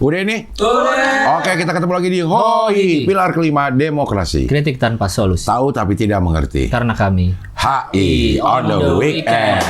Udah ini? Udah. Oke, kita ketemu lagi di HOI, pilar kelima demokrasi. Kritik tanpa solusi. Tahu tapi tidak mengerti. Karena kami HI on the weekend.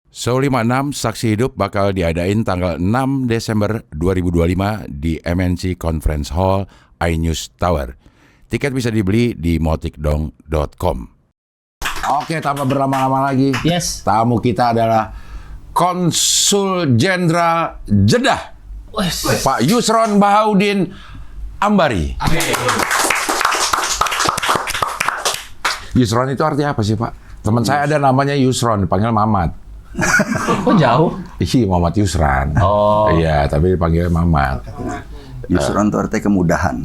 So 56 Saksi Hidup bakal diadain tanggal 6 Desember 2025 di MNC Conference Hall iNews Tower. Tiket bisa dibeli di motikdong.com. Oke, tanpa berlama-lama lagi. Yes. Tamu kita adalah Konsul Jenderal Jeddah, Pak Yusron Bahaudin Ambari. Yusron itu artinya apa sih, Pak? Teman saya ada namanya Yusron, dipanggil Mamat. kok jauh? Iya, Muhammad Yusran. Oh. Iya, tapi dipanggil Mamat. Yusron itu artinya kemudahan.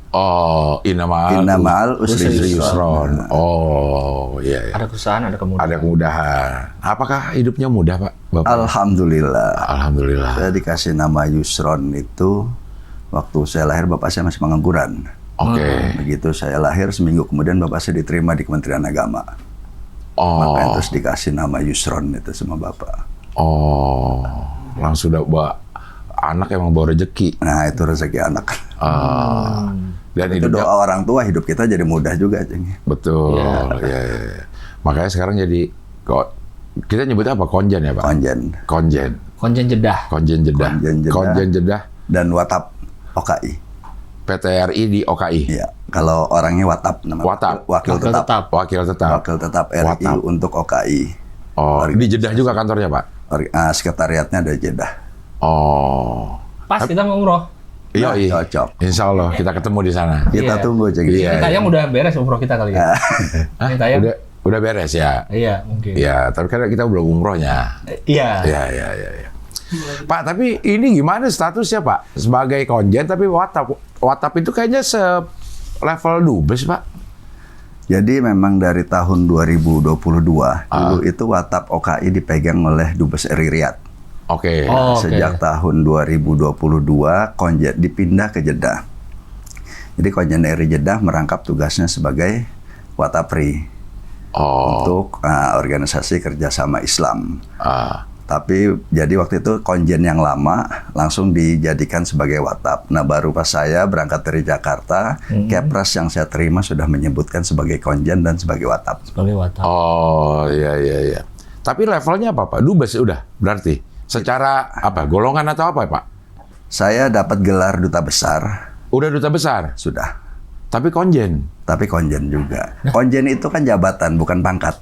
Oh, Inna Ma'al Usri Yusron. Oh, iya, iya. Ada kesusahan, ada kemudahan. Ada kemudahan. Apakah hidupnya mudah, Pak? Bapak? Alhamdulillah. Alhamdulillah. Saya dikasih nama Yusron itu waktu saya lahir bapak saya masih pengangguran. Oke. Begitu saya lahir seminggu kemudian bapak saya diterima di Kementerian Agama. Makanya terus dikasih nama Yusron itu sama bapak. Oh, langsung udah bawa anak emang bawa rezeki. Nah itu rezeki anak. Dan Itu hidupnya doa orang tua hidup kita jadi mudah juga, Ceng. betul. Iya, iya. Makanya sekarang jadi kok kita nyebutnya apa? Konjen ya, Pak? Konjen Konjen. Konjen Jeddah. Konjen Jeddah. Konjen Jeddah. Konjen Jeddah. dan Watap OKI. PTRI di OKI. Iya, kalau orangnya Watap namanya. Watap. Wakil tetap. Wakil tetap. Wakil tetap RI Watap. untuk OKI. Oh, di Jeddah juga kantornya, Pak? Sekretariatnya ada Jeddah. Oh. Pas kita mau umroh. Iya, iya. Cocok. Insya Allah kita ketemu di sana. Kita Iya. tunggu, Ceng. Iya. Ini tayang udah beres umroh kita kali ya. Hah? Ini tayang. Udah beres ya? Iya, mungkin. Iya, tapi kan kita belum umrohnya. Iya. Iya, iya, iya. Ya. Pak, tapi ini gimana statusnya, Pak? Sebagai konjen, tapi Watap itu kayaknya level dubes, Pak. Jadi memang dari tahun 2022 dulu itu Watap OKI dipegang oleh Dubes RI Riyadh. Oke. Oh, oke. Sejak tahun 2022 konjen dipindah ke Jeddah. Jadi konjen RI Jeddah merangkap tugasnya sebagai Watapri Oh. untuk organisasi kerjasama Islam. Ah. Tapi jadi waktu itu konjen yang lama langsung dijadikan sebagai Watap. Nah baru pas saya berangkat dari Jakarta, Kepres yang saya terima sudah menyebutkan sebagai konjen dan sebagai Watap. Sebagai Watap. Oh, iya, iya, iya. Tapi levelnya apa, Pak? Dubes udah, berarti? Secara apa? Golongan atau apa, Pak? Saya dapat gelar duta besar, Udah duta besar, sudah. tapi konjen. Tapi konjen juga. Konjen itu kan jabatan, bukan pangkat.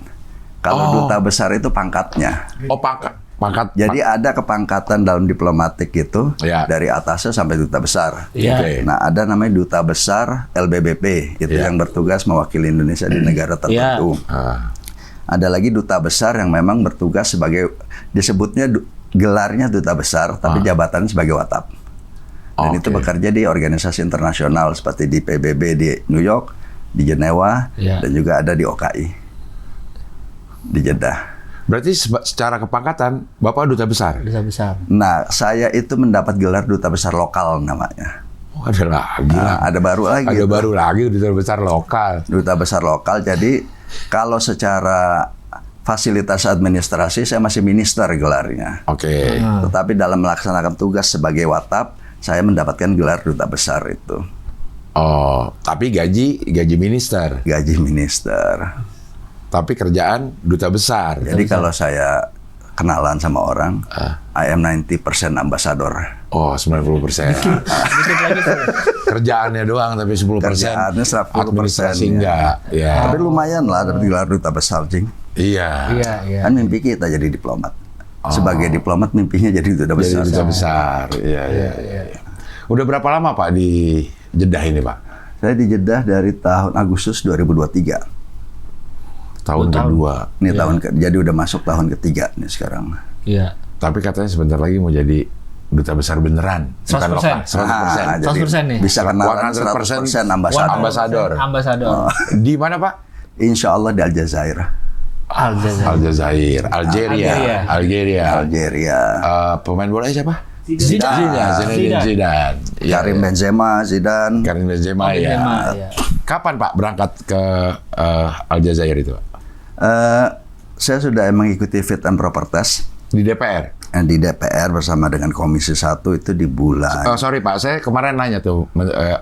Kalau duta besar itu pangkatnya. Oh, pangkat. Jadi ada kepangkatan dalam diplomatik itu Ya. dari atasnya sampai duta besar. Iya. Oke. Nah ada namanya duta besar LBBP itu Ya. yang bertugas mewakili Indonesia di negara tertentu. Ah. Ada lagi duta besar yang memang bertugas sebagai disebutnya gelarnya duta besar tapi jabatan sebagai Watap. Dan itu Oke. bekerja di organisasi internasional seperti di PBB di New York, di Jenewa, Ya. dan juga ada di OKI di Jeddah. Berarti secara kepangkatan, Bapak duta besar? Bisa besar. Nah, saya itu mendapat gelar duta besar lokal namanya. Oh, ada lagi lah. Ada baru lagi. Ada itu. baru lagi duta besar lokal. Duta besar lokal. Jadi kalau secara fasilitas administrasi saya masih minister gelarnya. Oke. Tetapi dalam melaksanakan tugas sebagai Watap, saya mendapatkan gelar duta besar itu. Oh, tapi gaji minister. Gaji minister. Tapi kerjaan duta besar. Jadi kalau saya kenalan sama orang, I am 90% ambassador. Oh, 90%. Dikit lagi tuh. Kerjaannya doang, tapi 10%. Kerjaannya 10%, Administrasi ya. enggak. Ya. Tapi lumayan lah dapat gelar duta besar, Cing. Iya. Iya, iya. Kan mimpi kita jadi diplomat. Sebagai diplomat mimpinya jadi duta Jadi besar. duta besar. Iya, iya, iya. Udah berapa lama, Pak, di Jeddah ini, Pak? Saya di Jeddah dari tahun Agustus 2023. Tahun kedua. Ini jadi udah masuk tahun ketiga nih sekarang. Iya. Tapi katanya sebentar lagi mau jadi duta besar beneran. Bukan 100%. lokal. 100%. Ah, jadi 100% nih. bisa kenalan 100% 100% ambassador. Ambasador. Ambasador. Oh. Di mana, Pak? Insya Allah di Aljazair. Aljazair. Algeria. Pemain bola siapa? Zinedine Zidane. Karim Benzema, Zidane. Karim Benzema ya. Kapan Pak berangkat ke Aljazair itu? Saya sudah mengikuti fit and proper test Di DPR? di DPR bersama dengan Komisi 1 itu di bulan. Sorry Pak, saya kemarin nanya tuh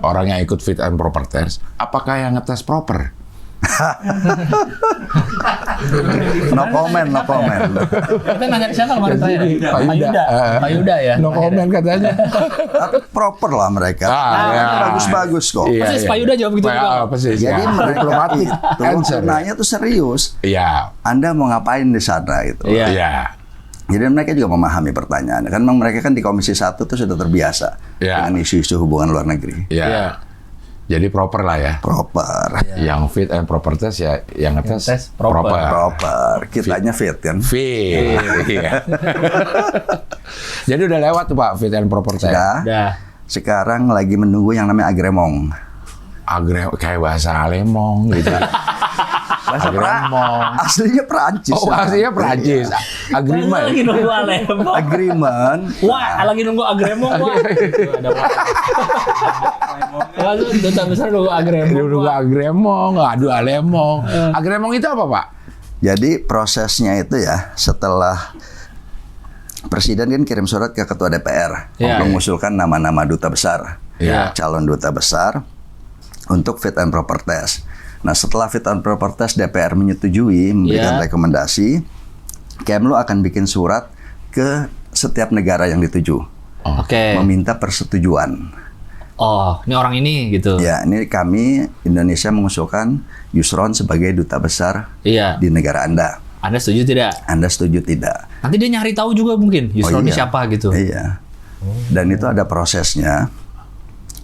orang yang ikut fit and proper test, apakah yang ngetes proper? No comment. Kita nanya siapa kemarin terakhir? Pak Yuda. Pak Yuda ya. No comment katanya. Tapi proper lah mereka. ya. Bagus-bagus kok. Iya, Persis iya. Pak Yuda jawab gitu juga. Persis. Jadi ya. mereka Diplomatik itu answer. nanya tuh serius. Iya. Anda mau ngapain di sana gitu. Iya. Iya. Jadi mereka juga memahami pertanyaan. Kan memang mereka kan di Komisi 1 tuh sudah terbiasa Iya. dengan isu-isu hubungan luar negeri. Iya. Iya. Jadi proper lah ya. Proper. Yang fit and proper test ya, yang ngetes tes proper. Proper. Kitanya fit kan. Fit. Iya. Jadi udah lewat tuh Pak fit and proper test. Sudah. Udah. Sekarang lagi menunggu yang namanya agremong. Kayak bahasa Alemong gitu. Agremong. Aslinya Perancis. Oh, aslinya Prancis. Agreement. Lagi nunggu Alemong. Agreement. Wah, lagi nunggu Agremong, wah. Ada Lalu duta besar nunggu Agremong. Nunggu Agremong, aduh Alemong. Agremong itu apa Pak? Jadi prosesnya itu ya setelah Presiden kan kirim surat ke Ketua DPR Ya. mengusulkan nama-nama duta besar, Ya. calon duta besar untuk fit and proper test. Nah setelah fit and proper test DPR menyetujui memberikan Ya. rekomendasi, Kemlu akan bikin surat ke setiap negara yang dituju, Oke. meminta persetujuan. Oh, ini orang ini gitu. Ya ini kami Indonesia mengusulkan Yusron sebagai duta besar Iya. di negara Anda. Anda setuju tidak? Anda setuju tidak? Nanti dia nyari tahu juga mungkin Yusron ini iya. siapa gitu. Iya. Dan itu ada prosesnya.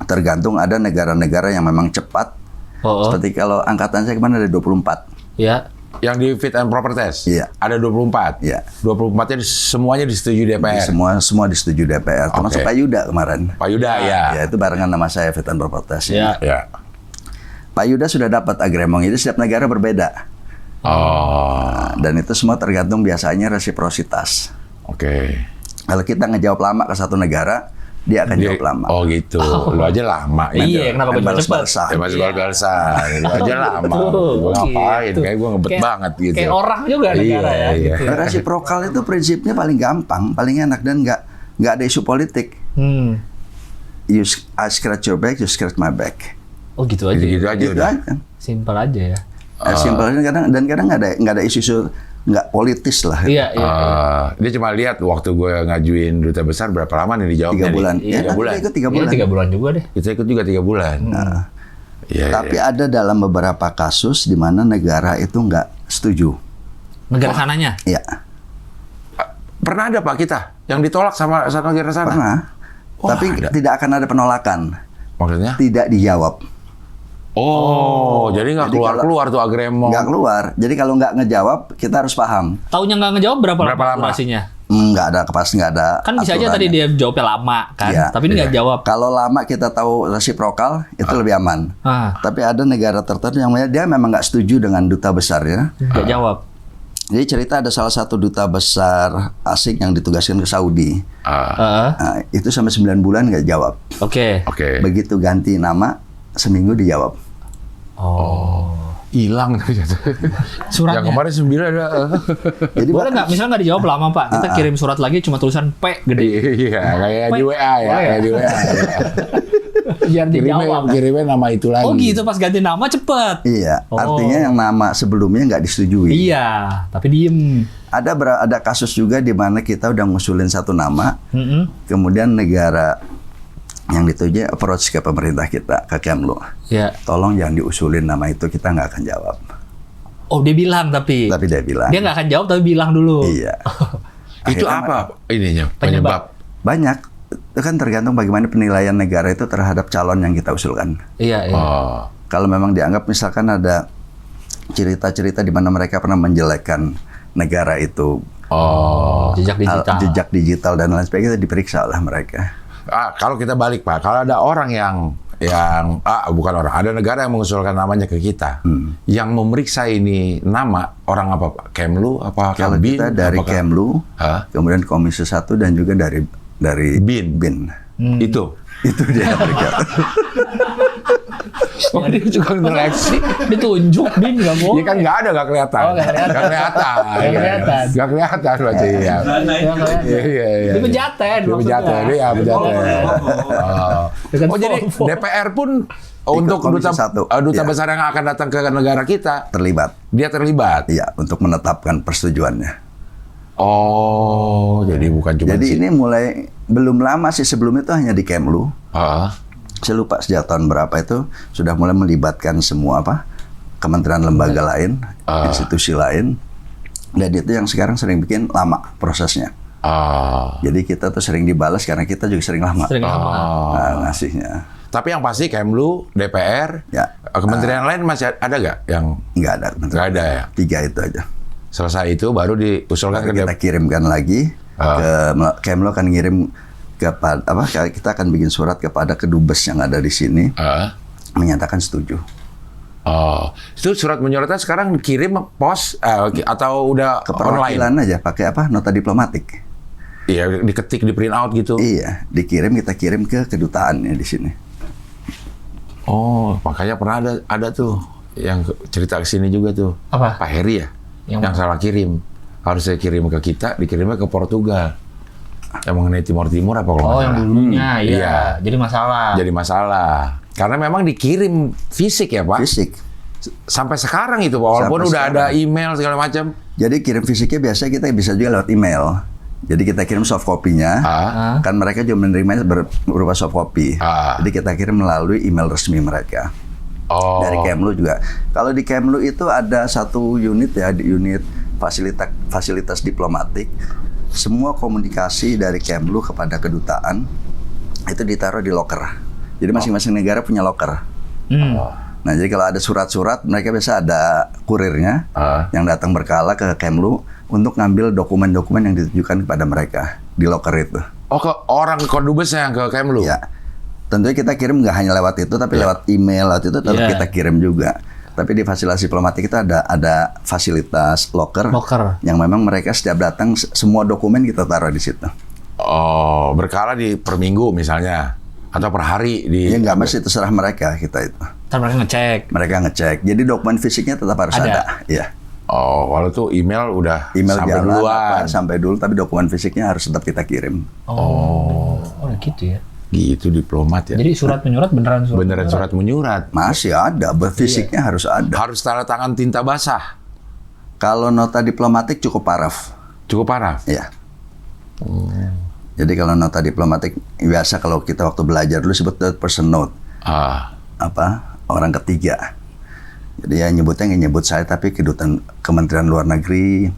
Tergantung ada negara-negara yang memang cepat. Oh, Seperti kalau angkatan saya kemarin ada 24. ya. Yang di fit and proper test? Iya. Ada 24? Iya. 24-nya semuanya disetujui DPR? Semua disetujui DPR. Termasuk Oke. Pak Yuda kemarin. Pak Yuda ya? Ya itu barengan nama saya fit and proper test. Ya. Ya. Pak Yuda sudah dapat agremong itu setiap negara berbeda. Oh, Dan itu semua tergantung biasanya resiprositas. oke. Kalau kita ngejawab lama ke satu negara, dia akan jawab lama. Oh gitu, lu aja lama. Iya, kenapa Main gue cepet? balas-balasan. Ya masih bal-balasan, lu aja lama. Gue ngapain, Gitu. kayak gue ngebet Kayak- banget gitu. Kayak orang juga negara ya. Iya. Gitu. Resiprokal itu prinsipnya paling gampang, paling enak dan nggak ada isu politik. I scratch your back, you scratch my back. Oh gitu aja. Gitu-gitu aja Gitu udah. aja. Simpel aja ya. Simpelnya kadang nggak ada isu-isu nggak politis lah. Iya, iya. Dia cuma lihat waktu gue ngajuin duta besar berapa lama nih dijawabnya. 3 bulan. nih? Iya, 3 bulan. Kita ikut 3 Iya, bulan. 3 bulan juga deh. Kita ikut juga 3 bulan. Iya, Tapi iya. ada dalam beberapa kasus di mana negara itu nggak setuju. Negara sananya. Ya, Pernah ada Pak kita yang ditolak sama negara sana? pernah. Oh, Tapi ada. tidak akan ada penolakan. Maksudnya? Tidak dijawab. Jadi nggak Jadi keluar tuh agremong. Nggak keluar. Jadi kalau nggak ngejawab, kita harus paham. Taunya nggak ngejawab berapa Berapa lama? durasinya? Nggak ada nggak ada. Kan bisa aja tadi aturannya. dia jawabnya lama kan, Iya. tapi ini nggak jawab. Kalau lama kita tahu resiprokal, itu lebih aman. Ah, Tapi ada negara tertentu yang dia memang nggak setuju dengan duta besarnya. nggak jawab. Jadi cerita ada salah satu duta besar asing yang ditugaskan ke Saudi. Ah, Nah, itu sampai 9 bulan nggak jawab. Oke. Oke. Begitu ganti nama, seminggu dijawab. Oh. Hilang. Suratnya. Yang kemarin 9 ada. Jadi Boleh nggak? Misalnya nggak dijawab lama Pak, kita kirim surat lagi cuma tulisan P gede. Iya, kayak di WA ya, Boleh kayak di WA. Biar dijawab. Kirimnya nama itu lagi. Oh gitu, pas ganti nama cepet. iya, Oh. artinya yang nama sebelumnya nggak disetujui. Iya, tapi diem. Ada kasus juga di mana kita udah ngusulin satu nama, Mm-mm. kemudian negara yang dituju approach ke pemerintah kita, ke Kemlu. Ya. Tolong jangan diusulin nama itu, kita nggak akan jawab. Oh dia bilang tapi. Tapi dia bilang. Dia nggak akan jawab tapi bilang dulu. Iya. Itu Akhirnya apa ininya? Penyebab. Banyak. Itu kan tergantung bagaimana penilaian negara itu terhadap calon yang kita usulkan. Iya, iya. Oh. Kalau memang dianggap misalkan ada cerita-cerita di mana mereka pernah menjelekkan negara itu, Oh. Jejak digital. jejak digital dan lain sebagainya, diperiksa oleh mereka. Kalau kita balik Pak, kalau ada orang yang bukan orang, ada negara yang mengusulkan namanya ke kita. Yang memeriksa ini nama orang apa Pak? Kemlu apa Kalau Bin? kita dari Apakah- Kemlu, Hah? kemudian Komisi 1 dan juga dari Bin. Itu. Itu dia Amerika. Oh, dia juga ngeleksi. Ditunjuk, Bin, nggak mau. Iya kan nggak ada, nggak kelihatan. Oh, nggak kelihatan. Nggak kelihatan. Nggak kelihatan. Nggak kelihatan berarti ya. Nggak kelihatan. Iya. Dia pejaten Dia pejaten, maksudnya. dia pejaten. Dengan Oh jadi Volvo. DPR pun untuk Komisi duta, satu. duta Iya. besar yang akan datang ke negara kita, Terlibat. dia terlibat. Iya, untuk menetapkan persetujuannya. Oh, jadi bukan cuma Jadi ini mulai belum lama sih, sebelum itu hanya di Kemlu. Saya lupa sejak tahun berapa itu sudah mulai melibatkan semua kementerian lembaga lain, institusi lain. Dan itu yang sekarang sering bikin lama prosesnya. Jadi kita tuh sering dibalas karena kita juga sering lama Sering lama. ngasihnya. Tapi yang pasti Kemlu, DPR, Ya. kementerian lain masih ada nggak yang Nggak ada. nggak ada ya? 3 itu aja. Selesai itu baru diusulkan ke Kita DPR. kirimkan lagi Kemlu akan ngirim kepada kita akan bikin surat kepada kedubes yang ada di sini menyatakan setuju. Itu surat menyuratnya sekarang kirim pos atau udah Ke online? perwakilan aja pakai nota diplomatik. Iya, diketik, di print out gitu. Iya, kita kirim ke kedutaannya di sini. Oh, makanya pernah ada tuh yang cerita ke sini juga tuh. Apa? Pak Heri ya? Yang salah kirim. Harusnya kirim ke kita, dikirimnya ke Portugal. Yang mengenai Timur Timur apa kalau nggak Oh, yang salah? dulunya, iya. Iya. Jadi masalah. Jadi masalah. Karena memang dikirim fisik ya Pak? Fisik. Sampai sekarang itu Pak, walaupun Sampai udah sekarang. ada email segala macam. Jadi kirim fisiknya biasanya kita bisa juga lewat email. Jadi kita kirim soft copy-nya. Kan mereka juga menerimanya berupa soft copy. Jadi kita kirim melalui email resmi mereka. Oh. Dari Kemlu juga. Kalau di Kemlu itu ada satu unit ya, di unit fasilitas diplomatik. Semua komunikasi dari Kemlu kepada kedutaan itu ditaruh di loker. Jadi masing-masing negara punya loker. Nah, jadi kalau ada surat-surat, mereka biasa ada kurirnya yang datang berkala ke Kemlu untuk ngambil dokumen-dokumen yang ditujukan kepada mereka di loker itu. Oh, ke orang kedubes yang ke Kemlu? Ya, tentunya kita kirim nggak hanya lewat itu, tapi lewat email, lewat itu tetap kita kirim juga. Tapi di fasilitas diplomatik kita ada fasilitas loker yang memang mereka setiap datang semua dokumen kita taruh di situ. Oh, berkala per minggu misalnya atau per hari di. Ya nggak mesti, terserah mereka kita itu. Ntar mereka ngecek. Mereka ngecek. Jadi dokumen fisiknya tetap harus ada. Iya. Oh, walau tuh email udah Email sampai jalan, duluan. sampai dulu, tapi dokumen fisiknya harus tetap kita kirim. Oh, gitu ya. Gitu diplomat ya. Jadi surat menyurat beneran surat. Beneran surat menyurat. Masih ada, fisiknya harus ada. Harus tanda tangan tinta basah. Kalau nota diplomatik cukup paraf. Cukup parah. Iya. Jadi kalau nota diplomatik biasa kalau kita waktu belajar dulu sebut third person note. Orang ketiga. Jadi ya nyebutnya nggak nyebut saya, tapi kedutaan Kementerian Luar Negeri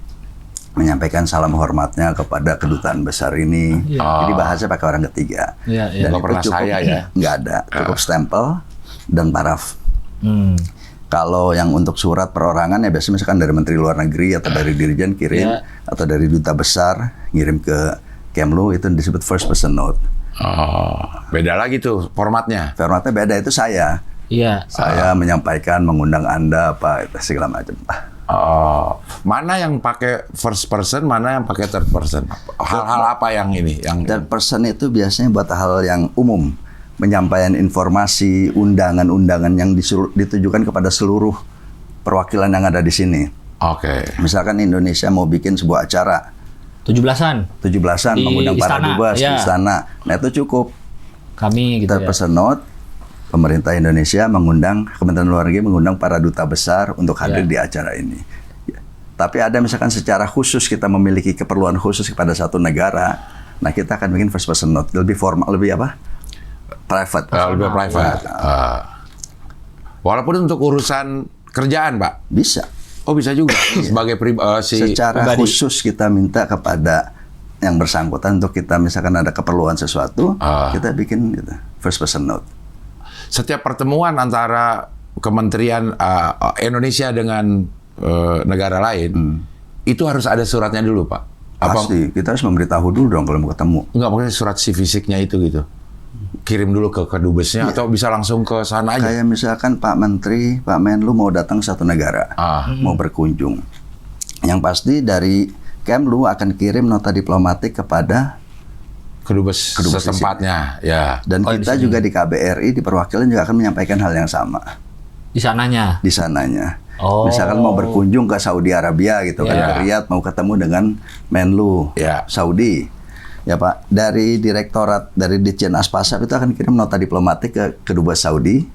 menyampaikan salam hormatnya kepada kedutaan besar ini. Jadi bahasa pakai orang ketiga. Dan Nggak itu pernah cukup, saya ya. Nggak ada, cukup stempel dan paraf. Kalau yang untuk surat perorangan ya biasanya misalkan dari Menteri Luar Negeri atau dari Dirjen kirim, atau dari Duta Besar ngirim ke Kemlu, itu disebut first person note. Beda lagi tuh formatnya. Formatnya beda, itu saya. Iya. Saya menyampaikan, mengundang Anda, itu segala macam. Mana yang pakai first person, mana yang pakai third person? Hal-hal apa yang ini? Yang Third person itu biasanya buat hal yang umum, menyampaikan informasi, undangan-undangan yang ditujukan kepada seluruh perwakilan yang ada di sini. Oke. Misalkan Indonesia mau bikin sebuah acara 17-an 17-an Di mengundang para istana, dubes di ya. istana. Nah itu cukup. kami gitu Third ya. person note, pemerintah Indonesia mengundang, Kementerian Luar Negeri mengundang para duta besar untuk hadir di acara ini. Ya. Tapi ada misalkan secara khusus kita memiliki keperluan khusus kepada satu negara, nah kita akan bikin first person note, lebih formal, lebih apa? Private. Lebih private. Walaupun untuk urusan kerjaan, Pak. Bisa. Oh, bisa juga. Sebagai Secara pribadi. khusus kita minta kepada yang bersangkutan untuk kita misalkan ada keperluan sesuatu, kita bikin gitu, first person note. Setiap pertemuan antara Kementerian Indonesia dengan negara lain, itu harus ada suratnya dulu, Pak. Pasti, kita harus memberitahu dulu dong kalau mau ketemu. Enggak, maksudnya surat si fisiknya itu gitu. kirim dulu ke kedubesnya atau bisa langsung ke sana aja? Kayak misalkan Pak Menteri, Pak Menlu mau datang ke satu negara, mau berkunjung. Yang pasti dari Kemlu akan kirim nota diplomatik kepada Kedubes setempatnya, ya. dan kita juga di KBRI di perwakilan juga akan menyampaikan hal yang sama Di sananya. di sananya. Oh. Misalkan mau berkunjung ke Saudi Arabia gitu kan, ke Riyadh mau ketemu dengan Menlu Saudi. Ya Pak, dari Direktorat dari Ditjen Aspasar itu akan kirim nota diplomatik ke Kedubes Saudi,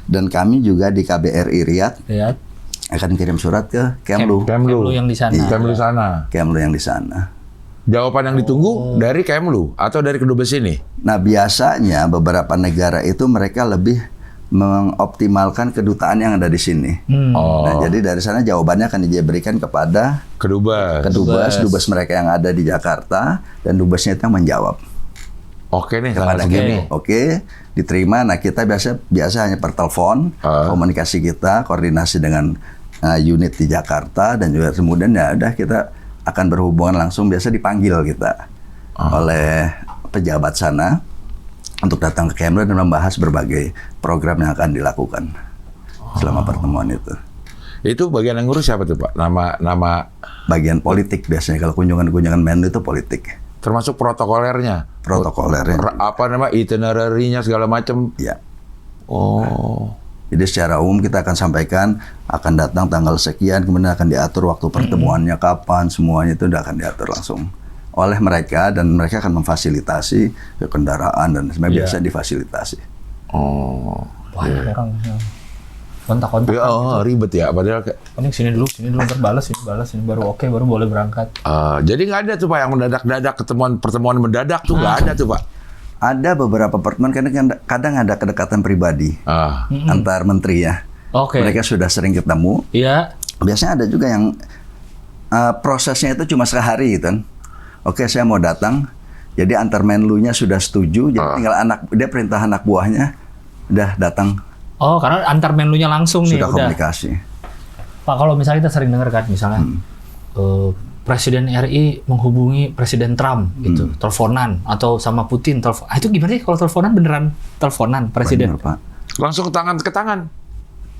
dan kami juga di KBRI Riyadh akan kirim surat ke Kemlu. Kemlu yang di sana. Kemlu sana. Kemlu yang di sana. Jawaban yang ditunggu dari Kemlu atau dari kedubes ini? Nah, biasanya beberapa negara itu mereka lebih mengoptimalkan kedutaan yang ada di sini. Nah, jadi dari sana jawabannya akan diberikan kepada dubes mereka yang ada di Jakarta, dan dubesnya itu yang menjawab. Oke nih, Kepada Kemlu. Oke, diterima. Nah, kita biasa hanya per telepon, komunikasi kita, koordinasi dengan unit di Jakarta, dan juga kemudian ya udah kita akan berhubungan langsung, biasa dipanggil kita oleh pejabat sana untuk datang ke Kemlu dan membahas berbagai program yang akan dilakukan selama pertemuan itu. Itu bagian yang ngurus siapa tuh Pak? Nama Bagian politik biasanya, kalau kunjungan Menlu itu politik. termasuk protokolernya. Apa nama itinerary-nya segala macam. Ya. Oh. Jadi secara umum kita akan sampaikan akan datang tanggal sekian, kemudian akan diatur waktu pertemuannya kapan, semuanya itu udah akan diatur langsung oleh mereka, dan mereka akan memfasilitasi ke kendaraan dan sebenarnya biasa difasilitasi. Oh. Wah, orang kontak-kontak. Ya, ribet ya, padahal Ini sini dulu ntar balas ini baru oke, baru boleh berangkat. Jadi nggak ada tuh Pak yang mendadak-dadak, pertemuan mendadak tuh nggak ada tuh Pak. Ada beberapa pertemuan, kadang ada kedekatan pribadi antar menteri ya. Oke. Mereka sudah sering ketemu. Iya. Biasanya ada juga yang prosesnya itu cuma sehari gitu kan. Oke, saya mau datang. Jadi antar Menlunya sudah setuju, jadi tinggal dia perintah anak buahnya udah datang. Oh, karena antar Menlunya langsung nih Sudah komunikasi. Pak, kalau misalnya kita sering dengar kan, misalnya Presiden RI menghubungi Presiden Trump gitu, teleponan, atau sama Putin telepon. Itu gimana sih kalau teleponan, beneran teleponan Presiden? Benar, Pak. Langsung tangan ke tangan.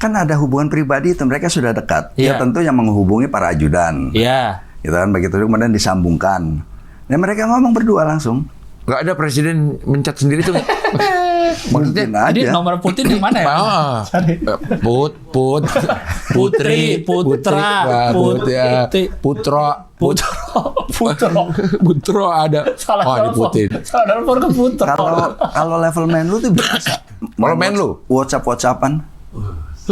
Kan ada hubungan pribadi itu, mereka sudah dekat. Iya. Ya tentu yang menghubungi para ajudan. Iya. Gitu kan, begitu kemudian disambungkan. Dan mereka ngomong berdua langsung. Nggak ada presiden mencet sendiri tuh. Mungkin Jadi aja. nomor Putin di mana ya? Putri, Putro ada. Salah Oh, ini telepon. Putin. Salah telepon ke Putin. Kalau level Menlu tuh biasa. Kalau Menlu? WhatsApp-WhatsAppan.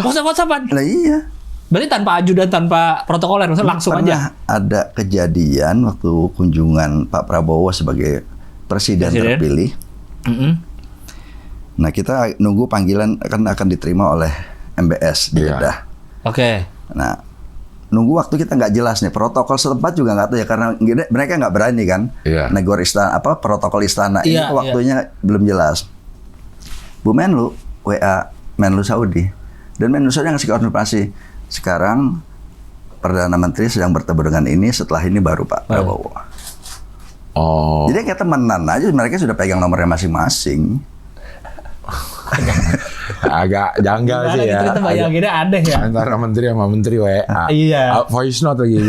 WhatsApp-WhatsAppan. Lah iya. Berarti tanpa ajudan, tanpa protokoler, maksudnya langsung aja. Pernah ada kejadian waktu kunjungan Pak Prabowo sebagai presiden terpilih. Nah, kita nunggu panggilan akan diterima oleh MBS di Jeddah. Oke. Nah, nunggu waktu kita nggak jelas nih, protokol setempat juga nggak tahu ya, karena mereka nggak berani kan negor istana, protokol istana ini waktunya belum jelas. Bu Menlu WA Menlu Saudi, dan Menlu Saudi ngasih konfirmasi, sekarang Perdana Menteri sedang bertemu dengan ini, setelah ini baru Pak Prabowo. Oh. Jadi kayak temenan aja, mereka sudah pegang nomornya masing-masing. Agak janggal sih ya. Kita bayanginnya aneh ya. Antara menteri sama menteri WA. Iya. Voice note lagi.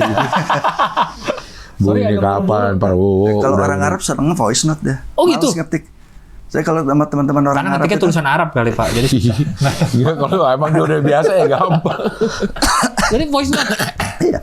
Bu, ini kapan Prabowo? Kalau orang Arab sering voice note deh. Oh gitu? Males ngetik. Saya kalau sama teman-teman orang Karena Arab ngetiknya tulisan Arab kali Pak. Jadi Iya, kalau emang dia udah biasa ya gampang. Jadi voice note. Iya.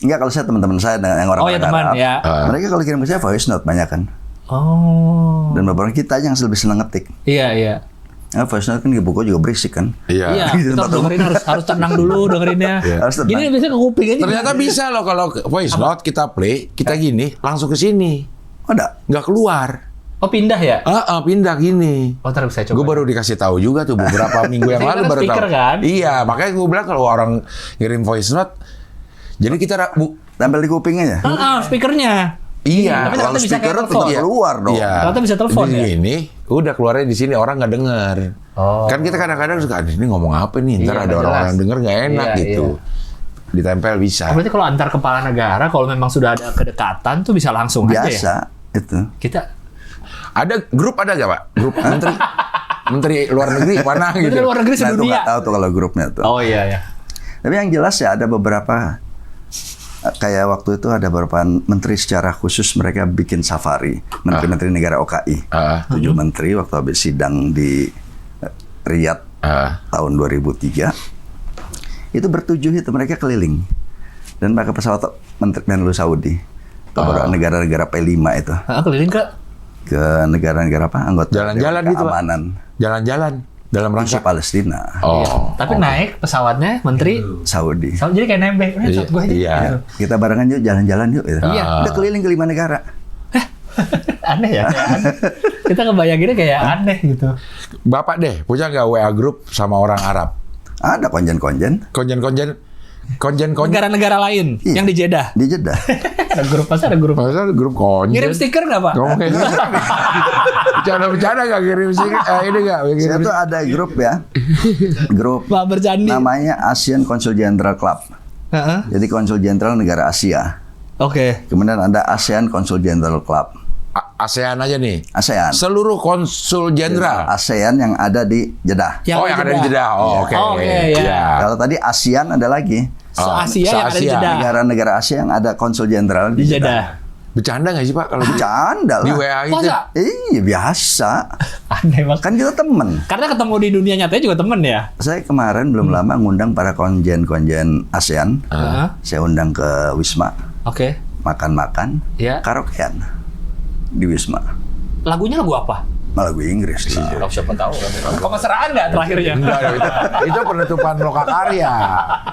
Enggak, kalau saya teman-teman saya yang orang teman Arab. ya. Mereka kalau kirim ke saya voice note banyak kan. Oh. Dan beberapa kita aja yang lebih senang ngetik. Iya. Nah, voice note kan di buku juga berisik kan. Iya. Kita dengerin harus tenang dulu dengerinnya. Harus tenang. Gini biasanya ke kuping aja. Ternyata bisa loh kalau voice note kita play, kita gini langsung ke sini. Oh, enggak. Nggak keluar. Oh, pindah ya? Pindah gini. Oh, ntar bisa coba. Gue baru dikasih tahu juga tuh beberapa minggu yang lalu baru speaker tahu. Kan? Iya, makanya gue bilang kalau orang ngirim voice note, jadi kita tampil di kupingnya ya. Speakernya. Iya. Tapi Kalau bisa speaker kayak tinggal telepon. keluar dong. Iya. Ternyata bisa telepon di ya? sini, udah keluarnya di sini orang nggak dengar. Oh. Kan kita kadang-kadang suka, ini ngomong apa nih? Ntar Iya, ada nggak orang jelas. yang denger nggak enak Iya, gitu. Ditempel bisa. Berarti kalau antar kepala negara, kalau memang sudah ada kedekatan tuh bisa langsung aja ya? Biasa itu. Kita Ada grup ada nggak Pak? Grup menteri menteri luar negeri mana gitu? Menteri luar negeri Nah, itu sedunia. nggak tahu tuh kalau grupnya tuh. Oh iya ya. Tapi yang jelas ya ada beberapa kayak waktu itu ada beberapa menteri secara khusus mereka bikin safari, menteri-menteri negara OKI. 7 menteri waktu habis sidang di Riyadh tahun 2003. Itu bertujuh itu mereka keliling dan pakai pesawat menteri Menlu Saudi ke negara-negara P5 itu. Keliling ke Negara-negara apa? Anggota Jalan-jalan Dewan gitu, Pak? Keamanan Jalan-jalan dalam isu rangka. Palestina. Oh. Tapi naik pesawatnya menteri. Saudi. Jadi kayak nembek. Gue aja. Iya. Kita barengan yuk jalan-jalan yuk. Gitu. Iya. Udah keliling ke 5 negara. Aneh ya. Kayak aneh. Kita ngebayanginnya kayak aneh gitu. Bapak deh punya nggak WA grup sama orang Arab? Ada konjen-konjen Konjen-konjen Negara-negara lain Iya. yang di Jeddah. di Jeddah. Ada grup, pasti ada grup. masa grup konjen? Ngirim stiker nggak Pak? Ngomongin bercanda nggak kirim sih ini nggak? Saya tuh ada grup ya. Grup Pak bercandi. namanya ASEAN Consul General Club. Heeh. Jadi konsul jenderal negara Asia. Oke. Kemudian ada ASEAN Consul General Club. ASEAN aja nih. ASEAN. Seluruh konsul jenderal. ASEAN yang ada di Jeddah. Yang Oh, yang ada di Jeddah. Oh, oke. Oke, ya. Iya. Kalau tadi ASEAN ada lagi. Se-Asia yang ada di Se-Asia. Jeddah. Negara-negara Asia yang ada konsul jenderal Di di Jeddah. Jeddah. Bercanda nggak sih Pak kalau Bercanda di lah. WA itu? Masa? Iya biasa. Aneh banget. Kan kita temen. Karena ketemu di dunia nyatanya juga temen ya. Saya kemarin belum lama ngundang para konjen-konjen ASEAN. Heeh. Saya undang ke Wisma. Oke. Makan-makan. Ya. Karaokean. Di Wisma. Lagunya lagu apa? Malah gue Inggris. Oh, siapa tahu. Kemesraan nggak terakhirnya? Enggak, itu penutupan lokakarya.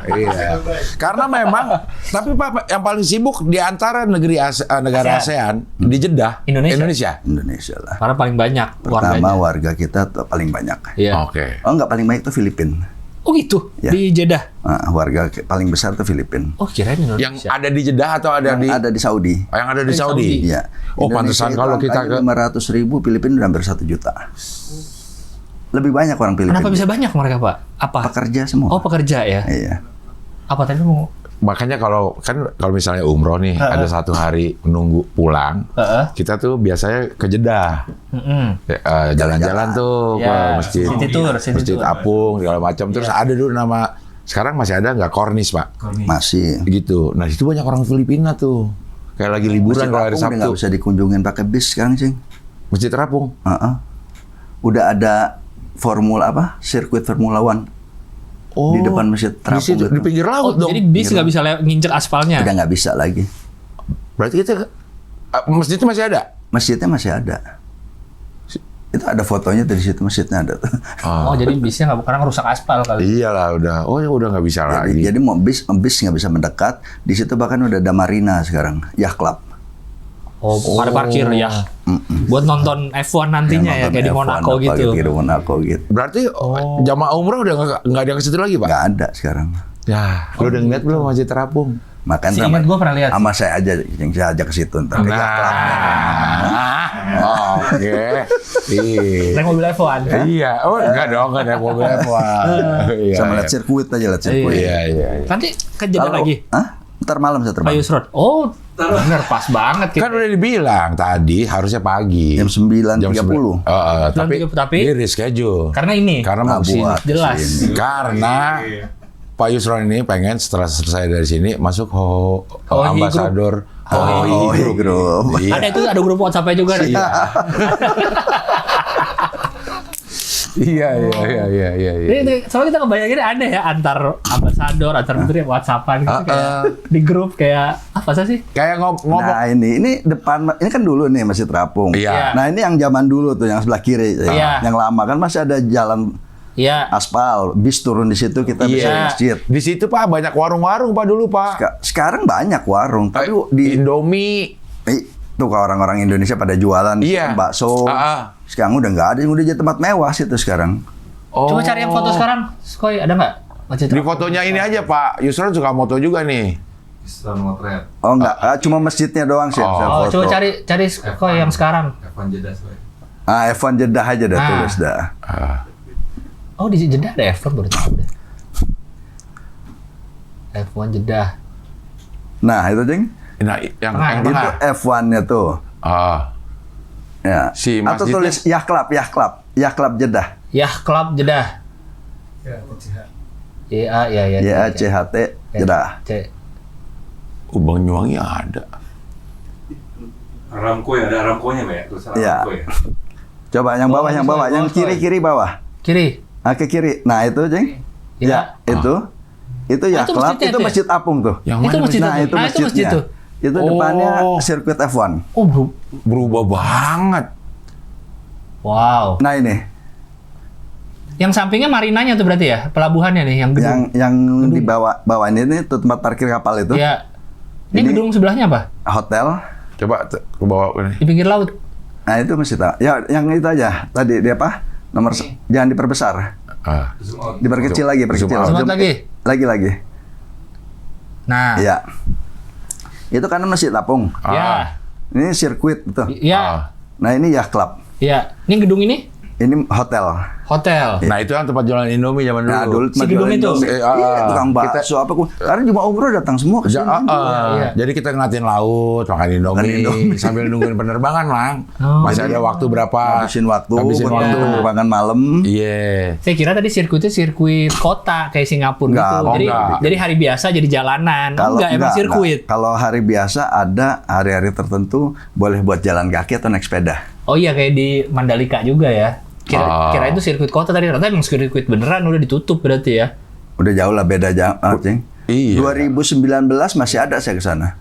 Iya. Karena memang, tapi Pak yang paling sibuk di antara negara ASEAN di Jeddah, Indonesia. Indonesia lah. Karena paling banyak Pertama warganya. warga kita tuh paling banyak. Iya. Oke. Oh enggak, paling banyak tuh Filipina. Oh gitu. Ya. Di Jeddah. Warga paling besar tuh Filipina. Oh kirain Indonesia. Yang ada di Jeddah atau ada Yang di ada di Saudi. yang ada di Di Saudi? Saudi. Iya. Oh, pantesan kalau kita ke 500.000, Filipina udah hampir 1 juta. Lebih banyak orang Filipina. Kenapa bisa banyak mereka Pak? Apa? Pekerja semua. Oh pekerja ya. Iya. Apa tadi mau? Makanya kalau misalnya umroh nih ada 1 hari menunggu pulang, Heeh. kita tuh biasanya ke Jeddah. Jalan-jalan tuh ke Ya, masjid, city tour, city masjid tour. apung segala macam. Terus ada dulu nama, sekarang masih ada nggak Kornis Pak? Masih. Gitu. Nah itu banyak orang Filipina tuh, kayak lagi liburan Masjid kalau hari Apung udah nggak Sabtu. bisa dikunjungin pakai bis sekarang, Cing. Masjid Terapung. Udah ada sirkuit Formula One di depan Masjid di Terapung situ, gitu. di pinggir Oh, laut dong. jadi bis nggak bisa nginjek aspalnya. Udah nggak bisa lagi. Berarti kita masjid itu masih ada. Masjidnya masih ada. Itu ada fotonya dari situ, masjidnya ada tuh. Oh, jadi bisnya nggak karena rusak aspal kali. Iyalah udah. Oh ya udah nggak bisa lagi. Jadi mau bis nggak bisa mendekat. Di situ bahkan udah ada marina sekarang, yacht club. Oh, ada parkir ya. Buat nonton F1 nantinya ya, Yang kayak di nonton Monaco F1 gitu. Kayak di Monaco gitu. Berarti jamaah umroh udah nggak ada yang ke situ lagi Pak? Nggak ada sekarang. Ya, lu udah ngeliat belum Masjid Terapung? Makan Seingat gua pernah lihat. sama saya aja, yang saya ajak ke situ ntar. ke yacht clubnya. Oke. Iya. Naik mobil F1. Iya. Oh, enggak dong, enggak naik mobil F1. Iya. Sama lihat sirkuit aja, lihat sirkuit. Iya. Nanti ke Jeddah Kalau- lagi. Hah? Ntar malam saya Pak terbang. Yusron. Oh, bener pas banget Kan gitu. udah dibilang tadi harusnya pagi. Jam 9.30. Tapi 9.30, tapi di reschedule. Karena ini. Karena mau Nah, kesini. buat Jelas. kesini. Karena Pak Yusron ini pengen setelah selesai dari sini masuk ambasador Oh, Group. Iya. Ada itu, ada grup WhatsApp-nya juga. Iya. Ini soalnya kita ngebayanginnya aneh ya, antar ambasador, antar menteri WhatsAppan gitu kayak di grup kayak apa sih? Kayak ngomong. Nah ini depan, ini kan dulu nih masih terapung. Iya. Nah ini yang zaman dulu tuh, yang sebelah kiri, Iya. yang lama kan masih ada jalan Iya. aspal, bis turun di situ kita bisa Iya. ke masjid. Di situ Pak banyak warung-warung Pak dulu Pak. Sekarang banyak warung, tapi di Indomie. tuh kalau orang-orang Indonesia pada jualan Iya. bakso. Sekarang udah nggak ada, udah jadi tempat mewah situ sekarang. Oh. Coba cari yang foto sekarang. Skoy, ada nggak? Masjid Di Terapung. fotonya ini aja Pak. Yusron suka moto juga nih. Islam Motret, Oh nggak, cuma masjidnya doang sih. yang saya Oh, foto. coba cari Skoy yang sekarang. Evan Jeddah Soe. F1 Jeddah aja dah Ah. tulis dah. Oh, di Jeddah ada F1 baru tahu deh. F1 Jeddah. Nah itu Jeng, Nah, yang Tengah, tengah. itu F1-nya tuh. Ya. Si Atau masjidnya? tulis Yaklab Jeddah. Yah Club Jeddah. Ya, TCH. YACHT Jeddah. C. Banyuwangi ada. Aramco ya, ada Aramco-nya Mbak ya? Tulisan Iya. Aramco ya? Coba yang bawah, Oh, yang bawah, bisa yang bawah, kiri bawah. Kiri. Ke kiri. Nah itu, Ceng. Iya. Ya, itu Yaklab, masjidnya itu tuh ya? Masjid Apung tuh. Yang Itu mana? masjid Nah, tuh. itu Nah, itu masjid masjidnya. tuh. Itu Oh. depannya sirkuit F1. Oh, bro. Berubah banget. Wow. Nah ini, Yang sampingnya marinanya tuh berarti ya? Pelabuhannya nih, yang gedung. yang di bawah ini tuh tempat parkir kapal itu. Iya. Ini Ini- gedung sebelahnya apa? Hotel. Coba ke bawah ini. Di pinggir laut. Nah itu masih tahu. Ya, yang itu aja. Tadi dia apa? Jangan diperbesar. Ah. Zoom out. Diperkecil lagi, perkecil. Zoom out lagi. Lagi. Nah. Iya. Itu kan Masjid Apung. Ya. Ini sirkuit tuh. Iya. Nah ini Yaklab. Iya. Ini gedung ini Ini hotel. hotel. Nah itu kan tempat jualan Indomie zaman dulu. Nah, dulu Si gedung jualan itu? Indomie. Iya, tukang bakso apa. Karena cuma umroh datang semua ke sini. Iya. Jadi kita ngeliatin laut, makan Indomie, sambil nungguin penerbangan, Lang. Oh. Masih ada waktu berapa? Habisin waktu, Habisin buat waktu. penerbangan malam. Iya. Saya kira tadi sirkuitnya sirkuit kota kayak Singapura Enggak, gitu. oh, jadi enggak. jadi hari biasa jadi jalanan. Enggak, emang sirkuit. Kalau hari biasa ada hari-hari tertentu boleh buat jalan kaki atau naik sepeda. Oh iya, kayak di Mandalika juga ya. Kira itu sirkuit kota tadi, ternyata emang sirkuit beneran udah ditutup berarti ya. Udah jauh lah beda jauh, Ceng. Iya. 2019 masih ada saya ke sana.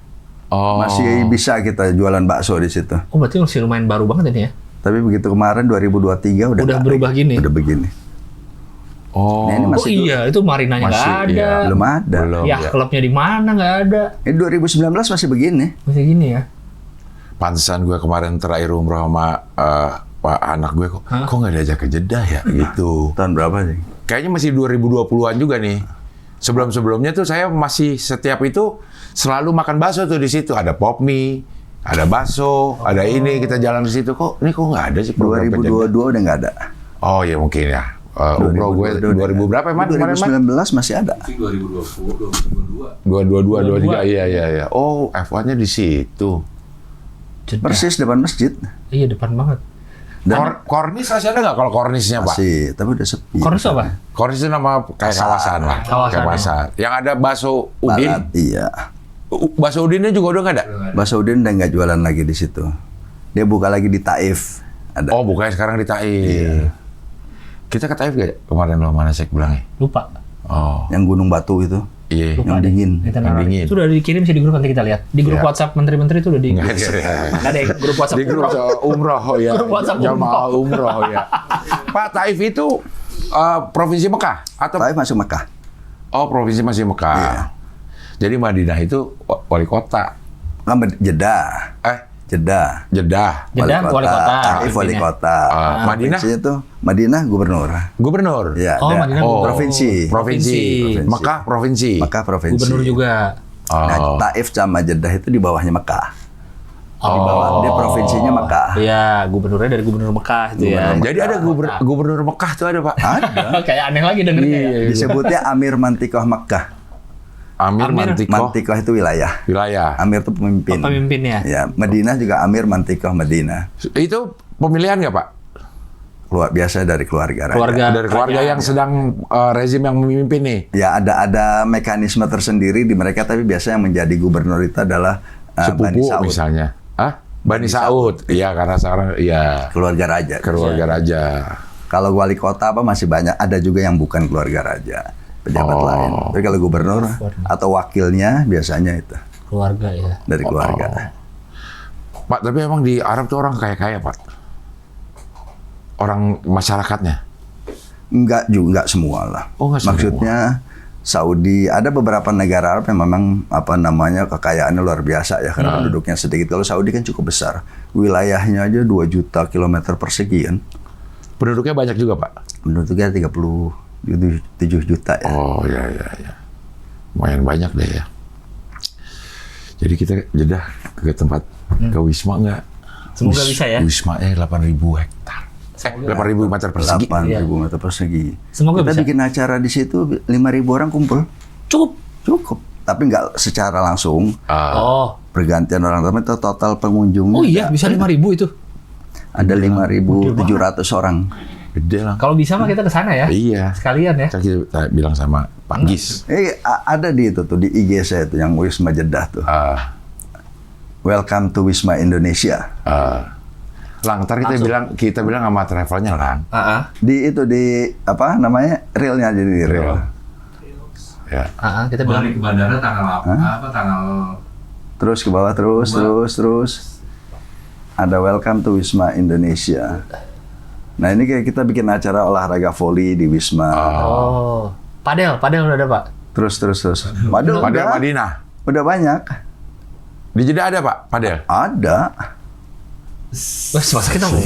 Oh. Masih bisa kita jualan bakso di situ. Oh berarti masih lumayan baru banget ini ya. Tapi begitu kemarin 2023 udah nggak berubah lagi. gini. Udah begini. Oh. Nah, ini Oh masih iya, itu marinanya nggak Masih, ada. iya. belum ada. Belum. Ya, klubnya di mana nggak ada. Ini 2019 masih begini. Masih gini ya. Pantesan gue kemarin terakhir umroh sama Pak anak gue kok nggak diajak ke Jeddah ya gitu. Tahun berapa sih? Kayaknya masih 2020-an juga nih. Sebelum-sebelumnya tuh saya masih setiap itu selalu makan bakso tuh di situ. Ada pop mie, ada bakso, ada ini kita jalan di situ kok. Ini kok nggak ada sih program ke Jeddah? 2022 udah nggak ada. Oh ya mungkin ya. Umroh gue 2000 berapa emang kemarin Mas? 2019 masih ada. Mungkin 2020, 2022. 22, 23, iya. Oh, F1-nya di situ. Jeddah. Persis depan masjid. Iya, depan banget. Dan Kornis masih ada nggak kalau kornisnya, Pak? masih, tapi udah sepi. Kornis apa? Kornis itu nama kayak kawasan lah. Kawasan, Kayak pasar. Yang ada bakso Udin. Barat, iya. Bakso Udinnya juga udah nggak ada? Bakso Udin udah nggak jualan lagi di situ. Dia buka lagi di Taif. Ada. Oh, bukannya sekarang di Taif. Kita ke Taif gak kemarin lo mana sih bilangnya? Lupa. Oh, Yang Gunung Batu itu. iya. Lupa Yang deh. dingin. Kita Yang naruh. dingin. Itu udah dikirim sih di grup, nanti kita lihat. Di grup Iya. WhatsApp menteri-menteri itu udah di. Nggak ada. Nggak ada ya, grup WhatsApp. Di grup umroh ya. Grup WhatsApp Jamaah umroh ya. Pak, Taif itu provinsi Mekah atau Taif masuk Mekah. Oh, provinsi masih Mekah. Iya. Jadi Madinah itu wali kota. Jeddah. Jeddah. Jeddah. Jeddah wali kota. Taif wali kota. Madinah? Provinsinya tuh Madinah gubernur. Gubernur. Ya, Oh, ada. Madinah Provinsi. Provinsi. Provinsi. Mekah provinsi. Mekah provinsi. Gubernur juga. Nah, Oh. Taif sama Jeddah itu di bawahnya Mekah. Di Oh. bawah dia provinsinya Mekah. Iya, gubernurnya dari gubernur Mekah itu ya. Jadi ada gubernur Mekah tuh ada, Pak. Ada. Kayak aneh lagi dengernya ya. Disebutnya Amir Mantikoh Mekah. Amir Mantikoh Mantikoh itu wilayah. wilayah. Amir itu pemimpin. Pemimpinnya. Ya, Madinah juga Amir Mantikoh Madinah. Itu pemilihan nggak, Pak? Biasa dari keluarga raja. Keluarga. Dari keluarga yang sedang rezim yang memimpin nih. Ya, ada mekanisme tersendiri di mereka, tapi biasanya yang menjadi gubernur itu adalah Bani Sepupu Saud. misalnya. Bani Saud. Iya, karena sekarang iya Keluarga raja. keluarga raja. Kalau wali kota apa masih banyak, ada juga yang bukan keluarga raja, pejabat Oh. lain. Tapi kalau gubernur atau wakilnya biasanya itu Keluarga ya. dari keluarga. Pak, tapi emang di Arab tuh orang kaya-kaya, Pak. Orang masyarakatnya. Enggak juga, enggak semua lah. Oh, enggak semua. Maksudnya Saudi, ada beberapa negara Arab yang memang kekayaannya luar biasa ya, karena penduduknya sedikit. Kalau Saudi kan cukup besar, wilayahnya aja 2 juta kilometer persegi kan. Penduduknya banyak juga, Pak. Penduduknya 37 juta ya. Oh, iya. Lumayan banyak deh ya. Jadi kita Jeddah ke tempat ke Wisma nggak? Semoga bisa ya. Wismanya 8.000 hektar. 8.000 meter persegi. 8.000 meter persegi. Semoga Kita bisa. bikin acara di situ 5.000 orang kumpul. Cukup. Tapi nggak secara langsung Oh. bergantian orang, tapi total pengunjungnya. Oh iya, bisa 5.000 itu. Ada 5.700 orang. Gede lah. Kalau bisa mah kita ke sana ya. Iya. Sekalian ya. Kita bilang sama Pak Gis. Ada di itu tuh, di IG saya itu, yang Wisma Jeddah tuh. Welcome to Wisma Indonesia. Lang, ntar kita bilang sama travelnya Lang. Di itu, di apa namanya, realnya jadi di real. Ya. Kita bilang Balik ke bandara tanggal apa? Tanggal Terus ke bawah, terus. Ada Welcome to Wisma Indonesia. Nah ini kayak kita bikin acara olahraga voli di Wisma. Padel udah ada Pak. Terus. Padel udah, Madinah. udah banyak. Di Jeddah ada Pak, padel? Ada. Mas kita mau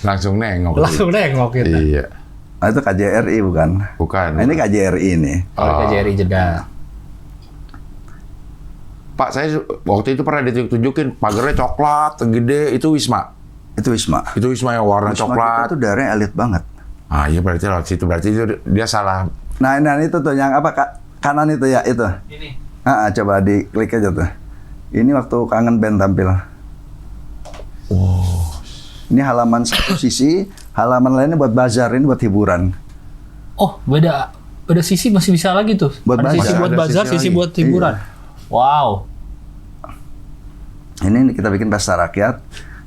Langsung nengok. kita. Iya. Nah, itu KJRI bukan? Bukan. Nah, ini KJRI ini. KJRI Jeddah. Pak, saya waktu itu pernah ditunjukin pagarnya coklat, gede, itu Wisma. Itu Wisma. Itu Wisma yang warna Wisma coklat. kita tuh daerahnya elit banget. Ah iya berarti lewat situ, berarti itu dia salah. Nah itu tuh yang apa kanan itu ya itu. ini. Coba diklik aja tuh. Ini waktu Kangen Band tampil. Ini halaman satu sisi, halaman lainnya buat bazar, ini buat hiburan. Oh, beda sisi masih bisa lagi tuh. Buat ada bazar. sisi buat Ada bazar, sisi sisi lagi. buat hiburan. Wow. Ini kita bikin pesta rakyat.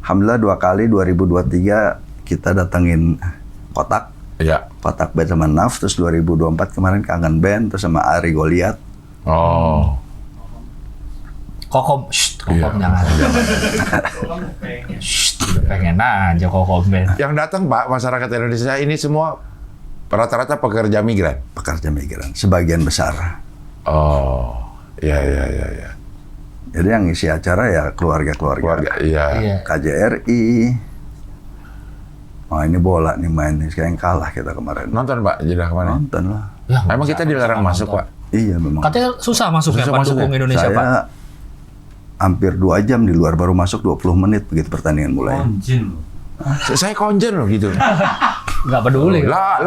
Alhamdulillah 2 kali 2023 kita datengin Kotak. Iya. Kotak Band sama Naf, terus 2024 kemarin Kangen Band, terus sama Ari Goliat. Oh. Kokom jangan. Pengen aja Kokom band. Yang datang Pak, masyarakat Indonesia ini semua rata-rata pekerja migran. Pekerja migran, sebagian besar. Oh. Iya. Jadi yang isi acara ya keluarga-keluarga. Keluarga, iya. KJRI. Oh ini bola nih main nih, kayak yang kalah kita kemarin. Nonton Pak, Jeddah kemana? Nonton lah. Ya, Emang kita dilarang masuk Pak? Iya memang. Katanya susah masuknya Susah Pak masuknya. dukung Indonesia Saya Pak. hampir 2 jam di luar, baru masuk 20 menit begitu pertandingan mulai. Konjin loh. Saya konjen loh gitu. Nggak peduli. Lah.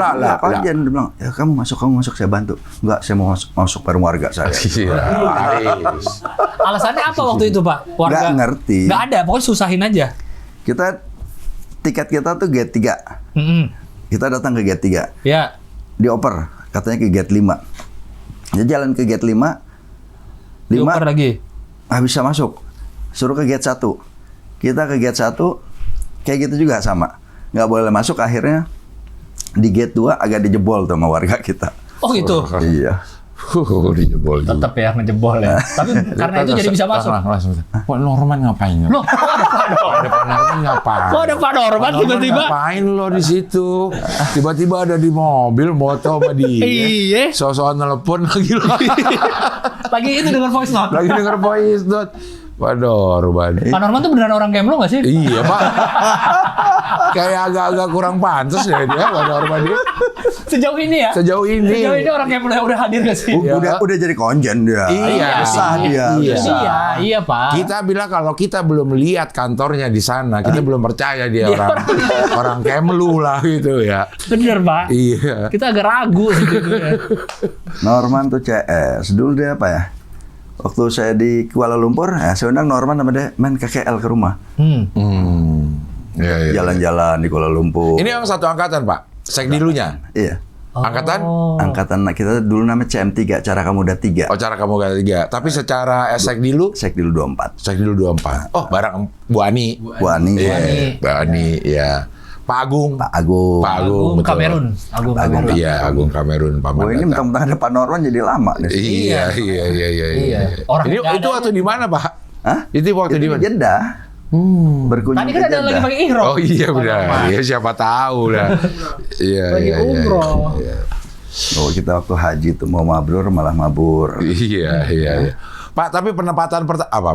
Dia bilang, ya kamu masuk, saya bantu. Enggak, saya mau masuk bareng warga saya. Iya. Aris. Alasannya apa waktu itu Pak? Nggak ngerti. Nggak ada, pokoknya susahin aja. Tiket kita tuh gate 3. Kita datang ke gate 3. Ya. Dioper, katanya ke gate 5. Jadi jalan ke gate 5. Dioper lagi. Bisa masuk. Suruh ke gate 1. Kita ke gate 1, kayak gitu juga sama. Nggak boleh masuk, akhirnya di gate 2 agak dijebol tuh sama warga kita. Oh gitu. Iya. Dijebol juga. Tetap ya ngejebol ya. Tapi karena itu jadi bisa masuk. Kok Norman ngapain? Loh, kok ada Pak Norman? Ada Pak Norman ngapain? Kok ada Pak Norman tiba-tiba? Ngapain lo di situ? Tiba-tiba ada di mobil, moto sama dia. Iya. So-soan telepon lagi lo. Lagi itu dengan voice note. Lagi denger voice note. Pak Norman. Pak Norman tuh beneran orang Kemlu nggak sih? Iya Pak. Kayak agak-agak kurang pantas ya dia Pak Norman dia. Sejauh ini ya? Sejauh ini orang Kemlu yang udah hadir nggak sih? Udah jadi konjen dia. Iya. Sah dia. Iya. Iya Pak. Kita bilang kalau kita belum lihat kantornya di sana, kita belum percaya dia orang Kemlu lah gitu ya. Bener Pak. Iya. Kita agak ragu sebetulnya. Norman tuh CS. Dulu dia apa ya? Waktu saya di Kuala Lumpur, saya undang Norman sama dia main KKL ke rumah. Iya. Jalan-jalan di Kuala Lumpur. Ini yang satu angkatan Pak, sekdilunya. Iya. Angkatan? Angkatan kita dulu namanya CM3, Cara Kamuda 3. Oh, cara kamu gak tiga. Tapi secara sekdilu, Sekdilu 24. sekdilu 24. Oh, bareng Bu Ani. Bu Ani. Iya, Bu Ani, ya. Pak Agung. Pak Agung. Pak Agung, betul. Kamerun. Agung Kamerun. Iya, Agung Kamerun, Paman. Oh ini mentang-mentang ada Pak Norman jadi lama nih. Iya. Orang Ini nggak itu ada waktu di mana, Pak? Hah? Itu waktu Itu di di mana? Jeddah. Berkunjung Tadi ke kan ada Jeddah. lagi pakai ihram. Oh iya benar. Iya siapa tahu lah. Iya. Lagi umroh. Oh kita waktu haji tuh mau mabrur malah mabur. Iya. Pak, tapi penempatan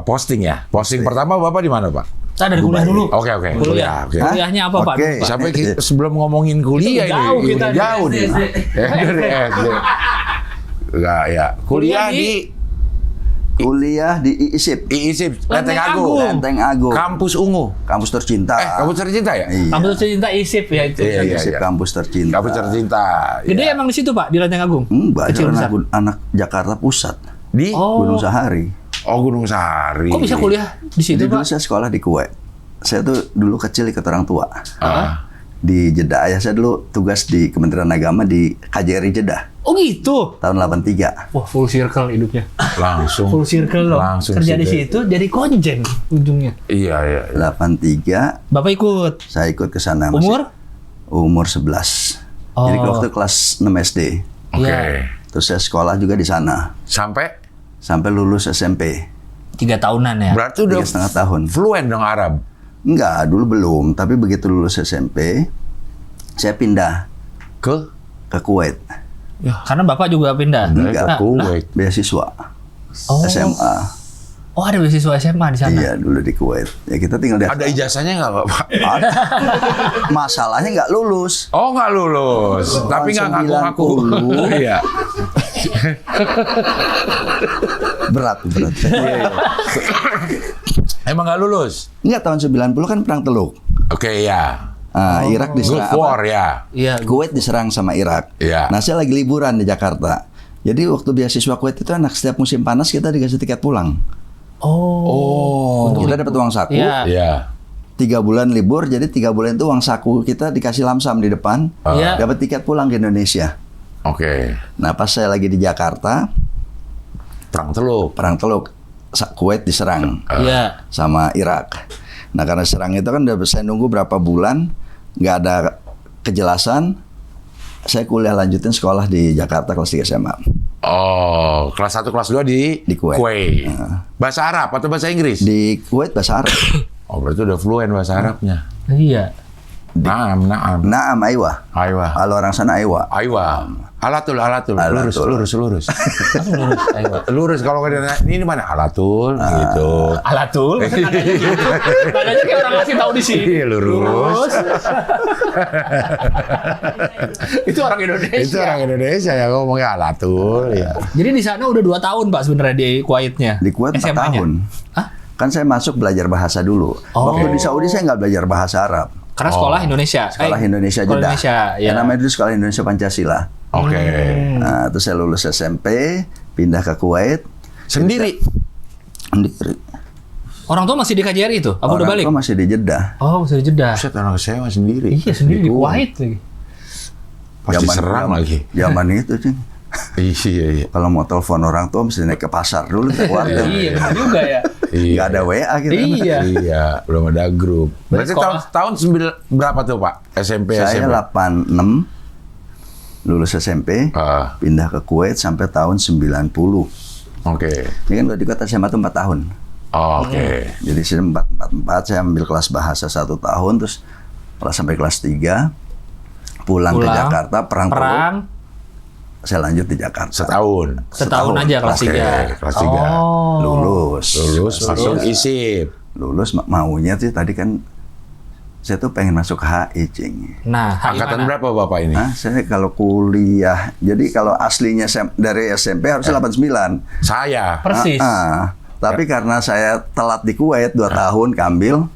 posting ya? Posting pertama Bapak di mana, Pak? Saya dari kuliah dulu. Oke. Kuliah. Oke. Kuliahnya apa Pak? Oke. Sampai sebelum ngomongin kuliah Itu jauh ini, kita udah jauh dari nih. Dari SD. Enggak ya. Kuliah di Kuliah di IISIP. IISIP, Lenteng Lenteng Agung. Lenteng Agung. Kampus Ungu. Kampus tercinta. Kampus tercinta ya? Iya. Kampus Tercinta ISIP ya itu. Iya. IISIP kampus tercinta. Kampus tercinta. Gede Iya. emang di situ Pak di Lenteng Agung. Banyak Kecil besar. anak Jakarta Pusat. Di Oh. Gunung Sahari. Gunung Sahari. Kok bisa kuliah di situ Jadi dulu Pak? saya sekolah di Kuwait. saya tuh dulu kecil ikut orang tua. Ah. Di Jeddah. Ayah saya dulu tugas di Kementerian Agama di KJRI Jeddah. Oh gitu. Tahun 83. Wah, full circle hidupnya. Langsung. Full circle loh. Langsung Kerja di situ. situ jadi konjen ujungnya. Iya, iya. 83, Bapak ikut. saya ikut ke sana. Umur? Umur 11. Oh. Jadi waktu kelas 6 SD. Oke. Iya. Terus saya sekolah juga di sana. Sampai lulus SMP. 3 tahunan ya. Berarti udah 3,5 tahun. fluent dong Arab. Enggak, dulu belum. Tapi begitu lulus SMP, saya pindah Ke? ke Kuwait. Karena Bapak juga pindah. Enggak. Ke Kuwait. Beasiswa. Oh. SMA. Oh, ada beasiswa SMA di sana. Iya, dulu di Kuwait. Ya kita tinggal di Ada ijazahnya nggak Bapak? Ada. Masalahnya nggak lulus. Oh, nggak lulus. Tapi nggak ngaku-ngaku. 90. Iya. Berat. Emang nggak lulus? Enggak, tahun 90 kan perang Teluk. Oke, ya. Irak diserang. Gulf War, ya. Iya. Kuwait diserang sama Irak. Iya. Nah, saya lagi liburan di Jakarta. Jadi waktu beasiswa Kuwait itu anak setiap musim panas kita dikasih tiket pulang. Oh. Kita dapat uang saku. Iya. Iya. 3 bulan libur, jadi 3 bulan itu uang saku kita dikasih lamsam di depan. Iya. Dapat tiket pulang ke Indonesia. Oke. Nah, pas saya lagi di Jakarta, Perang Teluk. perang Teluk, Kuwait diserang Iya. sama Irak. Nah, karena serang itu kan udah saya nunggu berapa bulan, nggak ada kejelasan. Saya kuliah lanjutin sekolah di Jakarta kelas 3 SMA. Oh, kelas 1, kelas 2 di Kuwait. Bahasa Arab atau bahasa Inggris? Di Kuwait bahasa Arab. Oh, berarti udah fluent bahasa Arabnya. Iya. Naam. Naam, aywa. Aywa. Kalau orang sana aywa. Aywa. Alatul. Lurus. Lurus kalau ini mana? Alatul gitu. Alatul. Nadanya kayak orang ngasih tahu di sini. Iya, lurus. Itu orang Indonesia. Itu orang Indonesia ya ngomongnya alatul ya. Jadi di sana udah 2 tahun Pak sebenarnya di Kuwaitnya. Di Kuwait 4 SMA-nya. tahun. Hah? Kan saya masuk belajar bahasa dulu. Oh. Waktu di Saudi saya nggak belajar bahasa Arab. Karena sekolah Indonesia. Sekolah Indonesia sekolah Jeddah. Indonesia, ya. Yang namanya dulu Sekolah Indonesia Pancasila. Oke. Nah, terus saya lulus SMP, pindah ke Kuwait. Sendiri. Sendiri. Orang tua masih di KJRI itu? Apa udah Orang balik? tua masih di Jeddah. Oh, masih di Jeddah. Buset, orang saya mah sendiri. Iya, sendiri di Kuwait lagi. Pasti serang lagi. Zaman itu, Cing. Iya. Kalau mau telepon orang tua mesti naik ke pasar dulu ke warga. Iya, benar juga ya. Nggak ada WA gitu. Iya. Iya, belum ada grup. Berarti sekolah. tahun berapa tuh Pak? SMP, Saya SMP? 86 lulus SMP, pindah ke Kuwait sampai tahun 90. Oke. Ini kan kalau di kota SMA itu 4 tahun. Oke. Jadi saya 4 saya ambil kelas bahasa 1 tahun, terus sampai kelas 3 pulang ke Jakarta, perang. Saya lanjut di Jakarta. Setahun aja kelas 3. Kelas 3. Oh. Lulus Masuk ISIP. Lulus maunya sih tadi kan saya tuh pengen masuk HI, Cing. Nah, Angkatan berapa Bapak ini? Saya kalau kuliah, jadi kalau aslinya dari SMP harusnya 89. Saya. Persis. Tapi karena saya telat di Kuwait 2 tahun kambil,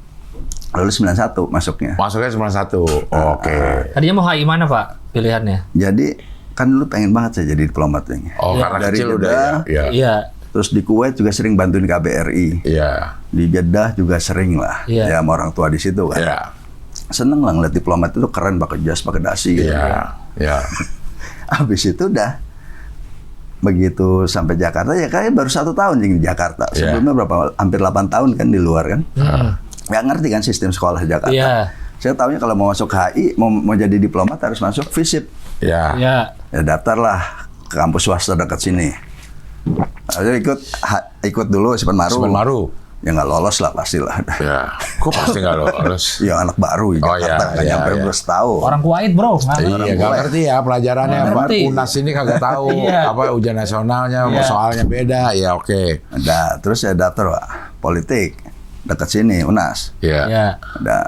lulus 91 masuknya. Masuknya 91. Oke. Tadinya mau HI mana Pak pilihannya? Jadi kan dulu pengen banget saya jadi diplomat, Cing. Oh, Ya. karena Dari kecil udah Jeddah, ya. Iya. Terus di Kuwait juga sering bantuin KBRI. Iya. Di Jeddah juga sering lah. Iya. Ya sama orang tua di situ kan. Iya. Seneng lah ngeliat diplomat itu keren, pakai jas, pakai dasi gitu. Iya. Iya. Habis itu udah begitu sampai Jakarta ya kayak baru 1 tahun di Jakarta. Sebelumnya hampir 8 tahun kan di luar kan. Nggak ngerti kan sistem sekolah di Jakarta. Iya. Saya tahunya kalau mau masuk HI, mau jadi diplomat harus masuk FISIP. Iya. Iya. Ya daftarlah ke kampus swasta dekat sini. Saya ikut dulu Sepen Maru. Ya nggak lolos lah pastilah. Ya. Kok pasti nggak lolos? Ya anak baru di Jakarta nggak nyampe terus tahu. Orang Kuwait, Bro. Iya, nggak ngerti ya pelajarannya. Nggak ngerti. UNAS ini kagak tahu Iya. apa ujian nasionalnya, Iya. soalnya beda. Ya oke. Nah, terus saya daftar politik dekat sini UNAS. Iya. Iya. Udah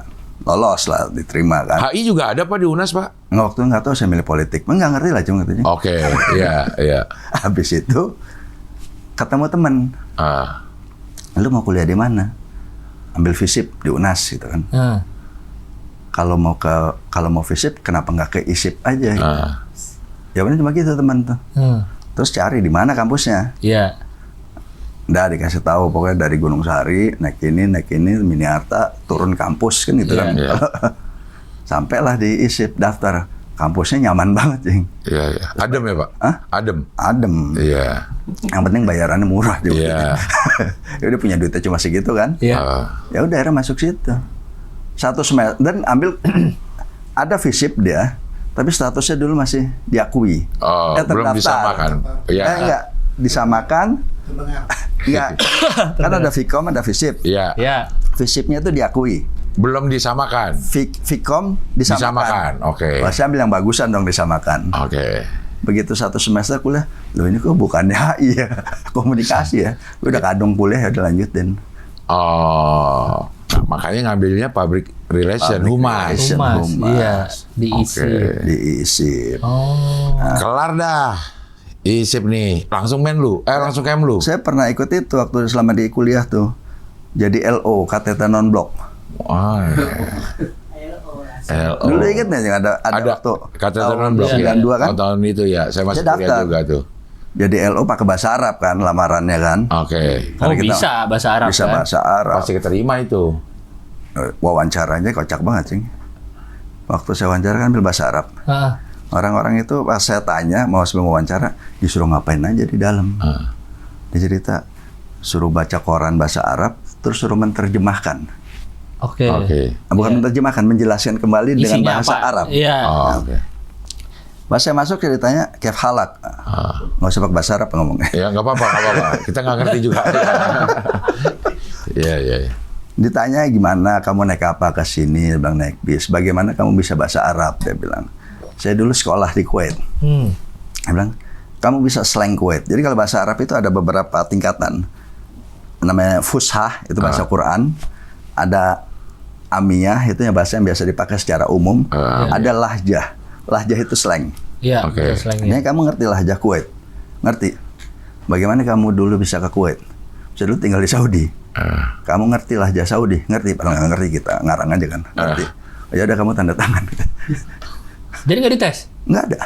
lolos lah, diterima kan. HI juga ada Pak di UNAS Pak? Nggak, waktu nggak tahu saya milih politik, nggak ngerti lah cuma katanya. Oke. Iya. Habis itu ketemu temen, lu mau kuliah di mana? Ambil FISIP di UNAS gitu kan. Kalau mau FISIP kenapa nggak ke ISIP aja? Gitu. Jawabannya cuma gitu teman tuh. Terus cari di mana kampusnya. Iya. Udah dikasih tahu pokoknya dari Gunung Sahari naik ini Miniarta turun kampus kan gitu kan. Sampailah di ISIP daftar. Kampusnya nyaman banget, Cing. Iya. Adem ya, Pak? Hah? Adem. Iya. Yang penting bayarannya murah juga. Iya. Ya udah punya duitnya cuma segitu kan. Iya. Ya udah akhirnya masuk situ. 1 semester dan ambil ada FISIP dia, tapi statusnya dulu masih diakui. Oh, belum terdaftar. disamakan. Iya. Enggak disamakan. Enggak. Kan ada Vkom, ada FISIP. Iya. Ya. FISIP-nya itu diakui. Belum disamakan. Vkom disamakan. Oke. Wah, saya bilang bagusan dong disamakan. Oke. Begitu 1 semester kuliah, loh ini kok bukannya HI ya, komunikasi ya. Udah kadung kuliah ya udah lanjutin. Oh. Nah, makanya ngambilnya public relation, humas. Humas. Iya, diisi. Oke. Diisi. Oh. Kelar dah. ISIP nih, langsung langsung Kemlu. Saya pernah ikut itu waktu selama di kuliah tuh. Jadi LO, KTT non-blok. Wah. LO. Dulu inget nggak yang ada waktu kata tahun blok ya. 92 kan? Tahun itu ya, saya masih Saya kuliah daftar. juga tuh. Jadi LO pakai bahasa Arab kan lamarannya kan. Oke. Oh, Karena kita bisa bahasa Arab bisa kan? bahasa Arab. Pasti keterima itu. Wawancaranya kocak banget, Cing. Waktu saya wawancara kan ambil bahasa Arab. Heeh. Orang-orang itu pas saya tanya mau sebelum wawancara, disuruh ngapain aja di dalam. Dia cerita, suruh baca koran bahasa Arab, terus suruh menerjemahkan. Oke. Bukan menerjemahkan, menjelaskan kembali dengan Isinya bahasa apa? Arab. Iya. Oh, oke. Pas saya masuk ceritanya, kef halak. Nggak usah pakai bahasa Arab ngomongnya. Ya nggak apa-apa. Kita nggak ngerti juga. Iya. Ditanya gimana, kamu naik apa ke sini? Dia bilang naik bis. Bagaimana kamu bisa bahasa Arab? Dia bilang. Saya dulu sekolah di Kuwait. Dia bilang, kamu bisa slang Kuwait. Jadi kalau bahasa Arab itu ada beberapa tingkatan. Namanya fushah, itu bahasa Quran. Ada amiyah, itu yang bahasa yang biasa dipakai secara umum. Ada lahjah. Lahjah itu slang. Iya. Oke. Slangnya. Ini kamu ngerti lahjah Kuwait? Ngerti? Bagaimana kamu dulu bisa ke Kuwait? Saya dulu tinggal di Saudi. Kamu ngerti lahjah Saudi? Ngerti? Padahal nggak ngerti kita. Ngarang aja kan. Ngerti. Ya udah kamu tanda tangan. Jadi nggak dites? Nggak ada.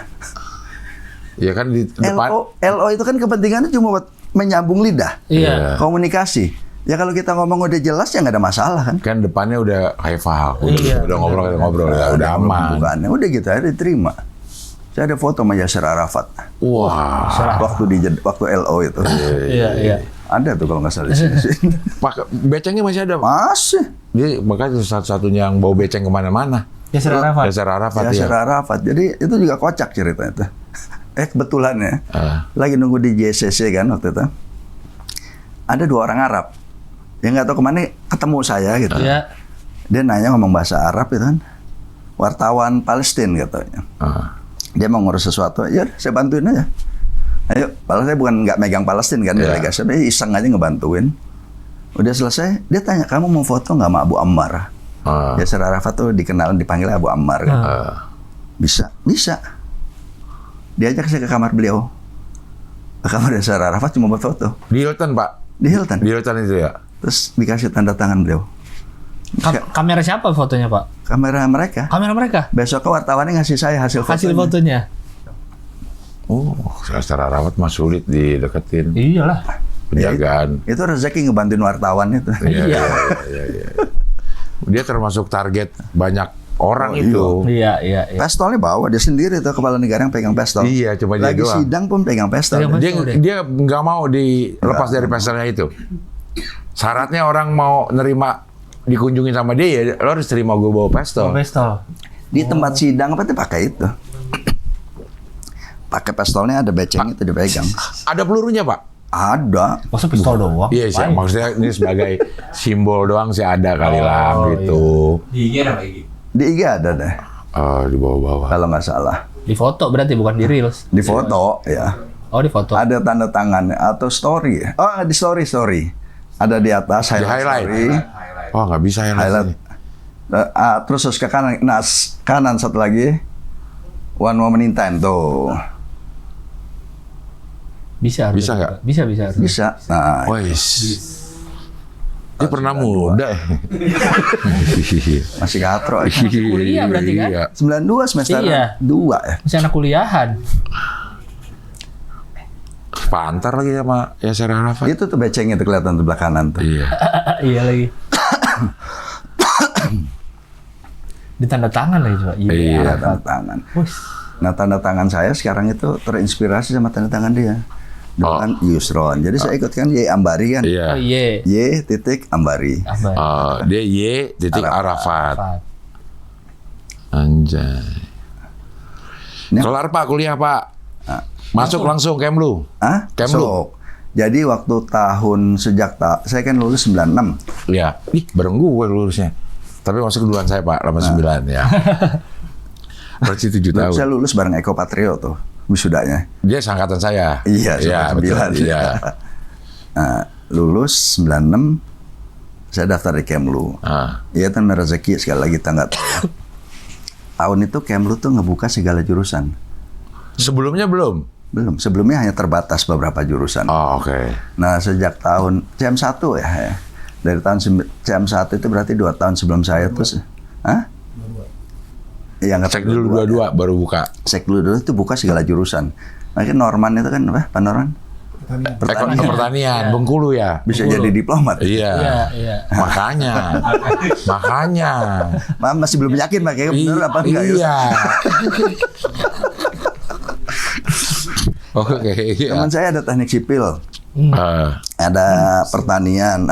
Ya kan di depan. LO itu kan kepentingannya cuma buat menyambung lidah. Iya. Komunikasi. Ya kalau kita ngomong udah jelas ya nggak ada masalah kan. Kan depannya udah haifah, Iya. udah ngobrol ya, udah aman. Bukannya udah gitu aja diterima. Saya ada foto sama Yasser Arafat. Wah. Waktu LO itu. Iya. Ada tuh kalau nggak salah di sini. Pak, becengnya masih ada, Pak. Masih. Dia makanya satu-satunya yang bawa beceng kemana-mana. Yasser Arafat. Yasser Arafat Yasser ya. Arafat. Jadi itu juga kocak ceritanya itu. Kebetulan ya. Lagi nunggu di JCC kan waktu itu. Ada 2 orang Arab. Yang nggak tahu kemana ketemu saya gitu. Iya. Dia nanya ngomong bahasa Arab itu kan. Wartawan Palestina katanya. Dia mau ngurus sesuatu, ya saya bantuin aja. Ayo, padahal saya bukan nggak megang Palestina kan, delegasi, saya iseng aja ngebantuin. Udah selesai, dia tanya, kamu mau foto nggak sama Abu Ammar? Yasser Arafat tuh dipanggil Abu Ammar kan. Bisa. Diajak saya ke kamar beliau. Ke kamar Yasser Arafat cuma buat foto. Di Hilton, Pak. Di Hilton. Di Hilton itu ya. Terus dikasih tanda tangan beliau. Kamera siapa fotonya, Pak? Kamera mereka. Kamera mereka? Besok wartawannya ngasih saya hasil fotonya. Oh, Yasser Arafat mah sulit dideketin. Iyalah. Penjagaan. Itu rezeki ngebantuin wartawan itu. Iya. Dia termasuk target banyak orang itu. Iya. Pistolnya bawa dia sendiri tuh, kepala negara yang pegang pistol. Iya, cuma dia Lagi doang. sidang pun pegang pistol. Dia nggak mau dilepas dari pistolnya itu. Syaratnya orang mau nerima dikunjungin sama dia, ya lo harus terima gue bawa pistol. Di tempat sidang apa tuh pakai itu. Pakai pistolnya ada beceng itu dipegang. Ada pelurunya, Pak? Ada. Masa pistol doang? Iya sih, maksudnya ini sebagai simbol doang sih ada kali lah gitu. Di IG ada IG. Di IG ada deh. Di bawah-bawah. Kalau nggak salah. Di foto berarti bukan di reels. Di foto ya. Oh, di foto. Ada tanda tangannya atau story. Oh, di story. Ada di atas highlight. Story. Oh, nggak bisa highlight. Terus ke kanan. Nah, kanan satu lagi. One moment in time tuh. Bisa nggak? Bisa. Nah, dia pernah muda. masih katro. Kuliah berarti kan? 92 semester 2 ya. Masih anak kuliahan. sepantar lagi sama Yasser Arafat. Itu tuh becengnya tuh kelihatan di belakang kanan tuh. Iya. Iya lagi. Ditanda tangan lagi coba. Iya. Tanda tangan. Wus. Nah, tanda tangan saya sekarang itu terinspirasi sama tanda tangan dia. Dulu kan Yusron. Jadi saya ikut kan Y Ambari kan. Iya. Oh iya. Y titik Ambari. Dia Y titik Arafat. Arafat. Anjay. Ini- Kelar Pak kuliah Pak. Masuk langsung Kemlu. Ah, Kemlu. so, jadi waktu saya kan lulus 96. Iya. Ih, bareng gue lulusnya. Tapi masuk duluan saya Pak, 89 ya. Berarti 7 tahun. Saya lulus bareng Eko Patrio tuh wisudanya. Dia seangkatan saya. Iya, betul. 99. Iya. Nah, lulus 96, saya daftar di Kemlu. Iya kan rezeki sekali lagi tanggal. Tahun itu Kemlu tuh ngebuka segala jurusan. Sebelumnya belum? Belum, sebelumnya hanya terbatas beberapa jurusan. Oh, oke. Nah, sejak tahun CM1 ya. Dari tahun CM1 itu berarti 2 tahun sebelum saya terus. Hah? Iya, nggak Cek dulu 22 baru buka. Cek dulu itu buka segala jurusan. Makanya Norman itu kan apa? Pak Norman? Pertanian, Bengkulu ya. Bisa jadi diplomat. Iya. Iya. Makanya. Masih belum yakin makanya benar apa enggak ya? Iya. Oke. Iya. Teman saya ada teknik sipil, ada pertanian,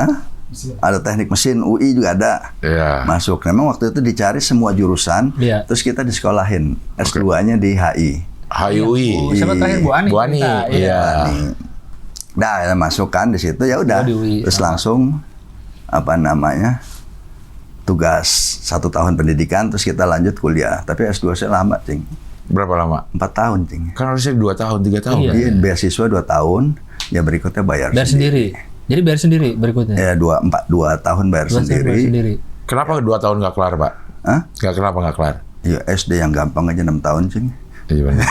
ada teknik mesin, UI juga ada. Iya. Masuk. Memang waktu itu dicari semua jurusan, Iya. terus kita disekolahin. S2-nya di HI. HUI. Siapa terakhir Bu Ani? Bu Ani, Kita, iya. Nah, ya masukkan di situ ya udah. Oh, di UI. Terus langsung tugas 1 tahun pendidikan, terus kita lanjut kuliah. Tapi S2 saya lama, Cing. Berapa lama? 4 tahun, Cing. Kan harusnya 2 tahun, 3 tahun. Iya. Kan? Iya, beasiswa 2 tahun, ya berikutnya bayar sendiri. Jadi bayar sendiri berikutnya. Ya 2 tahun bayar 2 tahun sendiri. bayar sendiri. Kenapa 2 tahun nggak kelar, Pak? Hah? Kenapa nggak kelar? Ya SD yang gampang aja 6 tahun, Cing. Iya benar.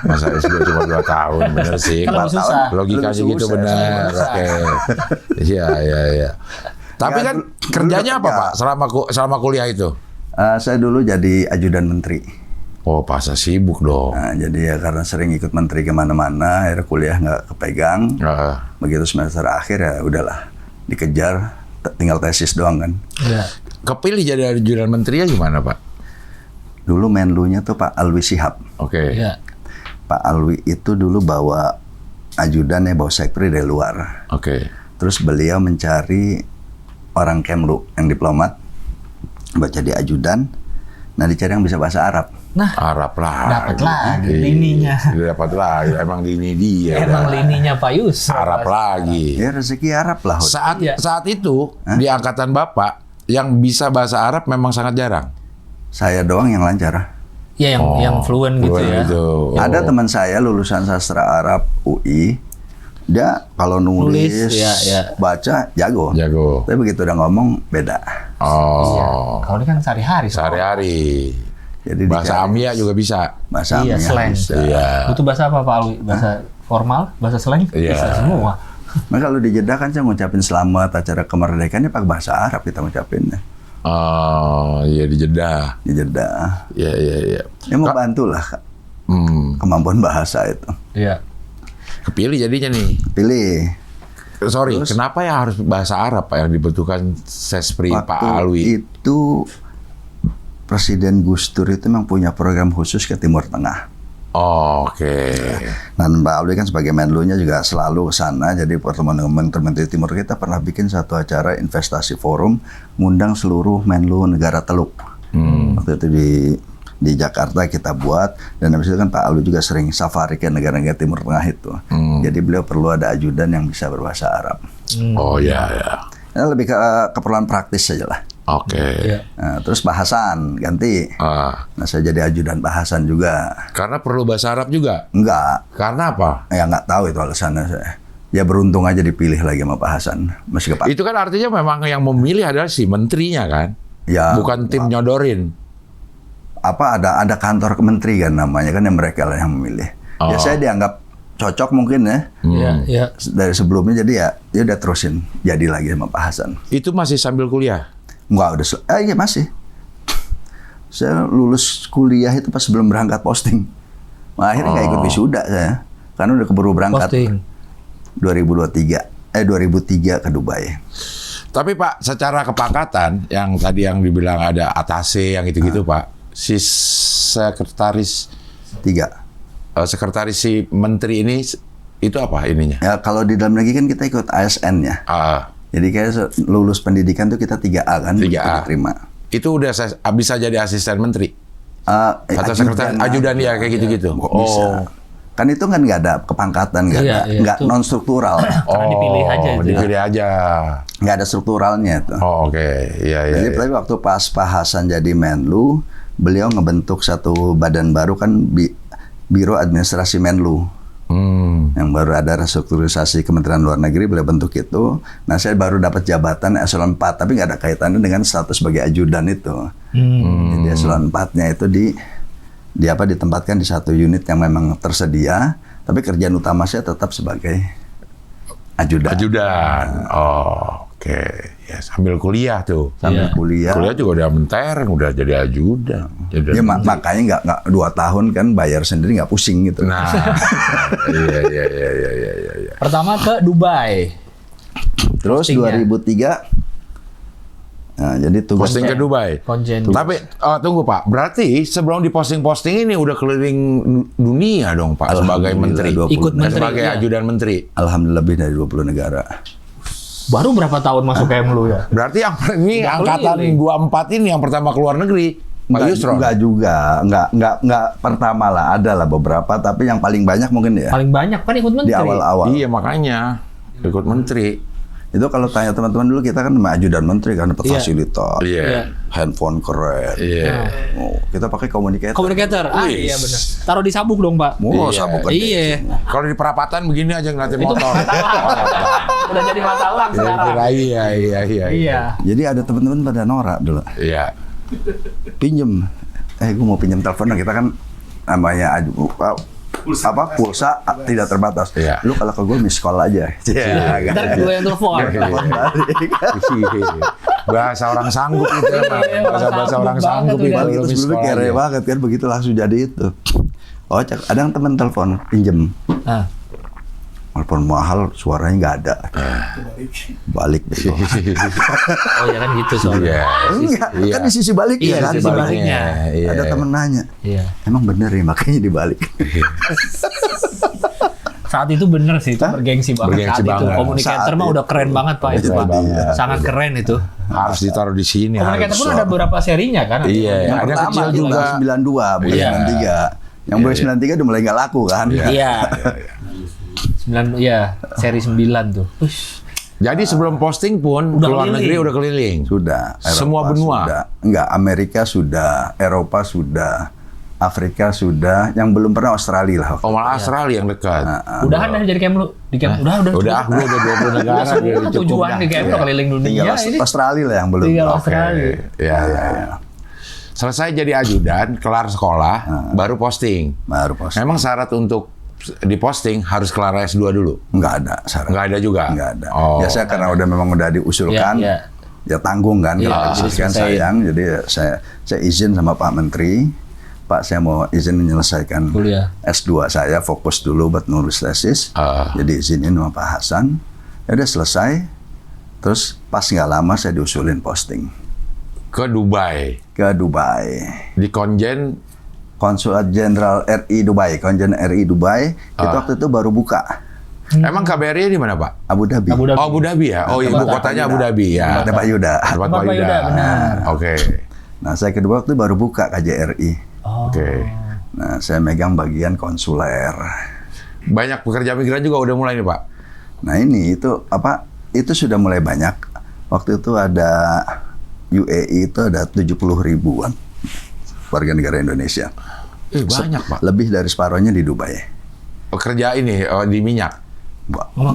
Masa S2 cuma 2 tahun, bener sih. Kan lebih susah. Logikanya Lebih gitu susah. benar. Oke. Iya. Tapi Ya, kan dulu kerjanya apa, ya. Pak? Selama kuliah itu? Saya dulu jadi ajudan menteri. Oh, pasal sibuk dong. Nah, jadi ya karena sering ikut menteri kemana-mana, akhirnya kuliah nggak kepegang. Begitu semester akhir ya udahlah, dikejar, tinggal tesis doang kan. Iya. Kepilih jadi ajudan menteri ya gimana, Pak? Dulu Menlunya tuh Pak Alwi Shihab. Oke. Iya. Pak Alwi itu dulu bawa ajudan bawa sekpri dari luar. Oke. Terus beliau mencari orang Kemlu yang diplomat buat jadi ajudan. Nah, dicari yang bisa bahasa Arab. Nah, Arab lah. dapat lagi Iya, lininya. Dapat lagi. Emang lini dia. Emang dah. lininya Pak Yus. Arab lagi. Ya rezeki Arab lah. Iya. Saat itu di angkatan Bapak yang bisa bahasa Arab memang sangat jarang. Saya doang yang lancar. Ya yang fluent gitu ya. Gitu. Ada teman saya lulusan sastra Arab UI, dia kalau nulis, ya. baca jago. Jago. Tapi begitu udah ngomong beda. Oh. Kalau ini kan sehari-hari. Sehari-hari. Jadi Bahasa dicari Amia juga bisa. bahasa Iya, Amia slang. bisa. Iya. Butuh bahasa apa Pak Alwi? Bahasa formal, bahasa slang, Iya. bisa semua. Nah, kalau di Jeddah kan saya ngucapin selamat acara kemerdekaannya pakai bahasa Arab kita ngucapinnya Oh, iya di Jeddah. di Jeddah. Iya. Ya mau bantulah Kak, kemampuan bahasa itu. Iya. Kepilih jadinya nih. Pilih. Sorry, kenapa ya harus bahasa Arab Pak yang dibutuhkan Sespri Pak Waktu Alwi? itu Presiden Gus Dur itu memang punya program khusus ke Timur Tengah. Oke. Dan Pak Alwi kan sebagai Menlunya juga selalu ke sana. Jadi pertemuan dengan Menteri Timur kita pernah bikin satu acara investasi forum, ngundang seluruh Menlu negara Teluk. Waktu itu di Jakarta kita buat, dan habis itu kan Pak Alwi juga sering safari ke negara-negara Timur Tengah itu. Jadi beliau perlu ada ajudan yang bisa berbahasa Arab. Oh ya. Ya, lebih ke keperluan praktis saja lah. Oke. Iya. Nah, terus bahasan ganti. Nah, saya jadi ajudan bahasan juga. Karena perlu bahasa Arab juga. Enggak, Karena apa? ya nggak tahu itu alasannya saya. Ya beruntung aja dipilih lagi sama Pak Hasan. Masih kepak. Itu kan artinya memang yang memilih adalah si menterinya kan, Ya, bukan tim nyodorin. apa ada kantor kementeri kan namanya kan yang mereka lah yang memilih. Ya saya dianggap cocok mungkin ya Iya. dari sebelumnya, jadi ya dia udah terusin jadi lagi sama Pak Hasan. Itu masih sambil kuliah. Enggak udah iya masih. Saya lulus kuliah itu pas sebelum berangkat posting. Nah, akhirnya nggak ikut wisuda saya karena udah keburu berangkat. Posting. 2003 ke Dubai. Tapi Pak, secara kepangkatan yang tadi yang dibilang ada atase yang gitu-gitu Pak, si sekretaris 3. sekretaris si menteri ini itu apa ininya? Ya kalau di dalam negeri kan kita ikut ASN ya. Jadi kayak lulus pendidikan tuh kita 3A kan, 3A. terima. Itu udah bisa jadi asisten menteri? Atau sekretaris ajudan ya kayak gitu-gitu? Bisa. Kan itu kan nggak ada kepangkatan, nggak non struktural. Karena dipilih aja itu. Dipilih aja. Nggak ada strukturalnya itu. Oke. Iya. Jadi tapi waktu pas Pak Hasan jadi Menlu, beliau ngebentuk satu badan baru kan, Biro Administrasi Menlu. Yang baru ada restrukturisasi Kementerian Luar Negeri, beliau bentuk itu. Nah saya baru dapat jabatan eselon 4, tapi nggak ada kaitannya dengan status sebagai ajudan itu. Jadi eselon 4-nya itu ditempatkan di satu unit yang memang tersedia, tapi kerjaan utama saya tetap sebagai ajudan. Oke. Ya, sambil kuliah tuh. Sambil kuliah. Kuliah juga udah mentereng, udah jadi ajudan. Ya makanya nggak 2 tahun kan bayar sendiri, nggak pusing gitu. Nah, iya. Pertama ke Dubai. Terus 2003. Nah, jadi posting ke Dubai. Konjen. Tapi tunggu Pak, berarti sebelum diposting ini udah keliling dunia dong Pak sebagai menteri. Ikut menteri, sebagai ajudan menteri. Alhamdulillah lebih dari 20 negara. Baru berapa tahun masuk Kemlu ya? Berarti yang ini angkatan 24 ini yang pertama keluar negeri. Pak Yusron. Enggak juga, enggak pertama lah, ada lah beberapa, tapi yang paling banyak mungkin ya. Paling banyak kan ikut menteri. Di awal-awal. Iya makanya ikut menteri. Itu kalau tanya teman-teman dulu, kita kan ajudan menteri kan dapat fasilitas, handphone keren. Kita pakai komunikator. Iya benar. Taruh di sabuk dong Pak. Sabuk gede. Iya. Kalau di perapatan begini aja ngeliatin motor. Udah jadi mata uang sekarang. Iya. Jadi ada teman-teman pada norak dulu. Iya. Pinjem. Gue mau pinjem telepon. Kita kan namanya pulsa tidak terbatas. Lu kalau ke gue miss call aja. Ntar gue yang telepon. Bahasa orang sanggup itu. Bahasa orang sanggup itu. Sebelumnya kere banget kan, begitu langsung jadi itu. Ada yang teman telepon pinjem. Telepon mahal, suaranya nggak ada. Balik gitu. Oh ya kan gitu soalnya. Enggak, kan di sisi balik ya kan. Sisi baliknya. Ada temen nanya. Emang bener ya makanya dibalik. Saat itu bener sih, itu bergengsi banget. Saat itu komunikator mah udah keren banget Pak itu Pak. Sangat keren itu. Harus ditaruh di sini. Komunikator pun ada beberapa serinya kan. Iya, ada kecil juga. 92, bulan 93. Yang bulan 93 udah mulai nggak laku kan. Iya. Seri 9 tuh. Jadi sebelum posting pun udah luar negeri udah keliling. Sudah. Eropa, semua benua. Sudah. Enggak, Amerika sudah, Eropa sudah, Afrika sudah, yang belum pernah Australia lah. Malah Australia yang dekat. Udahan dah jadi Kemlu. Di Kemlu udah 20 negara. Tujuan di Kemlu keliling dunia. Australia lah yang belum. Tinggal Australia. Iya. Selesai jadi ajudan, kelar sekolah, baru posting. Memang syarat untuk diposting harus kelar S2 dulu? Enggak ada syarat. Enggak ada juga? Enggak ada. Biasanya karena memang udah diusulkan, ya tanggung kan. Kalau kan sayang, jadi saya izin sama Pak Menteri, Pak saya mau izin menyelesaikan S2 saya, fokus dulu buat nulis tesis. Jadi izinin sama Pak Hasan. Ya udah selesai, terus pas nggak lama saya diusulin posting. Ke Dubai? Ke Dubai. Di Konjen? Konsulat Jenderal RI Dubai, Konjen RI Dubai, itu waktu itu baru buka. Emang KBRI di mana Pak? Abu Dhabi. Oh Abu Dhabi ya? Oh ibu kotanya Abu Dhabi ya? Tempatnya Pak Yuda. Tempat Pak Yuda, benar. Oke. Nah saya kedua waktu baru buka KJRI. Oke. Nah saya megang bagian konsuler. Banyak pekerja migran juga udah mulai nih Pak? Nah ini itu sudah mulai banyak. Waktu itu ada UAE itu ada 70 ribuan warga negara Indonesia. Banyak Pak. Lebih dari separuhnya di Dubai. Pekerja ini di minyak.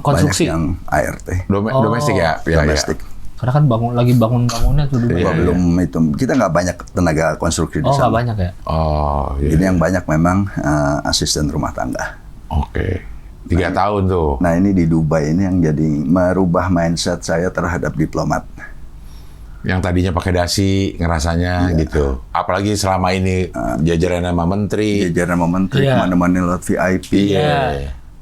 Konstruksi. Banyak yang ART. Domestik ya? Domestik. Karena kan lagi bangun bangunnya tuh Dubai. Belum itu. Kita nggak banyak tenaga konstruksi di sana. Nggak banyak ya? Jadi yang banyak memang asisten rumah tangga. Oke. 3 tahun tuh. Nah ini di Dubai ini yang jadi merubah mindset saya terhadap diplomat. Yang tadinya pakai dasi ngerasanya gitu. Apalagi selama ini jajaran sama menteri. Kemana-mana lewat VIP.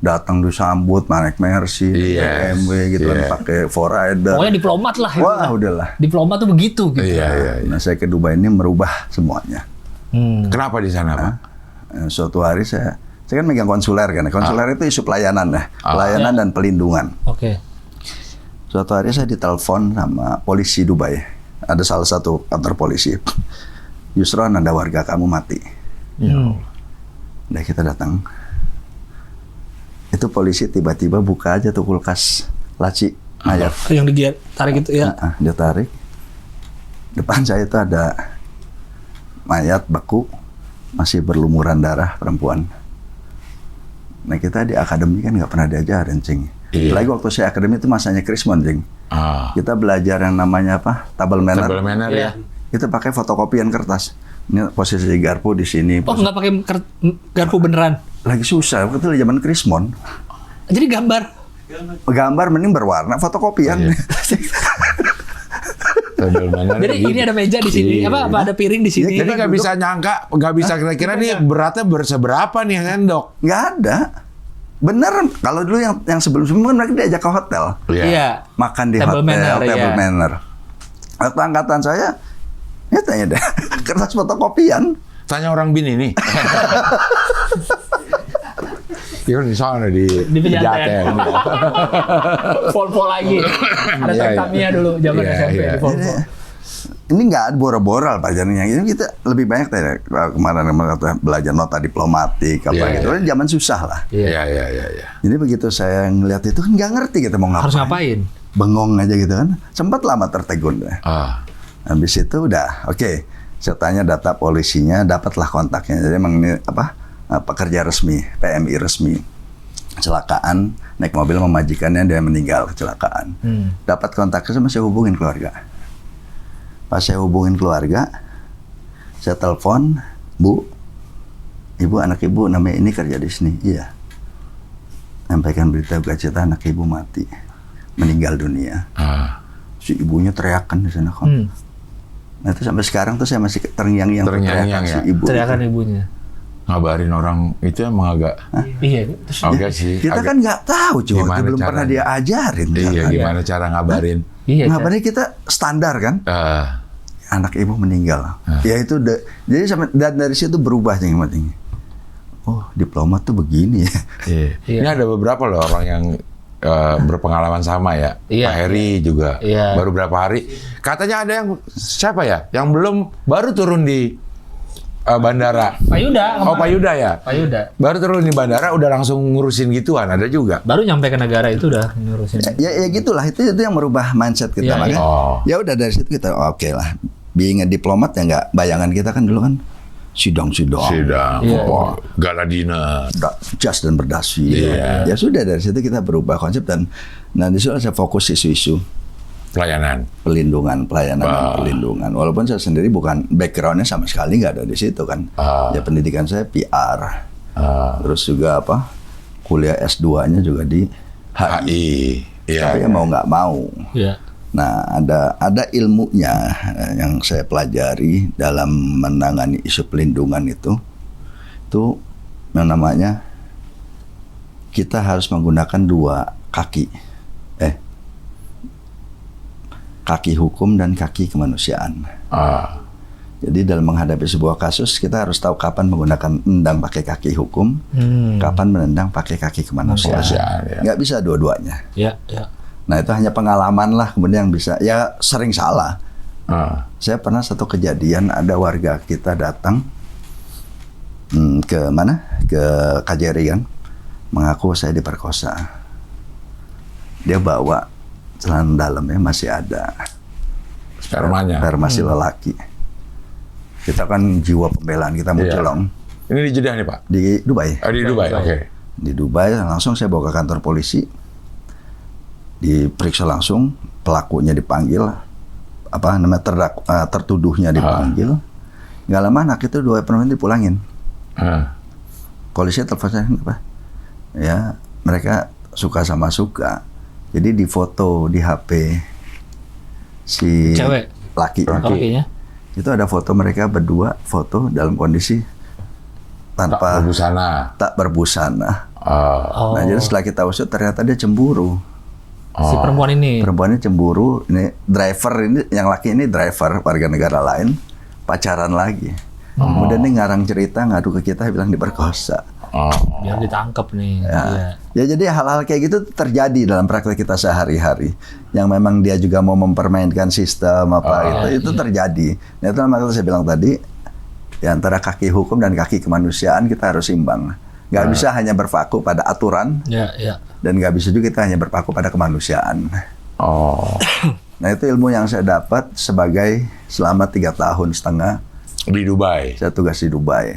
datang disambut naik Mercy, BMW gitu kan, pakai Forrider. Pokoknya diplomat lah. Wah, udahlah. Diplomat tuh begitu. Gitu. Iya. Nah, saya ke Dubai ini merubah semuanya. Kenapa di sana, Pak? Suatu hari saya kan megang konsuler kan. Konsuler itu isu pelayanan ya, pelayanan dan pelindungan. Oke. Suatu hari saya ditelepon sama polisi Dubai. Ada salah satu kantor polisi. Yusron, ada warga kamu mati. Nah, kita datang. Itu polisi tiba-tiba buka aja tuh kulkas laci mayat. Yang tarik itu ya. Dia tarik. Depan saya itu ada mayat beku, masih berlumuran darah perempuan. Nah, kita di akademi kan nggak pernah diajarin, Cing. Lagi waktu saya akademi itu masanya Krismon, Cing. Kita belajar yang namanya apa? Tabel manner. Tabel manner ya. Kita pakai fotokopian kertas. Ini posisi garpu di sini. Oh, nggak pakai garpu beneran? Lagi susah, waktu itu zaman Krismon. Jadi gambar mending berwarna, fotokopian. Tabel manner. Jadi ini ada meja di sini, apa ada piring di sini. Jadi nggak bisa nyangka, nggak bisa kira-kira nih beratnya seberapa nih sendok. Nggak ada. Bener, kalau dulu yang sebelum-sebelum kan mereka diajak ke hotel. Iya. Makan di Table hotel, manner, table manner. Waktu angkatan saya, ya tanya deh, kertas fotokopian. Tanya orang BIN ini. Iya di sana di Pejaten. Volvo lagi. Ada Tamiya dulu zaman SMP di Volvo. Ini nggak ada boro-boro pelajarannya. Ini kita lebih banyak tadi kemarin belajar nota diplomatik apa gitu. Zaman susah lah. Iya. Jadi begitu saya ngeliat itu kan nggak ngerti kita mau ngapain. Harus ngapain? Bengong aja gitu kan. Sempat lama tertegun. Habis itu udah oke. Saya tanya data polisinya, dapatlah kontaknya. Jadi emang ini apa? Pekerja resmi, PMI resmi. Kecelakaan, naik mobil memajikannya, dia meninggal kecelakaan. Dapat kontaknya sama saya hubungin keluarga. Pas saya hubungin keluarga, saya telepon, Bu, Ibu, anak Ibu namanya ini kerja di sini. Iya. Sampaikan berita duka-cita anak Ibu mati, meninggal dunia. Si ibunya teriakan di sana kan. Nah itu sampai sekarang tuh saya masih terngiang-ngiang si ibu. Teriakan ibunya. Ngabarin orang itu emang agak. Iya. Agak sih. Kita kan nggak tahu, cuy. Belum pernah dia ajarin. Iya, gimana cara ngabarin? Iya. Ngabarin kita standar kan. Anak ibu meninggal. Ya itu jadi dan dari situ berubah tinggi. Oh, diplomat tuh begini ya. Ini ada beberapa loh orang yang berpengalaman sama ya. Pak Heri juga. Baru berapa hari. Katanya ada yang siapa ya? Yang belum baru turun di bandara. Pak Yuda. Oh, Pak Yuda ya? Pak Yuda. Baru turun di bandara udah langsung ngurusin gituan, ada juga. Baru nyampe ke negara itu udah ngurusin. Ya gitulah, itu yang merubah mindset kita. Ya udah dari situ kita oke lah. Being a diplomat ya nggak, bayangan kita kan dulu kan sidang, gala dinner, jas dan berdasi. Ya sudah dari situ kita berubah konsep dan di situ saya fokus isu-isu pelayanan, pelayanan dan pelindungan. Walaupun saya sendiri bukan backgroundnya sama sekali nggak ada di situ kan. Ya pendidikan saya PR, terus juga kuliah S2-nya juga di HI. Saya mau nggak mau. Nah, ada ilmunya yang saya pelajari dalam menangani isu pelindungan itu yang namanya kita harus menggunakan dua kaki. Kaki hukum dan kaki kemanusiaan. Jadi dalam menghadapi sebuah kasus kita harus tahu kapan menggunakan endang pakai kaki hukum, kapan menendang pakai kaki kemanusiaan. Nggak bisa dua-duanya. Nah itu hanya pengalaman lah kemudian yang bisa, ya sering salah. Saya pernah satu kejadian ada warga kita datang ke KJRI kan, mengaku saya diperkosa. Dia bawa celana dalamnya masih ada sperma si lelaki. Kita kan jiwa pembelaan kita mencolong. Ini di Jeddah nih Pak? Di Dubai. Di Dubai, oke. Di Dubai langsung saya bawa ke kantor polisi. Diperiksa langsung, pelakunya dipanggil, tertuduhnya dipanggil. Nggak lama anak itu 2 perempuan dipulangin. Polisi telepon saya, ya mereka suka sama suka. Jadi di foto di HP si cewek laki itu ada foto mereka berdua, foto dalam kondisi tanpa tak berbusana. Oh. Nah, jadi setelah kita usut ternyata dia cemburu. Si perempuan ini. Perempuannya cemburu. Ini driver ini, yang laki ini driver warga negara lain, pacaran lagi. Kemudian dia ngarang cerita, ngadu ke kita, bilang diperkosa. Biar ditangkap nih. Ya. Iya. Ya, jadi hal-hal kayak gitu terjadi dalam praktek kita sehari-hari. Yang memang dia juga mau mempermainkan sistem itu terjadi. Nah, itu makanya saya bilang tadi, ya antara kaki hukum dan kaki kemanusiaan kita harus imbang. Nggak bisa hanya berpaku pada aturan, dan nggak bisa juga kita hanya berpaku pada kemanusiaan. Nah, itu ilmu yang saya dapat selama 3,5 tahun Di Dubai. saya tugas di Dubai.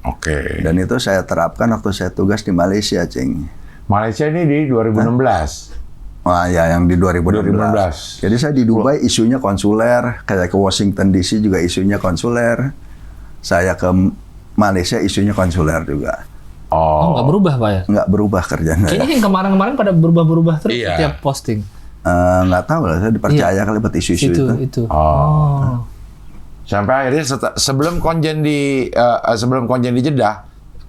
Oke. Dan itu saya terapkan waktu saya tugas di Malaysia, Cing. Malaysia ini di 2016. Wah, ya, yang di 2016. Jadi saya di Dubai isunya konsuler, kayak ke Washington DC juga isunya konsuler. Saya ke Malaysia isunya konsuler juga. Oh, nggak berubah Pak ya? Nggak berubah kerjanya. Kayaknya yang kemarin-kemarin pada berubah-berubah terus Iya. setiap posting. Nggak tahu lah, saya dipercaya kali buat isu-isu itu. Sampai akhirnya sebelum konjen di Jeddah,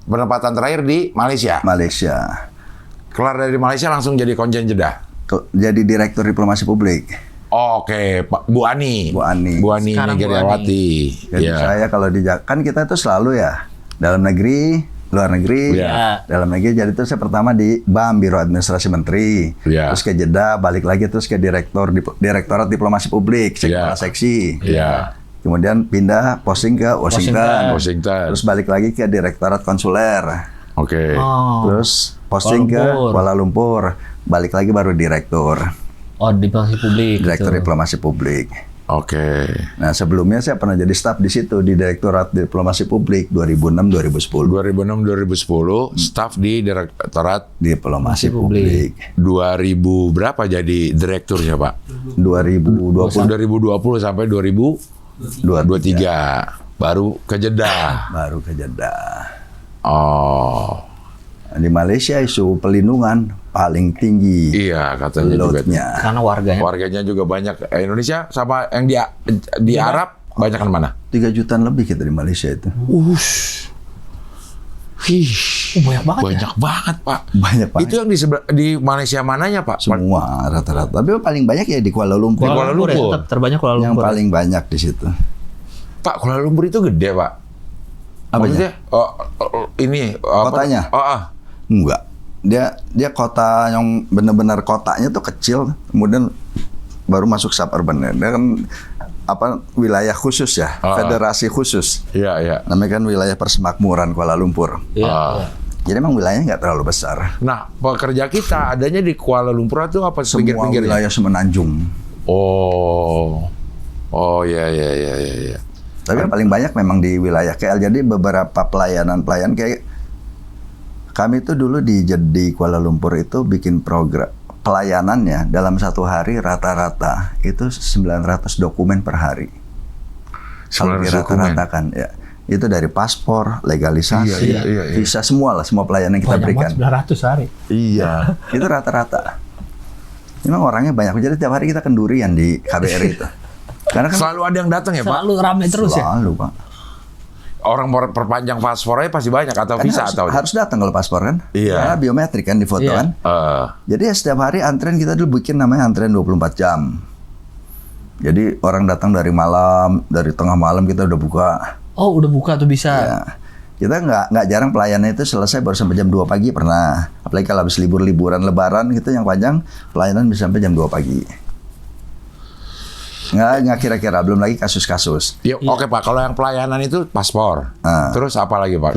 penempatan terakhir di Malaysia. Malaysia. Kelar dari Malaysia langsung jadi konjen Jeddah. Jadi direktur diplomasi publik. Oke, Pak Bu Ani. Bu Ani. Bu Ani Sekarang Negeriawati. Jadi saya kalau kan kita itu selalu ya dalam negeri, luar negeri. Iya. Dalam negeri, jadi itu saya pertama di BAM, Biro Administrasi Menteri. Iya. Terus ke Jeddah, balik lagi terus ke Direktorat Diplomasi Publik, Iya. seksi. Iya. Kemudian pindah posting ke Washington. Washington. Terus balik lagi ke Direktorat Konsuler. Oke. Terus posting ke Kuala Lumpur. Balik lagi baru direktur. Diplomasi publik. Direktur gitu. Diplomasi Publik. Oke. Nah, sebelumnya saya pernah jadi staf di situ di Direktorat Diplomasi Publik 2006-2010. 2006-2010 staf di Direktorat Diplomasi Publik. 2000 berapa jadi direkturnya, Pak? 2020. 2020 sampai 2023 baru ke Jeddah. Baru ke Jeddah. Oh. Di Malaysia isu pelindungan paling tinggi Iya, katanya juga. loadnya. Karena Warganya juga banyak. Indonesia sama yang di Arab banyak kan mana? 3 jutaan lebih kita di Malaysia itu. banyak banget ya? Banyak banget, Pak. Banyak banget. Itu yang di Malaysia mananya, Pak? Semua rata-rata. Tapi paling banyak ya di Kuala Lumpur. Kuala Lumpur ya, tetap terbanyak Kuala Yang Lumpur. paling banyak di situ. Pak, Kuala Lumpur itu gede, Pak. Apanya? Ini Kotanya? Enggak. Dia kota yang benar-benar kotanya tuh kecil, kemudian baru masuk suburban. Dia kan wilayah khusus ya, federasi khusus. Iya, iya. Namanya kan wilayah persemakmuran Kuala Lumpur. Iya. Jadi emang wilayahnya nggak terlalu besar. Nah, pekerja kita adanya di Kuala Lumpur itu apa? Semua Pinggir-pinggirnya? wilayah semenanjung. Oh, iya. Tapi yang paling banyak memang di wilayah KL. Jadi beberapa pelayanan kayak kami itu dulu di Kuala Lumpur itu bikin program pelayanannya dalam satu hari rata-rata itu 900 dokumen per hari. Kalau 900 dirata-ratakan ya. Itu dari paspor, legalisasi, Iya. visa semua pelayanan yang kita berikan. 900 hari. Iya. Itu rata-rata. Memang orangnya banyak. Jadi tiap hari kita kendurian di KBRI itu. Karena kan Selalu ada yang datang ya, Pak? Selalu ramai terus ya? selalu, Pak. Orang perpanjang paspornya pasti banyak atau Kan visa harus datang kalau paspor kan? Iya. Karena biometrik kan di foto Iya. kan? Jadi ya setiap hari antrean kita dulu bikin namanya antrean 24 jam. Jadi orang datang dari tengah malam kita udah buka. Oh, udah buka tuh bisa. Ya. Kita nggak jarang pelayanannya itu selesai baru sampai jam 2 pagi pernah. Apalagi kalau habis liburan lebaran gitu yang panjang, pelayanan bisa sampai jam 2 pagi. Nggak kira-kira, belum lagi kasus-kasus. Ya, oke, Pak. Kalau yang pelayanan itu paspor. Terus apa lagi, Pak?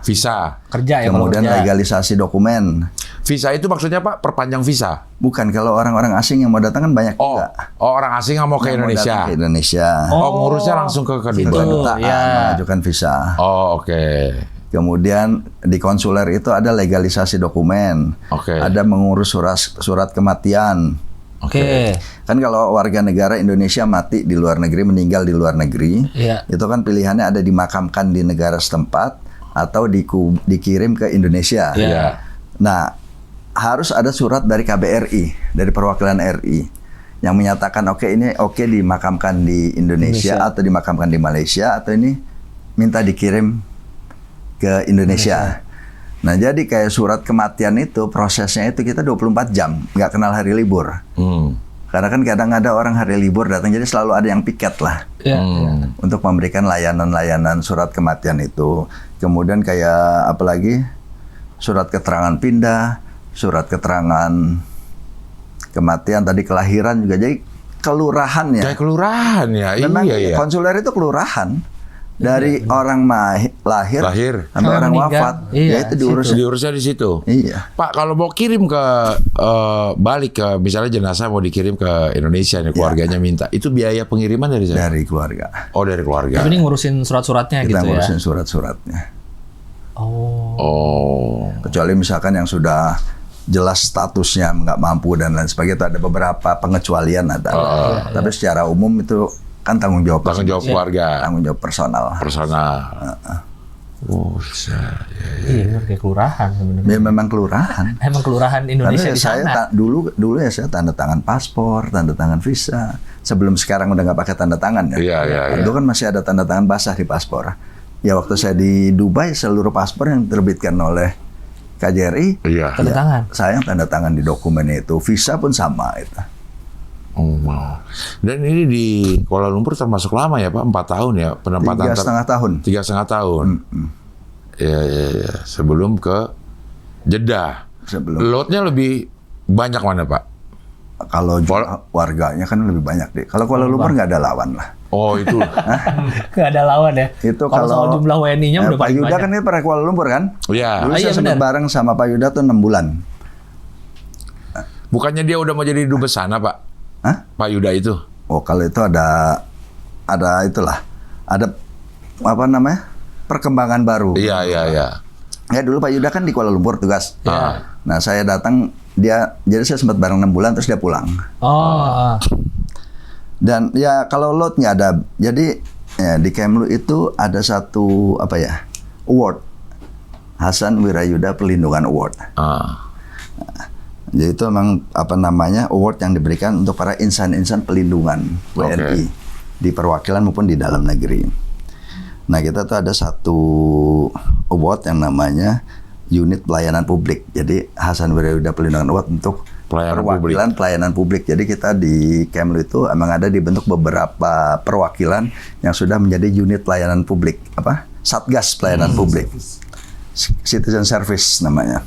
Visa. Kerja ya. Kemudian kalau kerja. legalisasi dokumen. Visa itu maksudnya, Pak, perpanjang visa? Bukan, kalau orang-orang asing yang mau datang kan banyak Oh, juga. orang asing yang mau ke Yang mau Indonesia. datang ke Indonesia. Ngurusnya langsung ke Situ. kedutaan. ya. Mengajukan visa. Oh, oke. Kemudian di konsuler itu ada legalisasi dokumen. Oke. Ada mengurus surat kematian. Oke. Kan kalau warga negara Indonesia mati di luar negeri, meninggal di luar negeri, Iya. itu kan pilihannya ada dimakamkan di negara setempat atau dikirim ke Indonesia. Iya. Nah, harus ada surat dari KBRI, dari perwakilan RI, yang menyatakan ini dimakamkan di Indonesia atau dimakamkan di Malaysia, atau ini minta dikirim ke Indonesia. Nah, jadi kayak surat kematian itu prosesnya itu kita 24 jam, nggak kenal hari libur. Karena kan kadang ada orang hari libur datang, jadi selalu ada yang piket lah. Untuk memberikan layanan-layanan surat kematian itu. Kemudian kayak apalagi surat keterangan pindah, surat keterangan kematian, tadi kelahiran juga. Jadi kelurahan ya. Kayak kelurahan ya, Memang iya. konsuler itu kelurahan. Dari orang lahir sampai orang meninggal. wafat, Iya, ya itu diurus. Diurusnya di situ. Iya. Pak, kalau mau kirim ke balik ke misalnya jenazah mau dikirim ke Indonesia nih, keluarganya minta, itu biaya pengiriman dari saya? Dari keluarga. Oh, dari keluarga. Tapi ini ngurusin surat-suratnya Kita gitu ya. ngurusin surat-suratnya. Oh. Kecuali misalkan yang sudah jelas statusnya nggak mampu dan lain sebagainya, itu ada beberapa pengecualian ada. Tapi secara umum itu kan tanggung jawab keluarga. tanggung jawab personal. Oh, Iya, kayak kelurahan sebenarnya. Ya, memang kelurahan. Emang kelurahan Indonesia Karena di saya sana. dulu ya saya tanda tangan paspor, tanda tangan visa. Sebelum sekarang udah nggak pakai tanda tangan ya. Iya. Dulu kan masih ada tanda tangan basah di paspor. Ya waktu saya di Dubai, seluruh paspor yang diterbitkan oleh KJRI, Tanda tangan. saya yang tanda tangan di dokumen itu. Visa pun sama itu. Oh, wow. Dan ini di Kuala Lumpur termasuk lama ya Pak? 4 tahun ya penempatan? 3,5 tahun. 3,5 tahun. Iya. Sebelum ke Jeddah. Sebelum. Loadnya lebih banyak mana Pak? Kalau warganya kan lebih banyak deh. Kalau Kuala Lumpur nggak ada lawan lah. Oh itu. Nggak ada lawan ya. Itu kalau soal jumlah WNI-nya udah Pak paling Yuda banyak. kan ini pernah Kuala Lumpur kan? Iya. Dulu Iya, saya sempat benar. bareng sama Pak Yuda tuh 6 bulan. Bukannya dia udah mau jadi dubes sana Pak? Hah? Pak Yuda itu? Oh kalau itu ada itulah, ada apa namanya perkembangan baru. Iya. Ya dulu Pak Yuda kan di Kuala Lumpur tugas. Iya. Nah saya datang jadi saya sempat bareng 6 bulan terus dia pulang. Dan ya kalau load nggak ada, jadi ya, di Kemlu itu ada satu award, Hasan Wirayuda Perlindungan Award. Jadi itu memang award yang diberikan untuk para insan-insan pelindungan WNI di perwakilan maupun di dalam negeri. Nah kita tuh ada satu award yang namanya Unit Pelayanan Publik. Jadi Hasan Wirayuda Perlindungan Award untuk perwakilan pelayanan publik. Jadi kita di Kemlu itu emang ada dibentuk beberapa perwakilan yang sudah menjadi unit pelayanan publik, Satgas Pelayanan Publik, Citizen Service namanya.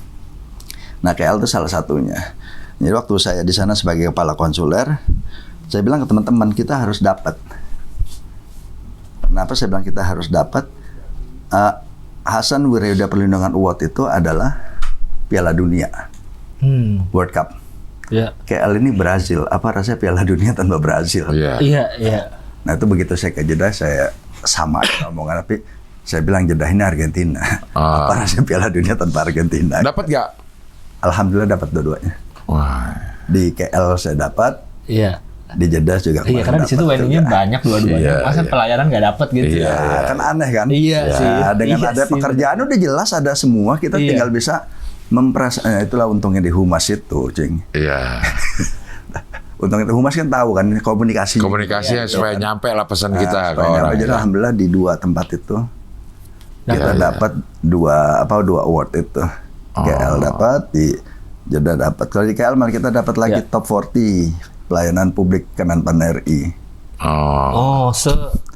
Nah, KL itu salah satunya. Jadi waktu saya di sana sebagai kepala konsuler, saya bilang ke teman-teman kita harus dapat. Kenapa saya bilang kita harus dapat? Hasan Wirayuda Perlindungan Award itu adalah Piala Dunia, World Cup. Iya. KL ini Brazil, apa rasanya Piala Dunia tanpa Brazil? Iya. Nah itu begitu saya ke Jeddah, saya sama omongan, tapi saya bilang Jeddah ini Argentina. Apa rasanya Piala Dunia tanpa Argentina? Dapat nggak? Alhamdulillah dapat dua-duanya. Wah. Di KL saya dapat, Iya. di Jeddah juga. Iya, karena di situ WNI-nya banyak dua-duanya. Masa pelayanan nggak dapat gitu. Ya, kan aneh kan? Iya sih. Nah, dengan Iya ada sih, pekerjaan udah jelas ada semua, kita Iya. tinggal bisa itulah untungnya di humas itu, Cing. Iya. Untungnya di humas kan tahu kan komunikasi. Komunikasinya supaya nyampe lah pesan kita ke Supaya orang. nyampe. Jadi alhamdulillah di 2 tempat itu kita Iya. dapat dua award itu. KL dapat, di Jeddah dapat. Kalau di KL malah kita dapat lagi top 40 pelayanan publik Kemenpan RI.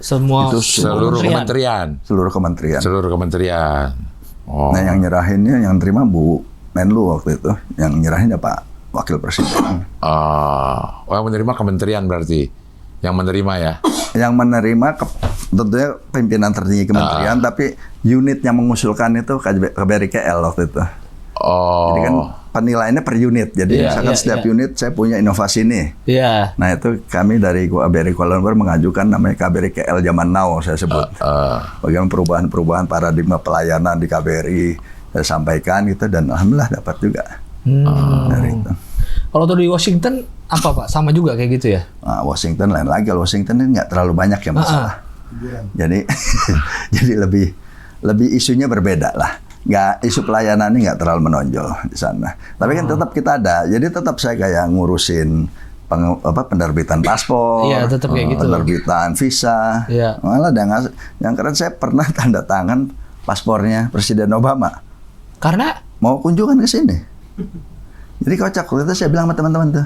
Semua Itu Seluruh kementerian. seluruh kementerian. Seluruh kementerian. Nah yang nyerahinnya, yang terima Bu Menlu waktu itu, yang nyerahin ya Pak Wakil Presiden. Yang menerima kementerian berarti. Yang menerima ya. Yang menerima tentunya pimpinan tertinggi kementerian, tapi unit yang mengusulkan itu KBRI KL waktu itu. Jadi kan penilaiannya per unit. Jadi misalkan setiap unit saya punya inovasi nih. Iya. Nah itu kami dari KBRI Kuala Lumpur mengajukan namanya KBRI KL Zaman Now saya sebut. Bagaimana perubahan-perubahan paradigma pelayanan di KBRI saya sampaikan gitu, dan alhamdulillah dapat juga dari itu. Kalau tuh di Washington apa Pak? Sama juga kayak gitu ya? Nah, Washington lain lagi. Kalau Washington ini nggak terlalu banyak ya masalah. Jadi jadi lebih isunya berbeda lah. Isu pelayanan ini nggak terlalu menonjol di sana. Tapi kan tetap kita ada. Jadi tetap saya kayak ngurusin penerbitan paspor, Iya, tetap kayak gitu. penerbitan visa. Iya. Malah yang keren saya pernah tanda tangan paspornya Presiden Obama. Karena mau kunjungan ke sini. Jadi kocak. Waktu itu saya bilang sama teman-teman tuh,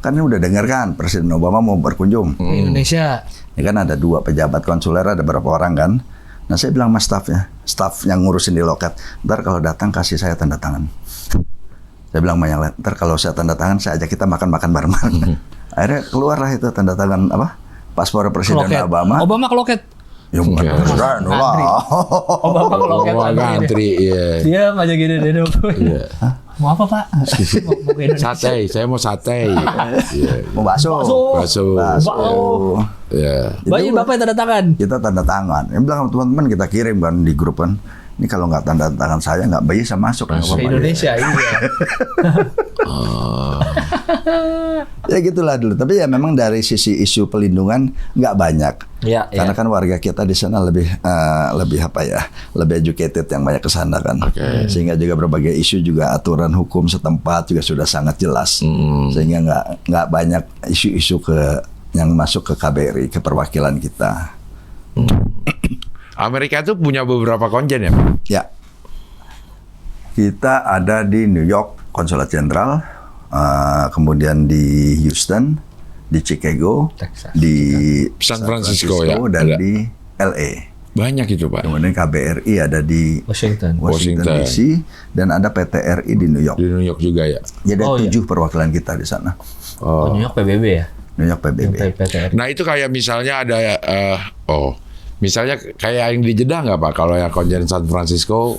kan ini udah dengar kan Presiden Obama mau berkunjung. di Indonesia. Ya kan ada 2 pejabat konsuler, ada berapa orang kan. Nah saya bilang sama staff yang ngurusin di loket, ntar kalau datang kasih saya tanda tangan. Saya bilang sama yang lain, ntar kalau saya tanda tangan saya ajak kita makan-makan bareng-bareng. Akhirnya keluarlah itu tanda tangan paspor Presiden Ke loket. Obama. Obama ke loket. Ya bukan Presiden lah. Obama ke loket. Oh, ngantri, iya. Dia aja gini deh. Iya. Mau apa, Pak? Mau ke Indonesia. Sate, saya mau sate. Iya. Mau bakso. Bakso. Iya. Bayi Bapak yang tanda tangan. Kita tanda tangan. Yang bilang sama teman-teman kita kirim kan di grup kan. Ini kalau nggak tanda tangan saya nggak bisa masuk. Ke Indonesia, iya. Ya gitulah dulu. Tapi ya memang dari sisi isu pelindungan nggak banyak. Iya, Karena kan warga kita di sana lebih educated yang banyak ke sana kan. Sehingga juga berbagai isu juga aturan hukum setempat juga sudah sangat jelas. Sehingga nggak banyak isu-isu yang masuk ke KBRI, ke perwakilan kita. Amerika tuh punya beberapa konjen ya, Pak? Ya. Kita ada di New York, Konsulat Jenderal, kemudian di Houston, di Chicago, Texas. di San Francisco, ya, dan ada. di LA. Banyak itu, Pak. Kemudian KBRI ada di Washington. Washington. DC dan ada PTRI di New York. Di New York juga ya. Jadi Oh, ada 7 perwakilan kita di sana. Oh, New York PBB ya? New York PBB. PTR. Nah itu kayak misalnya ada, misalnya kayak yang di Jeddah nggak Pak? Kalau yang konjen San Francisco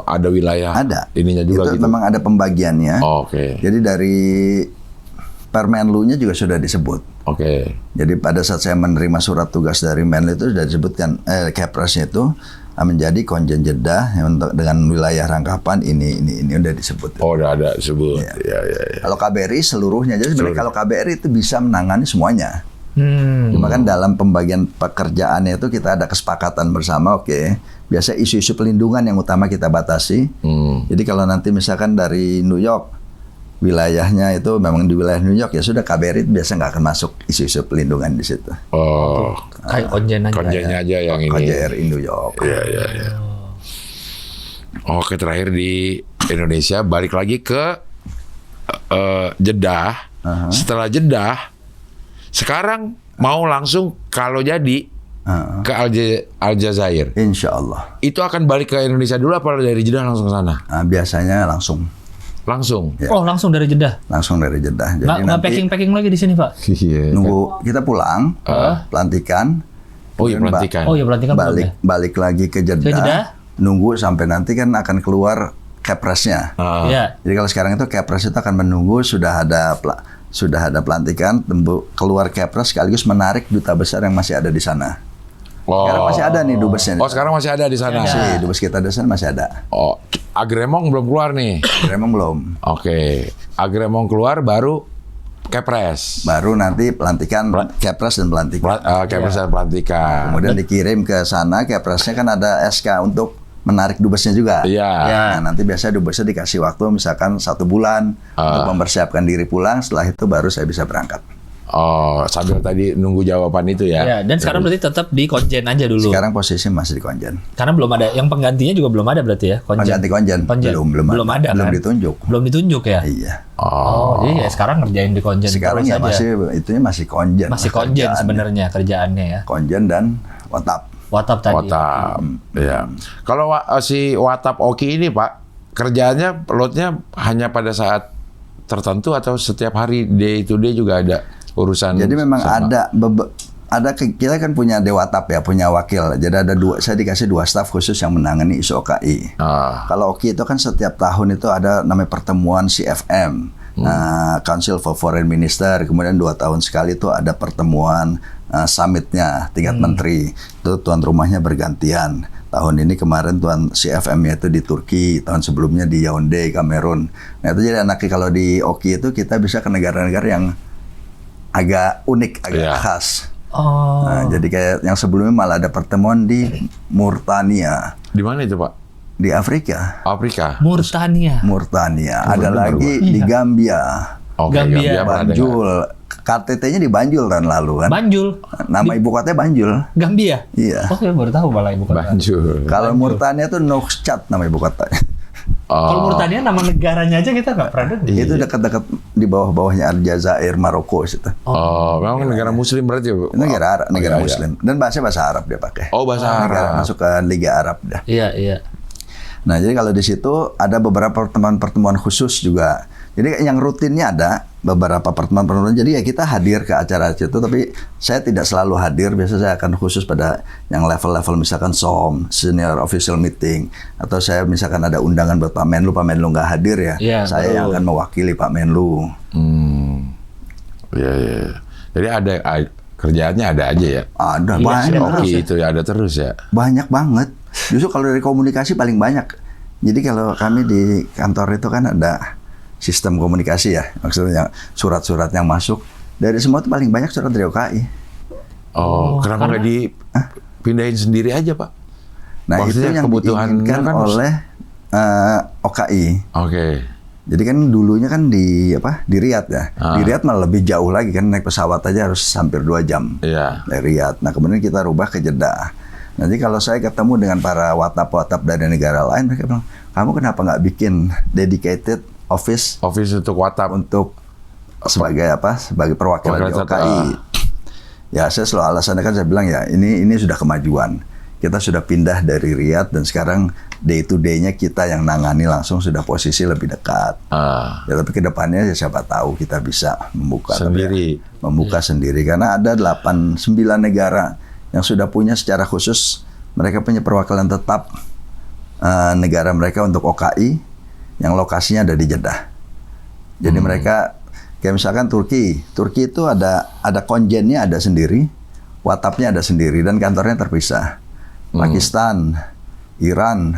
ada wilayah Ada. ininya juga Itu gitu. memang ada pembagiannya. Oh, Oke. Jadi dari Permenlu-nya juga sudah disebut. Oke. Jadi pada saat saya menerima surat tugas dari Menlu itu sudah disebutkan Kepres-nya itu menjadi konjen Jeddah yang untuk dengan wilayah rangkapan ini udah disebut. Oh udah ada sebut. Iya. Ya. Kalau KBRI seluruhnya, jadi sebenarnya kalau KBRI itu bisa menangani semuanya. Cuma kan dalam pembagian pekerjaannya itu kita ada kesepakatan bersama, oke. Biasa isu-isu pelindungan yang utama kita batasi. Jadi kalau nanti misalkan dari New York, wilayahnya itu memang di wilayah New York, ya sudah KBRI biasa nggak akan masuk isu-isu pelindungan di situ. Oh. Kayak konjen aja. Konjennya aja yang ini. KJRI New York. Iya. Oke, terakhir di Indonesia, balik lagi ke Jeddah. Setelah Jeddah, sekarang mau langsung kalau jadi ke Aljazair. Insya Allah. Itu akan balik ke Indonesia dulu apa dari Jeddah langsung ke sana? Nah, biasanya langsung Ya. Oh, langsung dari Jeddah. dari Jeddah. Jadi Nggak nanti packing lagi di sini, Pak. Iya. nunggu kita pulang, pelantikan. Oh iya, kemudian pelantikan. Oh, ya berarti kan belum ya? balik lagi ke Jeddah, Jeddah? nunggu sampai nanti kan akan keluar Kepres-nya. Iya. Jadi kalau sekarang itu Kepres itu akan menunggu sudah ada pelantikan, keluar Kepres sekaligus menarik duta besar yang masih ada di sana. Sekarang masih ada nih dubesnya. Oh, sekarang masih ada di sana. Masih, dubes kita di sana masih ada. Oh, Agremong belum keluar nih. Memang belum. Oke. Agremong keluar baru Kepres. Baru nanti pelantikan Kepres dan pelantikan. Kepres dan pelantikan. Kemudian dikirim ke sana, Kepresnya kan ada SK untuk menarik dubesnya juga. Iya. Nah, nanti biasanya dubesnya dikasih waktu misalkan 1 bulan untuk mempersiapkan diri pulang. Setelah itu baru saya bisa berangkat. Oh, sambil tadi nunggu jawaban itu ya. Iya, dan sekarang berarti tetap di konjen aja dulu. Sekarang posisi masih di konjen. Karena belum ada, yang penggantinya juga belum ada berarti ya, konjen. Pengganti konjen. Belum ada Belum kan? ditunjuk. Belum ditunjuk ya? Iya. Oh, jadi ya sekarang ngerjain di konjen Sekarang terus ya aja. masih konjen. Masih konjen sebenarnya kerjaannya ya. Konjen dan watap. Watap tadi. Watap. Ya. Kalau si Watap Oki ini Pak, kerjaannya lotnya hanya pada saat tertentu atau setiap hari day to day juga ada urusan. Jadi memang sama? kita kan punya Dewatap ya, punya wakil. Jadi ada saya dikasih 2 staf khusus yang menangani isu OKI. Kalau OKI itu kan setiap tahun itu ada namanya pertemuan CFM, Council for Foreign Minister. Kemudian 2 tahun sekali itu ada pertemuan summitnya tingkat menteri. Itu tuan rumahnya bergantian. Tahun ini kemarin tuan CFM-nya itu di Turki, tahun sebelumnya di Yaounde, Kamerun. Nah itu jadi anaknya kalau di OKI itu kita bisa ke negara-negara yang agak unik, agak khas. Oh. Nah, jadi kayak yang sebelumnya malah ada pertemuan di Mauritania. Di mana itu Pak? Di Afrika. Afrika. Mauritania. Ada lagi di Gambia. Oke, Gambia. pernah dengar. Banjul KTT-nya di Banjul tahun lalu kan. Banjul. Nama ibu kotanya Banjul. Gambia. Iya. Oh, saya baru tahu malah ibu kota. Banjul. Kalau Mauritania tuh Nouakchott nama ibu kotanya. Kalau Mauritania nama negaranya aja kita nggak pernah dengar. Itu dekat-dekat di bawah-bawahnya Aljazair, Maroko situ. Oh, memang negara muslim berarti ya? Negara Arab, negara iya, Muslim. Dan bahasa Arab dia pakai. Oh, bahasa Negara Arab. masuk ke Liga Arab dah. Iya, iya. Nah, jadi kalau di situ ada beberapa pertemuan-pertemuan khusus juga. Jadi yang rutinnya ada beberapa pertemuan-pertemuan. Jadi ya kita hadir ke acara itu, tapi saya tidak selalu hadir. Biasanya saya akan khusus pada yang level-level misalkan SOM, Senior Official Meeting, atau saya misalkan ada undangan buat Pak Menlu nggak hadir ya. Iya, Saya yang akan mewakili Pak Menlu. Iya, iya. Jadi ada kerjaannya ada aja ya. Ada Iya, banyak. sudah Oke, itu ya ada terus ya. Banyak banget. Justru kalau dari komunikasi paling banyak. Jadi kalau kami di kantor itu kan ada sistem komunikasi ya, maksudnya surat-surat yang masuk dari semua itu paling banyak surat dari OKI. Oh, kenapa nggak dipindahin sendiri aja, Pak? Nah, Maksudnya itu yang kebutuhan diinginkan kan oleh OKI. Oke. Jadi kan dulunya kan di Riyadh ya. Di Riyadh malah lebih jauh lagi kan, naik pesawat aja harus hampir 2 jam Iya. dari Riyadh. Nah, kemudian kita rubah ke Jeddah. Nanti kalau saya ketemu dengan para watap-watap dari negara lain, mereka bilang, kamu kenapa nggak bikin dedicated office Untuk WhatsApp. untuk sebagai perwakilan di OKI. Ya, saya selalu alasannya kan saya bilang ya, ini sudah kemajuan. Kita sudah pindah dari Riyadh dan sekarang day to day-nya kita yang nangani langsung, sudah posisi lebih dekat. Ya, tapi ke depannya ya siapa tahu kita bisa membuka Sendiri. membuka sendiri karena ada 9 negara yang sudah punya secara khusus, mereka punya perwakilan tetap negara mereka untuk OKI yang lokasinya ada di Jeddah. Jadi mereka kayak misalkan Turki itu ada konjennya ada sendiri, watapnya ada sendiri dan kantornya terpisah. Pakistan, Iran,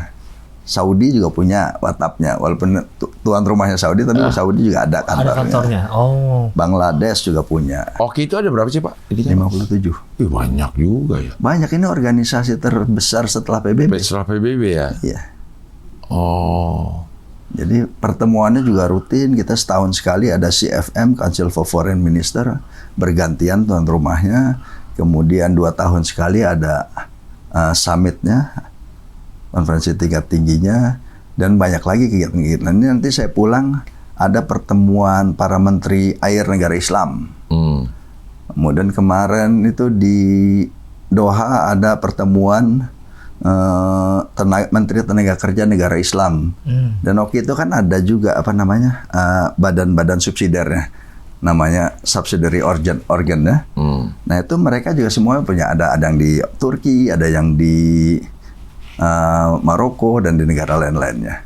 Saudi juga punya watapnya, walaupun tuan rumahnya Saudi, tapi Saudi juga ada kantornya. Ada kantornya. Oh. Bangladesh juga punya. Oke, itu ada berapa sih, Pak? 57. Banyak juga ya. Banyak, ini organisasi terbesar setelah PBB. Setelah PBB ya? Iya. Oh. Jadi pertemuannya juga rutin, kita setahun sekali ada CFM, Council for Foreign Minister, bergantian tuan rumahnya. Kemudian 2 tahun sekali ada summitnya, konferensi tingkat tingginya, dan banyak lagi kegiatan-kegiatan. Ini nanti saya pulang, ada pertemuan para menteri air negara Islam. Kemudian kemarin itu di Doha ada pertemuan Menteri Tenaga Kerja negara Islam. Dan waktu itu kan ada juga badan-badan subsidiarnya, namanya subsidiary organ ya. Nah itu mereka juga semuanya punya, ada yang di Turki, ada yang di Maroko dan di negara lain-lainnya.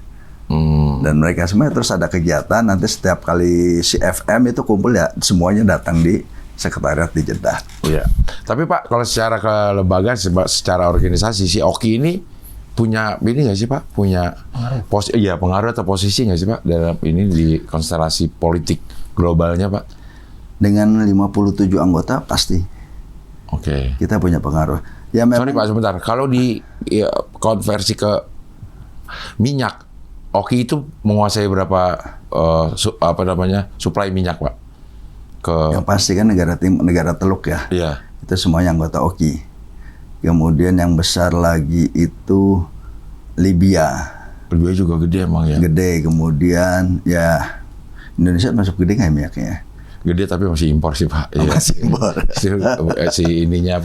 Dan mereka semua terus ada kegiatan, nanti setiap kali CFM itu kumpul ya semuanya datang di sekretariat di Jeddah. Iya. Tapi Pak, kalau secara kelembagaan, secara organisasi, si OKI ini punya ini nggak sih Pak? Punya pengaruh atau posisi nggak sih Pak dalam ini di konstelasi politik globalnya Pak? Dengan 57 anggota pasti. Oke. Kita punya pengaruh. Ya memang. Sorry Pak, sebentar. Kalau di konversi ke minyak, OKI itu menguasai berapa suplai minyak Pak? Yang pasti kan negara Teluk ya. Iya. Itu semuanya anggota OKI. Kemudian yang besar lagi itu Libya. Libya juga gede emang ya. Gede. Kemudian ya Indonesia masuk gede nggak minyaknya? Gede tapi masih impor sih Pak. Masih impor. si ininya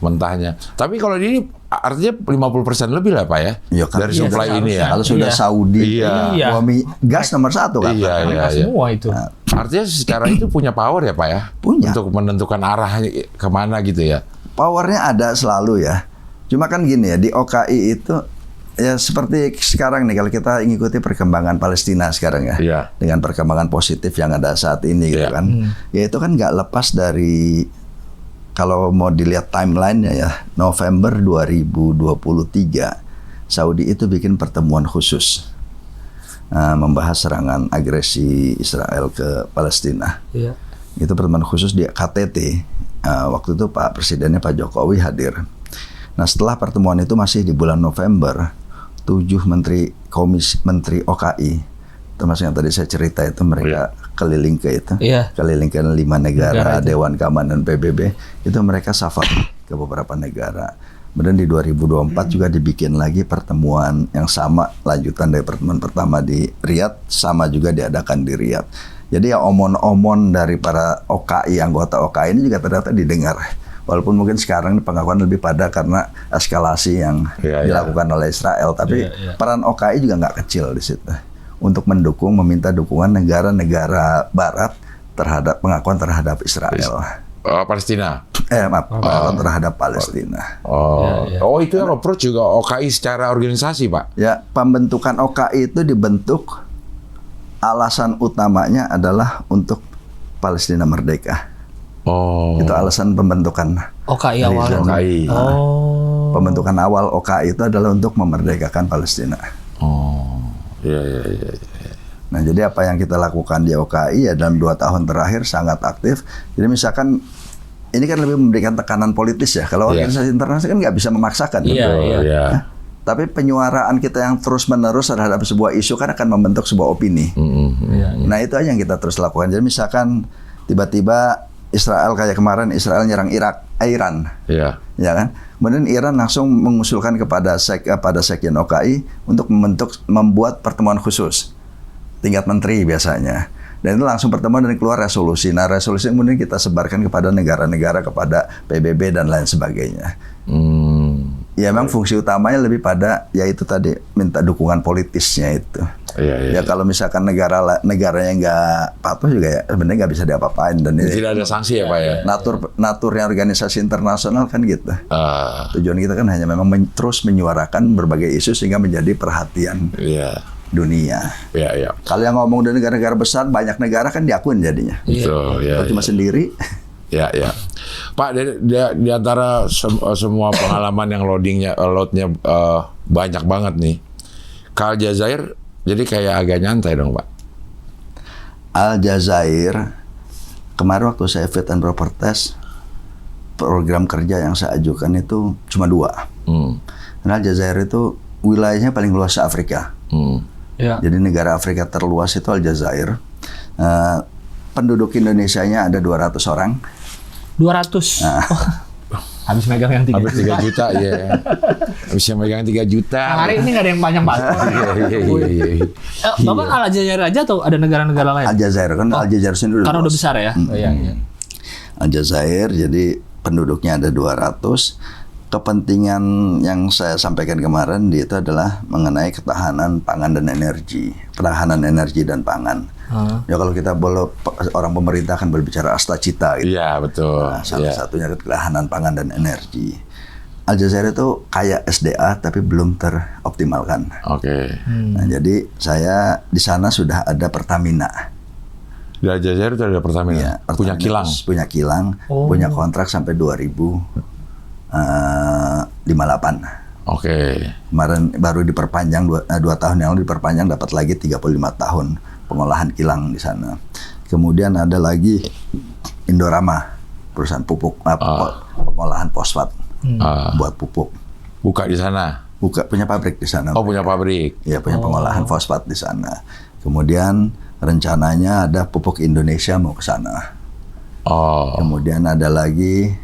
mentahnya. Tapi kalau ini artinya 50% lebih lah Pak ya, ya kan, dari supply ini ya. Kalau sudah Saudi, gas nomor 1 kan. Iya. Semua itu. Artinya secara itu punya power ya Pak ya? Punya. Untuk menentukan arah kemana gitu ya? Powernya ada selalu ya. Cuma kan gini ya, di OKI itu ya seperti sekarang nih, kalau kita mengikuti perkembangan Palestina sekarang ya. Iya. Dengan perkembangan positif yang ada saat ini gitu kan. Ya itu kan nggak lepas dari, kalau mau dilihat timeline-nya ya, November 2023 Saudi itu bikin pertemuan khusus membahas serangan agresi Israel ke Palestina. Iya. Itu pertemuan khusus di KTT. Waktu itu Pak Presidennya Pak Jokowi hadir. Nah setelah pertemuan itu masih di bulan November, 7 menteri OKI, termasuk yang tadi saya cerita itu, mereka keliling ke itu, Iya. keliling ke 5 Negara negara, itu. Dewan Keamanan PBB, itu mereka safari ke beberapa negara. Kemudian di 2024 juga dibikin lagi pertemuan yang sama, lanjutan dari pertemuan pertama di Riyadh, sama juga diadakan di Riyadh. Jadi ya omon-omon dari para OKI, anggota OKI ini juga ternyata didengar. Walaupun mungkin sekarang pengakuan lebih pada karena eskalasi yang dilakukan oleh Israel, tapi peran OKI juga nggak kecil di situ untuk mendukung, meminta dukungan negara-negara Barat terhadap pengakuan terhadap Israel. Palestina. Pengakuan terhadap Palestina. Oh itu yang approach juga OKI secara organisasi, Pak? Ya, pembentukan OKI itu dibentuk alasan utamanya adalah untuk Palestina merdeka. Itu alasan pembentukan OKI awal. OKI. Pembentukan awal OKI itu adalah untuk memerdekakan Palestina. Iya. Nah, jadi apa yang kita lakukan di OKI ya dalam 2 tahun terakhir sangat aktif. Jadi misalkan ini kan lebih memberikan tekanan politis ya. Kalau organisasi internasional kan nggak bisa memaksakan. Iya. Tapi penyuaraan kita yang terus-menerus terhadap sebuah isu kan akan membentuk sebuah opini. Nah, itu aja yang kita terus lakukan. Jadi misalkan tiba-tiba Israel kayak kemarin Israel nyerang Iran. Ya kan? Kemudian Iran langsung mengusulkan kepada Sekjen OKI untuk membuat pertemuan khusus tingkat menteri biasanya. Dan itu langsung pertemuan dan keluar resolusi. Nah, resolusi kemudian kita sebarkan kepada negara-negara, kepada PBB dan lain sebagainya. Ya memang fungsi utamanya lebih pada ya itu tadi minta dukungan politisnya itu. Ya kalau misalkan negaranya nggak patuh juga ya sebenarnya nggak bisa diapa-apain dan tidak ada sanksi ya Pak ya. Naturnya organisasi internasional kan gitu. Tujuan kita kan hanya memang terus menyuarakan berbagai isu sehingga menjadi perhatian dunia. Kalau yang ngomong dari negara-negara besar banyak negara kan diakuin jadinya. Betul. Kalau cuma sendiri. Pak, di antara semua pengalaman yang loadnya banyak banget nih, Aljazair jadi kayak agak nyantai dong Pak. Aljazair kemarin waktu saya fit and proper test, program kerja yang saya ajukan itu cuma 2. Karena Aljazair itu wilayahnya paling luas se Afrika. Jadi negara Afrika terluas itu Aljazair. Penduduk Indonesianya ada 200 orang. 200. Habis megang yang 3 Habis 3 juta ya. Habis megang 3 juta. Hari ini nggak ada yang banyak banget. Bapak Aljazair aja atau ada negara-negara lain? Aljazair kan Aljazair sendiri karena udah besar ya. Aljazair jadi penduduknya ada 200. Kepentingan yang saya sampaikan kemarin itu adalah mengenai ketahanan pangan dan energi, pertahanan energi dan pangan. Ya kalau kita orang pemerintah kan berbicara astacita gitu. Iya betul. Nah, salah satunya ketahanan pangan dan energi. Aljazair itu kaya SDA tapi belum teroptimalkan. Nah, jadi saya di sana sudah ada Pertamina. Di Aljazair itu ada Pertamina. Punya kilang. Punya kilang, punya kontrak sampai 2058. Kemarin baru diperpanjang 2 tahun yang lalu diperpanjang dapat lagi 35 tahun pengolahan kilang di sana. Kemudian ada lagi Indorama, perusahaan pupuk pengolahan fosfat buat pupuk. Buka di sana. Punya pabrik di sana. Punya pabrik. Ya, punya pengolahan fosfat di sana. Kemudian rencananya ada Pupuk Indonesia mau ke sana. Kemudian ada lagi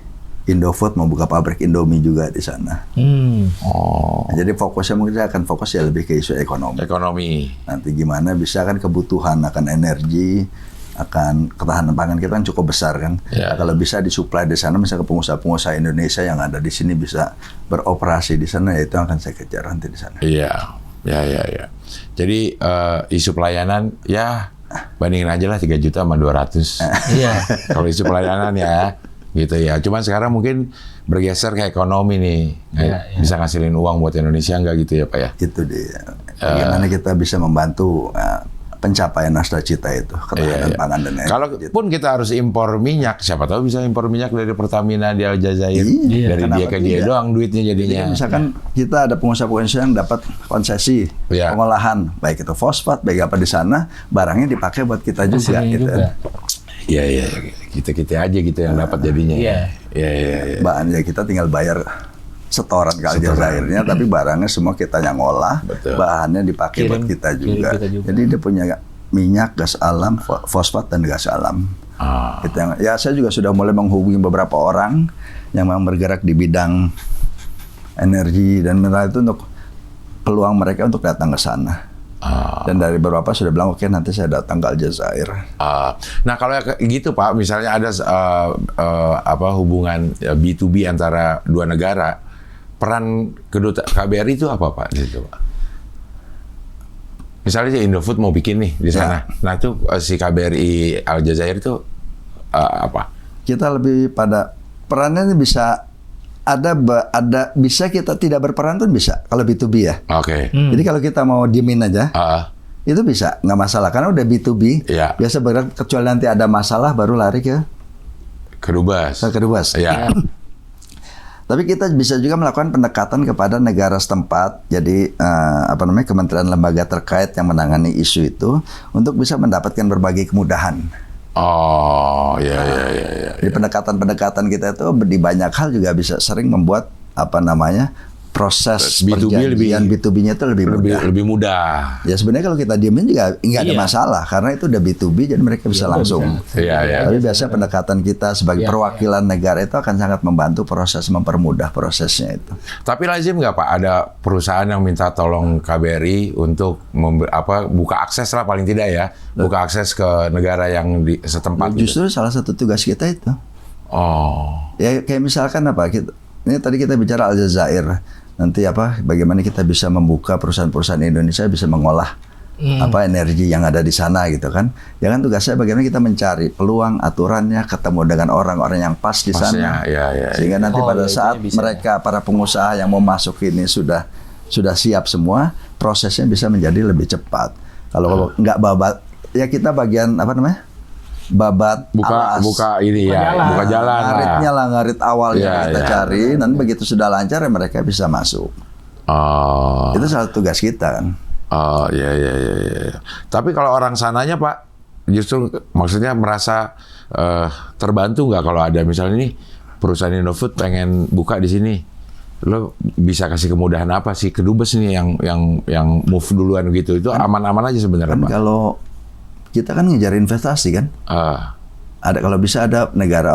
Indofood mau buka pabrik Indomie juga di sana. Nah, jadi fokusnya mungkin saya akan fokus ya lebih ke isu ekonomi. Nanti gimana bisa kan kebutuhan akan energi, akan ketahanan pangan kita kan cukup besar kan. Nah, kalau bisa disuplai di sana, misalnya ke pengusaha-pengusaha Indonesia yang ada di sini bisa beroperasi di sana, ya itu akan saya kejar nanti di sana. Iya. Jadi isu pelayanan ya bandingin aja lah 3 juta sama 200. Kalau isu pelayanan ya. Gitu ya. Cuman sekarang mungkin bergeser ke ekonomi nih. Bisa ngasilin uang buat Indonesia enggak gitu ya Pak ya? Itu dia. Bagaimana kita bisa membantu pencapaian cita itu, ketahanan pangan dan energi. Kalaupun kita harus impor minyak, siapa tahu bisa impor minyak dari Pertamina di Aljazair. Dari dia ke dia doang duitnya jadinya. Jadi misalkan kita ada pengusaha-pengusaha yang dapat konsesi pengolahan, baik itu fosfat, baik apa di sana, barangnya dipakai buat kita juga gitu. Iya, kita aja gitu yang dapat jadinya. Iya. Bahannya kita tinggal bayar setoran ke Aljazairnya, tapi barangnya semua kita yang ngolah, bahannya dipakai buat kita juga. Jadi dia punya minyak, gas alam, fosfat dan gas alam. Itu yang, ya saya juga sudah mulai menghubungi beberapa orang yang memang bergerak di bidang energi dan mineral itu untuk peluang mereka untuk datang ke sana. Dan dari beberapa sudah bilang oke, nanti saya datang ke Aljazair. Nah kalau gitu Pak, misalnya ada hubungan B2B antara dua negara, peran KBRI itu apa Pak di situ Pak? Misalnya si Indofood mau bikin nih di sana, nah itu si KBRI Aljazair itu apa? Kita lebih pada perannya ini bisa ada bisa kita tidak berperan pun bisa kalau B2B ya. Oke. Jadi kalau kita mau diemin aja, itu bisa, nggak masalah karena udah B2B. Iya. Biasa bergerak kecuali nanti ada masalah baru lari ke Kedubes. Iya. Tapi kita bisa juga melakukan pendekatan kepada negara setempat. Jadi kementerian lembaga terkait yang menangani isu itu untuk bisa mendapatkan berbagai kemudahan. Oh, ya. Di pendekatan-pendekatan kita itu di banyak hal juga bisa sering membuat proses perjanjian B2B-nya itu lebih mudah. Ya sebenarnya kalau kita diemin juga nggak ada masalah karena itu udah B2B jadi mereka bisa langsung. Iya. Tapi biasanya pendekatan kita sebagai perwakilan negara itu akan sangat membantu proses, mempermudah prosesnya itu. Tapi lazim nggak Pak ada perusahaan yang minta tolong KBRI untuk buka akses lah paling tidak ya, buka akses ke negara yang di setempat. Justru salah satu tugas kita itu. Oh. Ya kayak misalkan ini tadi kita bicara Aljazair. Nanti bagaimana kita bisa membuka perusahaan-perusahaan Indonesia bisa mengolah energi yang ada di sana gitu kan. Ya kan tugas saya bagaimana kita mencari peluang, aturannya, ketemu dengan orang-orang yang pas di sana. Sehingga nanti pada saat mereka para pengusaha yang mau masuk ini sudah siap semua, prosesnya bisa menjadi lebih cepat. Kalau nggak babat, ya kita bagian babat buka jalan ngaritnya lah, ngarit awalnya kita cari, nanti begitu sudah lancar ya mereka bisa masuk. Itu salah satu tugas kita kan. Iya. Tapi kalau orang sananya Pak, justru maksudnya merasa terbantu nggak kalau ada misalnya nih perusahaan Indofood pengen buka di sini, lo bisa kasih kemudahan apa sih kedubes nih yang move duluan gitu, itu aman-aman aja sebenarnya kan, Pak. Kalau kita kan ngejar investasi kan, kalau bisa ada negara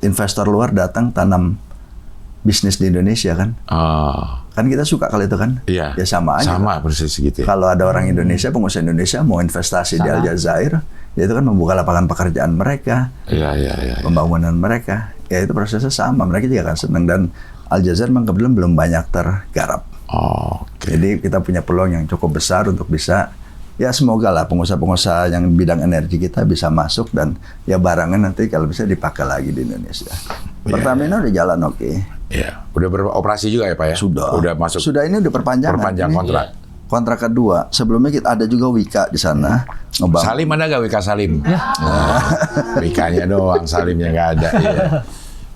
investor luar datang tanam bisnis di Indonesia kan, kan kita suka kalau itu kan, ya sama aja. Sama persis gitu. Kalau ada orang Indonesia, pengusaha Indonesia mau investasi di Aljazair, ya itu kan membuka lapangan pekerjaan mereka, pembangunan mereka, ya itu prosesnya sama, mereka juga akan senang dan Aljazair memang kebetulan belum banyak tergarap. Jadi kita punya peluang yang cukup besar untuk bisa. Ya semoga lah pengusaha-pengusaha yang bidang energi kita bisa masuk dan ya barangnya nanti kalau bisa dipakai lagi di Indonesia. Pertamina udah jalan oke. Iya, udah beroperasi juga ya Pak ya? Sudah. Udah masuk. Sudah, ini udah perpanjangan. Perpanjang kontrak. Kontrak kedua. Sebelumnya kita ada juga Wika di sana. Salim ada nggak Wika Salim? Wika-nya doang, Salimnya nggak ada. Iya.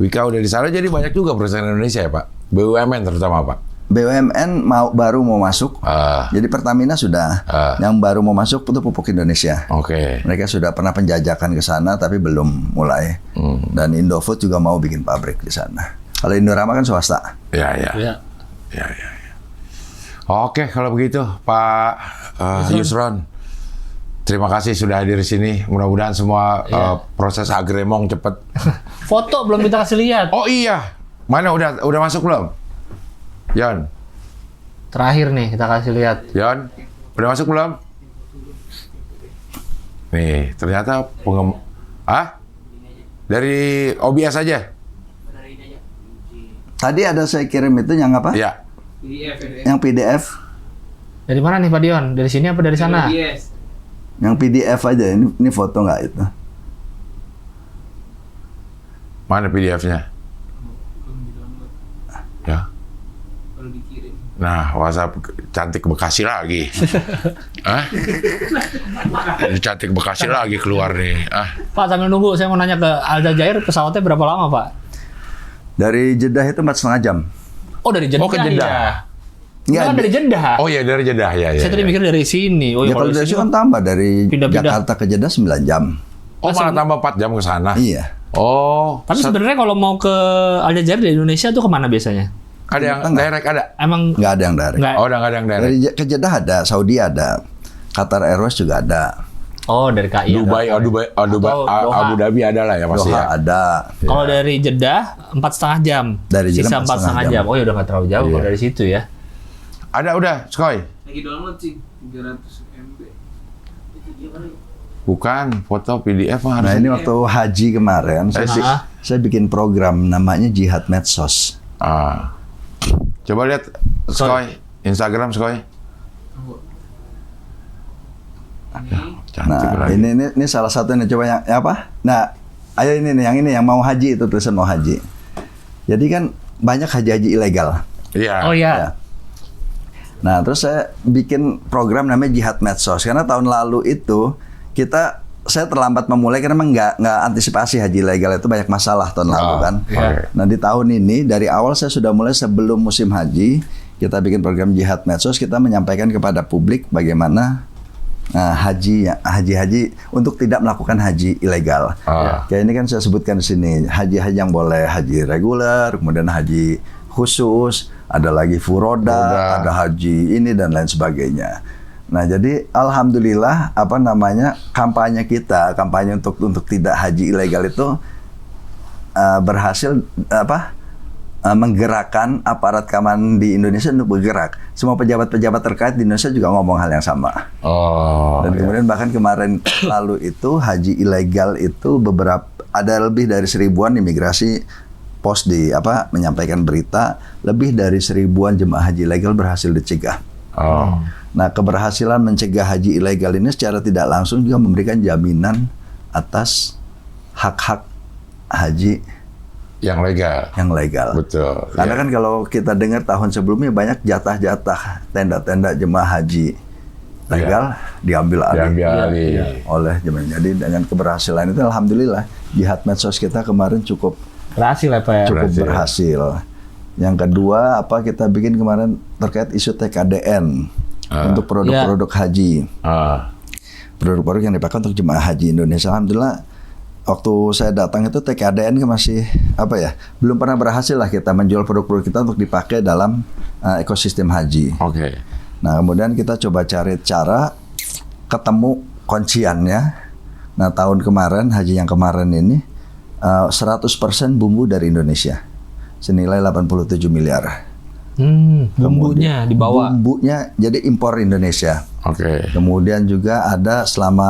Wika udah di sana jadi banyak juga perusahaan Indonesia ya Pak? BUMN terutama Pak? BUMN baru mau masuk, jadi Pertamina sudah, yang baru mau masuk itu Pupuk Indonesia. Mereka sudah pernah penjajakan ke sana tapi belum mulai. Dan Indofood juga mau bikin pabrik di sana. Kalau Indorama kan swasta. Iya. Oke, kalau begitu Pak Yusron, terima kasih sudah hadir di sini. Mudah-mudahan semua proses agremong cepat. Foto belum kita kasih lihat. Oh iya, mana udah masuk belum? Yon. Terakhir nih kita kasih lihat. Yon, udah masuk belum? Nih, ternyata dari OBS aja. Tadi ada saya kirim itu yang apa? Iya. Yang PDF. Dari mana nih Pak Dion? Dari sini apa dari sana? Yang PDF aja. Ini foto nggak itu? Mana PDF-nya? Ya. Nah, WhatsApp cantik Bekasi lagi. Cantik Bekasi lagi keluar nih. Pak, sambil nunggu, saya mau nanya ke Aljazair, pesawatnya berapa lama, Pak? Dari Jeddah itu 4,5 jam. Oh, dari Jeddah. Oh, ke Jeddah. Ya, kan dari Jeddah. Oh iya, dari Jeddah ya. Saya tadi mikir dari sini. Oh, ya kalau dari sini kan tambah dari pindah-pindah. Jakarta ke Jeddah 9 jam. Oh, malah tambah 4 jam ke sana. Iya. Oh. Tapi sebenarnya kalau mau ke Aljazair dari Indonesia tuh kemana biasanya? Ada yang direct ada? Emang nggak ada yang direct. Oh, udah nggak ada yang direct. Dari ke Jeddah ada, Saudi ada, Qatar Airways juga ada. Oh, dari KI. Dubai, ada. Atau Doha. Abu Dhabi ada lah ya pasti Doha ya. ada. Kalau dari Jeddah 4,5 jam. Dari Jeddah sisa 4,5 jam. Oh ya udah nggak terlalu jauh Iya. kalau dari situ ya. Ada udah, Skoy. Lagi download sih 300 MB. Bukan, foto PDF mah Nah harus. ini waktu haji kemarin Ah. saya bikin program namanya Jihad Medsos. Coba lihat Skoy, Instagram Skoy. Cantik Nah lagi. ini salah satu nih, coba yang apa? Nah ayo ini nih, yang mau haji itu tulisan mau haji. Jadi kan banyak haji-haji ilegal. Iya. Oh ya. Ya. Nah, terus saya bikin program namanya Jihad Medsos karena tahun lalu itu saya terlambat memulai karena memang nggak antisipasi haji ilegal itu banyak masalah tahun lalu kan. iya. Nah, di tahun ini dari awal saya sudah mulai sebelum musim haji kita bikin program Jihad Medsos, kita menyampaikan kepada publik bagaimana haji untuk tidak melakukan haji ilegal. Kayak ini kan saya sebutkan di sini haji-haji yang boleh haji reguler, kemudian haji khusus, ada lagi furoda, ada haji ini dan lain sebagainya. Nah, jadi alhamdulillah kampanye untuk tidak haji ilegal itu berhasil menggerakkan aparat keamanan di Indonesia untuk bergerak. Semua pejabat-pejabat terkait di Indonesia juga ngomong hal yang sama. Dan kemudian bahkan kemarin lalu itu haji ilegal itu ada lebih dari 1000-an imigrasi pos menyampaikan berita lebih dari 1000-an jemaah haji ilegal berhasil dicegah. Nah, keberhasilan mencegah haji ilegal ini secara tidak langsung juga memberikan jaminan atas hak-hak haji yang legal. Betul. Karena kan kalau kita dengar tahun sebelumnya banyak jatah-jatah tenda-tenda jemaah haji legal diambil alih oleh jemaah. Jadi dengan keberhasilan itu alhamdulillah Jihad Medsos kita kemarin cukup Berhasil ya Pak ya? cukup berhasil. Yang kedua kita bikin kemarin terkait isu TKDN untuk produk-produk haji. Produk-produk yang dipakai untuk jemaah haji Indonesia. Alhamdulillah waktu saya datang itu TKDN masih belum pernah berhasil lah kita menjual produk-produk kita untuk dipakai dalam ekosistem haji. Nah, kemudian kita coba cari cara ketemu kunciannya. Nah, tahun kemarin haji yang kemarin ini 100% bumbu dari Indonesia senilai 87 miliar. Bumbunya dibawa. Bumbunya jadi impor Indonesia. Kemudian juga ada selama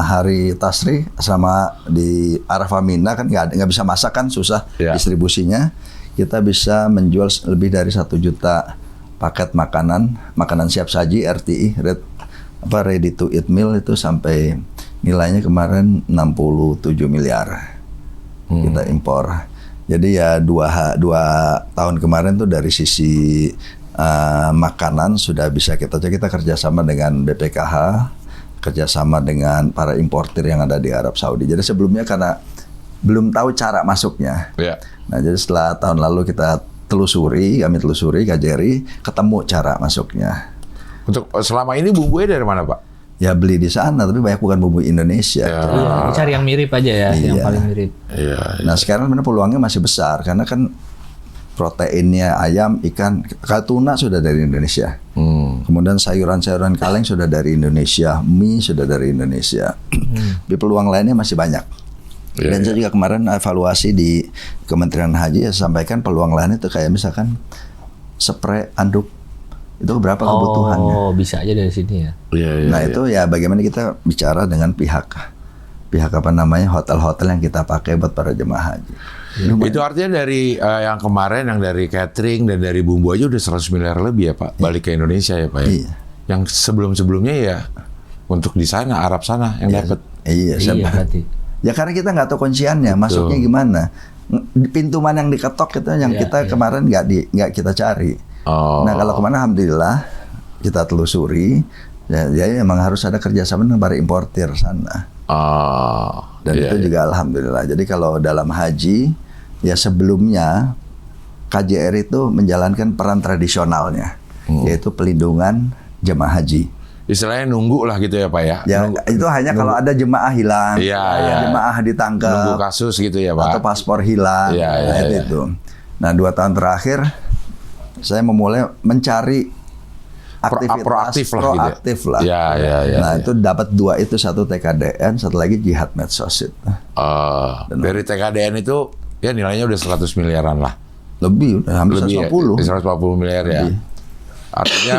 hari Tasri, selama di Arafah Mina kan nggak bisa masak kan, susah distribusinya. Kita bisa menjual lebih dari 1 juta paket makanan siap saji RTI, ready to eat meal itu sampai nilainya kemarin 67 miliar kita impor. Jadi ya dua tahun kemarin tuh dari sisi makanan sudah bisa kita kerjasama dengan BPKH, kerjasama dengan para importir yang ada di Arab Saudi. Jadi sebelumnya karena belum tahu cara masuknya. Nah, jadi setelah tahun lalu kami telusuri KJRI, ketemu cara masuknya. Untuk selama ini bumbunya dari mana, Pak? Ya beli di sana, tapi banyak bukan bumbu Indonesia. Cari yang mirip aja ya, yang paling mirip. Nah, sekarang peluangnya masih besar karena kan proteinnya ayam, ikan, tuna sudah dari Indonesia. Kemudian sayuran-sayuran kaleng sudah dari Indonesia, mie sudah dari Indonesia. Tapi peluang lainnya masih banyak. Dan saya juga kemarin evaluasi di Kementerian Haji saya sampaikan peluang lainnya itu kayak misalkan spray anduk. Itu berapa kebutuhannya? Oh, bisa aja dari sini ya. Nah, itu ya bagaimana kita bicara dengan pihak hotel-hotel yang kita pakai buat para jemaah haji. Itu artinya dari yang kemarin yang dari catering dan dari bumbu aja udah 100 miliar lebih ya Pak, balik ke Indonesia ya Pak ya. Yang sebelum-sebelumnya ya untuk di sana Arab sana yang dapat. Iya berarti. Ya karena kita nggak tahu kunciannya, masuknya gimana. Pintu mana yang diketok itu yang kita kemarin nggak kita cari. Nah, kalau kemana alhamdulillah kita telusuri, jadi memang harus ada kerjasama dengan para importir sana. Dan itu juga alhamdulillah. Jadi kalau dalam haji, ya sebelumnya KJRI itu menjalankan peran tradisionalnya, yaitu pelindungan jemaah haji. Istilahnya nunggu lah gitu ya Pak ya? Ya itu hanya kalau ada jemaah hilang, jemaah ditangkap, nunggu kasus gitu ya Pak? Atau paspor hilang, itu. Nah 2 tahun terakhir saya memulai mencari aktivitas proaktif lah gitu ya? proaktif lah. Ya. Nah itu dapat 2 itu, satu TKDN, satu lagi jihad medsos itu. Dari TKDN itu ya nilainya udah 100 miliaran lah. Lebih, udah hampir Lebih 150. ya, 140 miliar ya. Lebih. Artinya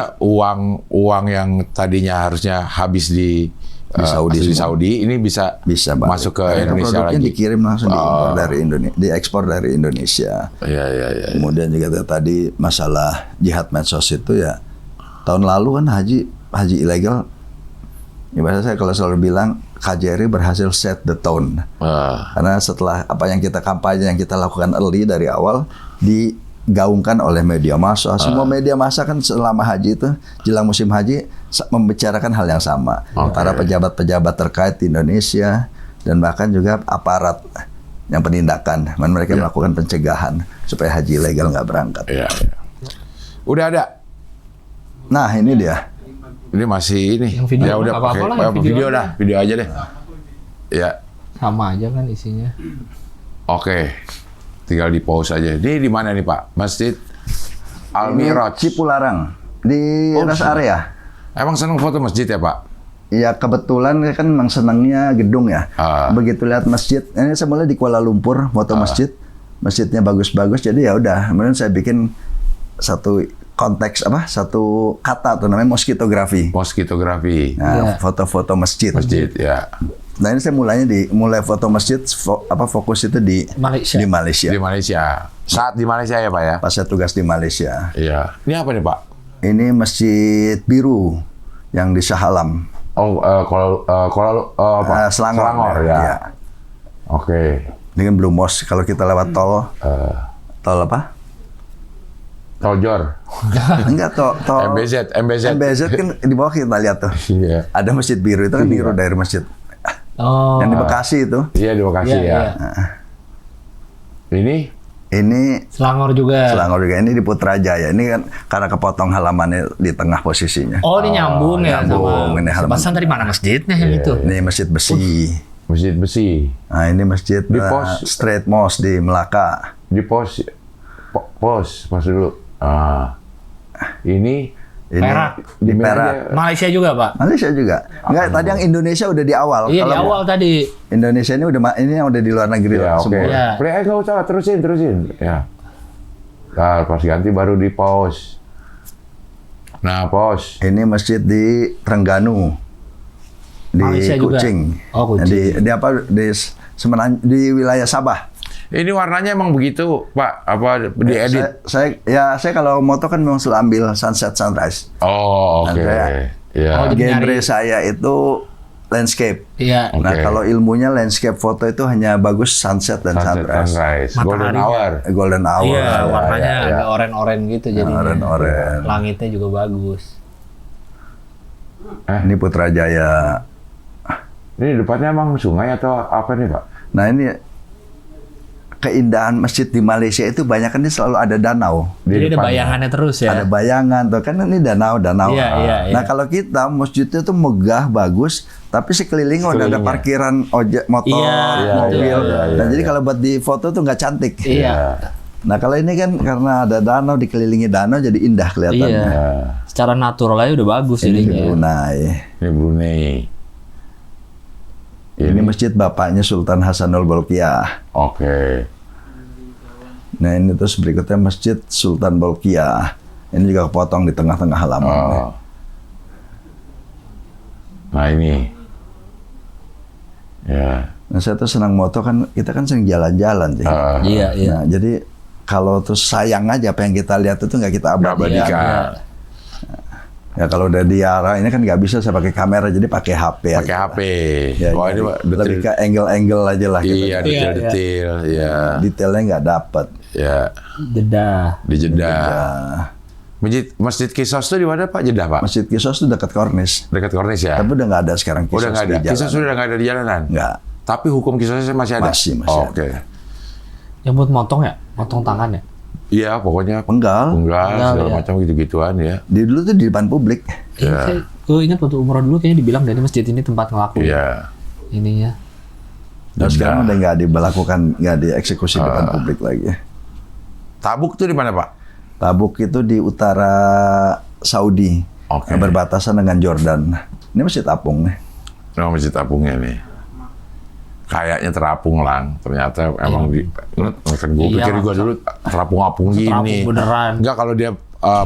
uang yang tadinya harusnya habis di Saudi ini bisa Balik. masuk ke Karena Indonesia produknya lagi. dikirim langsung diimpor dari Indonesia, diekspor dari Indonesia. Iya. Kemudian juga tadi masalah jihad medsos itu ya, tahun lalu kan haji ilegal. Ibaratnya saya kalau selalu bilang KJRI berhasil set the tone. Karena setelah apa yang kita kampanye, yang kita lakukan early dari awal, digaungkan oleh media massa. Semua media massa kan selama haji itu, jelang musim haji, membicarakan hal yang sama. Para pejabat-pejabat terkait di Indonesia, dan bahkan juga aparat yang penindakan. Mereka melakukan pencegahan supaya haji ilegal nggak berangkat. Iya. Udah ada. Nah ini dia. Ini masih ini. Yang video ya udah apa-apa pakai lah, yang video video dah, video aja deh. Ya. Sama aja kan isinya. Oke. Tinggal di pause aja. Ini di mana nih Pak? Masjid Al-Mi'raj. Cipularang di rest area. Emang seneng foto masjid ya Pak? Ya kebetulan kan memang senangnya gedung ya. Begitu lihat masjid, ini saya mulai di Kuala Lumpur foto masjid, masjidnya bagus-bagus. Jadi ya udah, kemudian saya bikin satu konteks satu kata tuh namanya moskitografi. Moskitografi. Nah, foto-foto masjid. Masjid ya. Nah ini saya mulai foto masjid, fokus itu di Malaysia. Di Malaysia. Di Malaysia. Saat di Malaysia ya Pak ya? Pas saya tugas di Malaysia. Iya. Ini apa nih Pak? Ini Masjid Biru yang di Shah Alam. Selangor ya. Iya. Oke. Dengan Blue Mosque kalau kita lewat tol apa? Tol Jor. Enggak, tol MBZ kan di bawah kita lihat tuh. Iya. Ada Masjid Biru, itu kan biru dari masjid. Oh. Yang di Bekasi itu. Iya di Bekasi Iya, ya. iya. Ini Selangor juga. Ini di Putrajaya. Ini kan karena kepotong halamannya di tengah posisinya. Oh, ini nyambung ya nyambung. Ini halaman. Pasan tadi mana masjidnya yang itu? Ini Masjid Besi. Masjid Besi. Nah, ini Masjid Di pos. Straight Mosque di Melaka. Di pos dulu. Ini Perak. Di Perak. Malaysia juga, Pak. Malaysia juga. Enggak, tadi yang Indonesia udah di awal. Iya, di Kalau awal tadi. Indonesia ini yang udah di luar negeri ya, lah oke. semua. Iya. Nggak usah, terusin. Ya. Nah, pas ganti baru di pos. Nah, pos. Ini masjid di Terengganu. Di Malaysia juga. Kuching. Oh, Kuching. Di wilayah Sabah. Ini warnanya emang begitu, Pak? Apa diedit? Saya kalau moto kan memang selalu ambil sunset sunrise. Oh, oke. Ya. Oh, jadi Genre nyari. saya itu landscape. Iya. Nah, Oke. kalau ilmunya landscape foto itu hanya bagus sunset dan sunrise. Golden Mataharinya. hour. Golden hour. Iya, warnanya ya. agak oren-oren gitu jadinya. Oren-oren. Langitnya juga bagus. Ini Putrajaya. Ini depannya emang sungai atau apa nih, Pak? Nah, ini keindahan masjid di Malaysia itu banyak kan selalu ada danau. Di Jadi ada depannya. bayangannya terus ya. Ada bayangan tuh kan ini danau. Iya, iya, Nah iya. kalau kita masjidnya tuh megah bagus, tapi sekelilingnya udah ada Sekelilingnya. parkiran ojek motor, Iya, mobil. iya, Nah jadi iya. kalau buat di foto tuh nggak cantik. Iya. Nah kalau ini kan karena ada danau dikelilingi danau jadi indah kelihatannya. Iya. Ya. Secara natural aja udah bagus Ini di jadinya. Brunei. Ini Brunei. Ini masjid bapaknya Sultan Hasanul Bolkiah. Oke. Nah ini terus berikutnya Masjid Sultan Bolkiah. Ini juga kepotong di tengah-tengah halaman. Oh. Nah ini. Ya. Nah saya tuh senang moto kan, kita kan sering jalan-jalan. Cik. Iya, iya. Nah jadi kalau terus sayang aja apa yang kita lihat itu nggak kita Nggak abadikan. abadikan. Ya kalau udah di arah ini kan nggak bisa saya pakai kamera, jadi pakai HP. Pakai aja. HP. Ya, Wah jadi ini Pak, lebih ke angle-angle aja lah. Iya, Kita. detail-detail. Iya. Detailnya nggak dapat. Ya. Jeddah. Di Jeddah. Nah, Masjid Kisos itu di mana Pak? Jeddah Pak? Masjid Kisos itu dekat Kornis. Dekat Kornis ya? Tapi udah nggak ada sekarang Kisos. Udah nggak ada. di jalan. Kisos sudah nggak ada di jalanan? Nggak. Tapi hukum Kisosnya masih ada? Masih Oh, ada. oke. Yang buat motong ya? Motong tangan ya? Iya, pokoknya Penggal. penggal, segala ya. macam gitu-gituan ya. Di dulu tuh di depan publik. Iya. Gue ingat waktu umroh dulu kayaknya dibilang dari masjid ini tempat ngelakuin Iya. ininya. Nah, sekarang udah nggak diberlakukan, nggak dieksekusi depan publik lagi. Tabuk tuh di mana Pak? Tabuk itu di utara Saudi. Oke. Berbatasan dengan Jordan. Ini Masjid Apung nih. Oh, Masjid Apungnya nih. Kayaknya terapung lang, ternyata emang gue pikir juga dulu terapung-apung gini. Terapung beneran. Enggak, kalau dia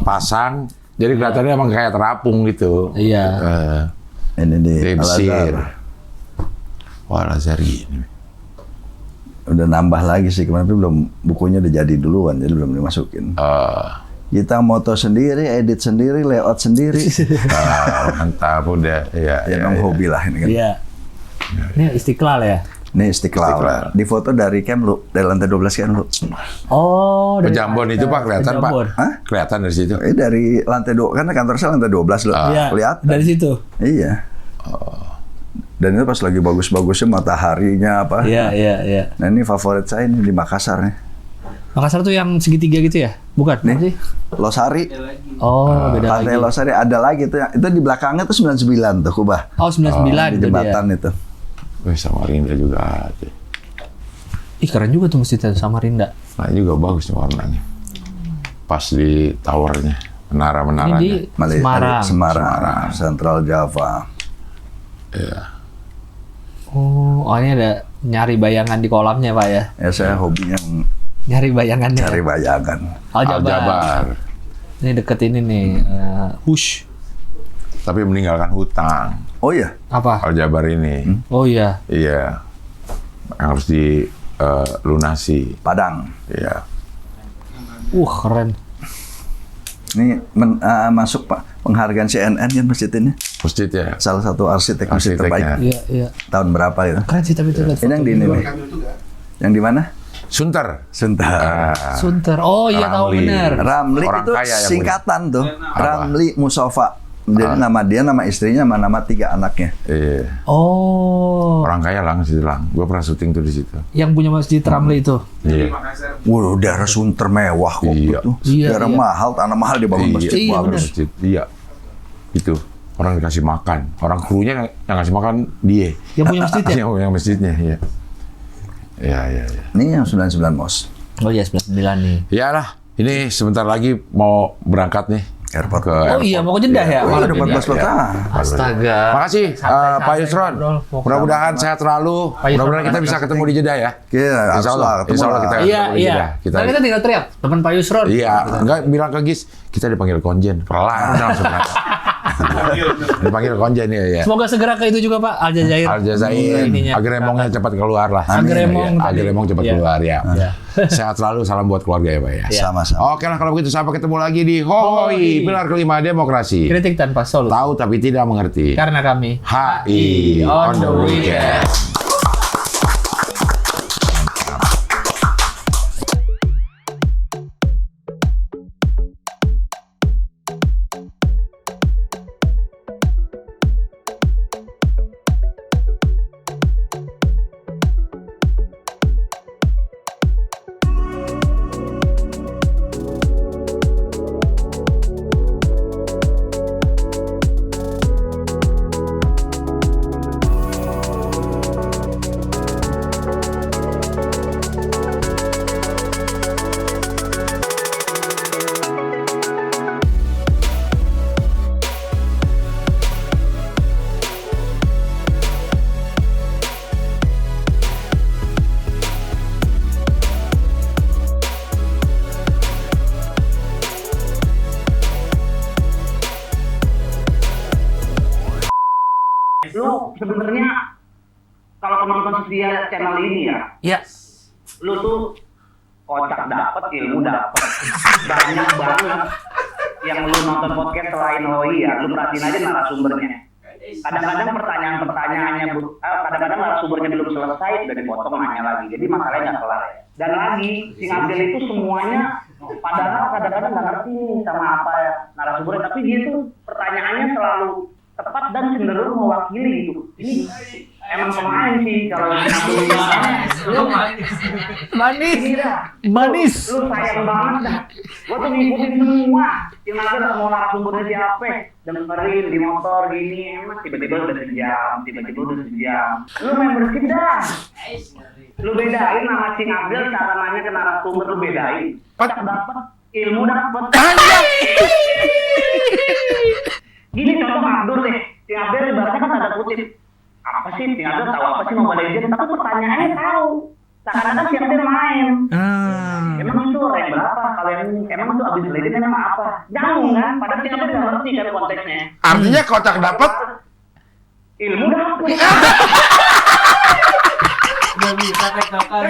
pasang, jadi kelihatannya emang kayak terapung gitu. Iya. Ini di Tafsir. Al-Azhar. Wah, Al-Azhar gini. Udah nambah lagi sih, kemarin belum, bukunya udah jadi duluan, jadi belum dimasukin. Kita moto sendiri, edit sendiri, layout sendiri. Mantap udah. Iya, Ya dong, hobi lah ini kan. Iya. Ini Istiqlal ya? Ini Istiqlal. Di foto dari Kemlu, dari lantai 12 Kemlu. Oh, dari Pejambon itu Pak kelihatan Pak. Pejambon. Hah? Kelihatan dari situ. Dari lantai 2, karena kantor saya lantai 12 loh. Iya, Kelihatan. dari situ. Iya. Dan itu pas lagi bagus-bagusnya mataharinya apa. Iya. Nah ini favorit saya ini di Makassar nih. Makassar tuh yang segitiga gitu ya? Bukan? Apa sih? Losari. Oh, beda Pantai lagi. Losari ada lagi tuh. Itu di belakangnya tuh 99 tuh Kubah. Oh, 99 Di itu dia. jembatan itu. Wih, Samarinda juga ada. Ih, keren juga tuh masjidnya Samarinda. Nah, juga bagus nih warnanya. Pas di towernya, Ini menara-menaranya. di Semarang. Semarang, Central Java. Iya. Oh, ini ada nyari bayangan di kolamnya, Pak ya? Ya saya hobinya Nyari bayangannya. cari bayangan. Aljabar. Aljabar. Ini deket ini nih, Hush. Tapi meninggalkan hutang. Oh iya, Apa? Aljabar ini. Oh iya. Iya. Harus dilunasi. Padang. Iya. Keren. Ini masuk Pak penghargaan CNN kan masjid ini. Masjid ya. Salah satu arsitek masjid Arsiteknya. terbaik. Iya. Tahun berapa itu? Keren sih tapi itu lihat Ini yang di ini nih. Yang di mana? Sunter. Suntar. Sunter. Oh iya, tahu Ramli. benar. Ramli Orang itu kaya yang singkatan tuh. Apa? Ramli Musofa. Jadi nama dia, nama istrinya, sama nama 3 anaknya. Iya. Oh, Orang kaya lang, situ lang. Gue pernah syuting tuh di situ. yang punya masjid Ramli itu. Iya. Makassar. Wah, daerah Sunter mewah kok Iya. itu. Iya, Daerah iya. mahal, tanah mahal dibangun masjid Iya, bagus. bener. Masjid. Iya. Itu. Orang dikasih makan. Orang krunya yang ngasih makan dia. Yang punya masjid ya? Yang masjidnya, iya. Iya. Ini yang 99 Mos. Oh iya, 99 nih. Iyalah, ini sebentar lagi mau berangkat nih. Airport. Ke Oh airport. iya, mau ke Jeddah ya? Oh, malam udah ini? 14 Iya. Astaga. Makasih Santai-santai, Pak Yusron. ngobrol. Mau ke Mudah-mudahan sehat selalu. Pak Yusron, Mudah-mudahan kita makasih. bisa ketemu di Jeddah ya. Iya, Insya Allah ketemu lah. kita Iya, ketemu di iya. Jeddah. Kita tinggal teriak, teman Pak Yusron. Iya, enggak bilang ke Gis, kita dipanggil konjen. Pelan langsung berangkat. Dipanggil konjen ya. Semoga segera ke itu juga Pak, Aljazair. Aljazair, Ininya. Agremongnya cepat keluar lah. Agremong Iya, tadi. Agremong cepat Iya. keluar ya. Iya. Sehat selalu, salam buat keluarga ya Pak ya. Iya. Sama-sama. Oke lah kalau begitu sampai ketemu lagi di Hoi, pilar kelima demokrasi. Kritik tanpa solusi. Tahu tapi tidak mengerti. Karena kami HI on the weekend. Lu sebenarnya kalau penonton setia channel ini ya, ya lu tuh kocak dapet, ilmu dapet, banyak banget yang lu nonton podcast selain Hoi ya, lu perhatiin aja narasumbernya. Kadang-kadang pertanyaan-pertanyaannya, kadang-kadang narasumbernya belum selesai udah dipotong nanya lagi, jadi masalahnya nggak kelar. Dan lagi, Sing Abdel itu semuanya, padahal kadang-kadang nggak ngerti nih sama apa ya narasumbernya, tapi dia tuh pertanyaannya selalu tepat dan cenderung mewakili gitu. Ini emang pemain sih kalau lu manis, ini dah. manis. Lu sayang banget dah. Gua tuh ngikutin semua. Yang nanti mau narasumbernya siapa, dengerin di motor gini, emang tiba-tiba udah sejam. Lu membership dah. Lu bedain nama Sing Abdel cara nanya ke narasumber, lu bedain. Kocak dapet, ilmu dapet. Gini contoh Abdul deh, si Abdul ibaratnya kan tanda kutip. Apa sih, si Abdul tahu apa sih Mobile Legends? Tapi pertanyaannya tahu. Seakan-akan si Abdul main. Emang itu rank berapa? Kalau yang ini, emang itu abis Legends emang apa? Jauh kan? Padahal si Abdul nggak ngerti kan konteksnya. Artinya kocak dapat. Ilmu dapet. Udah bisa tektokan.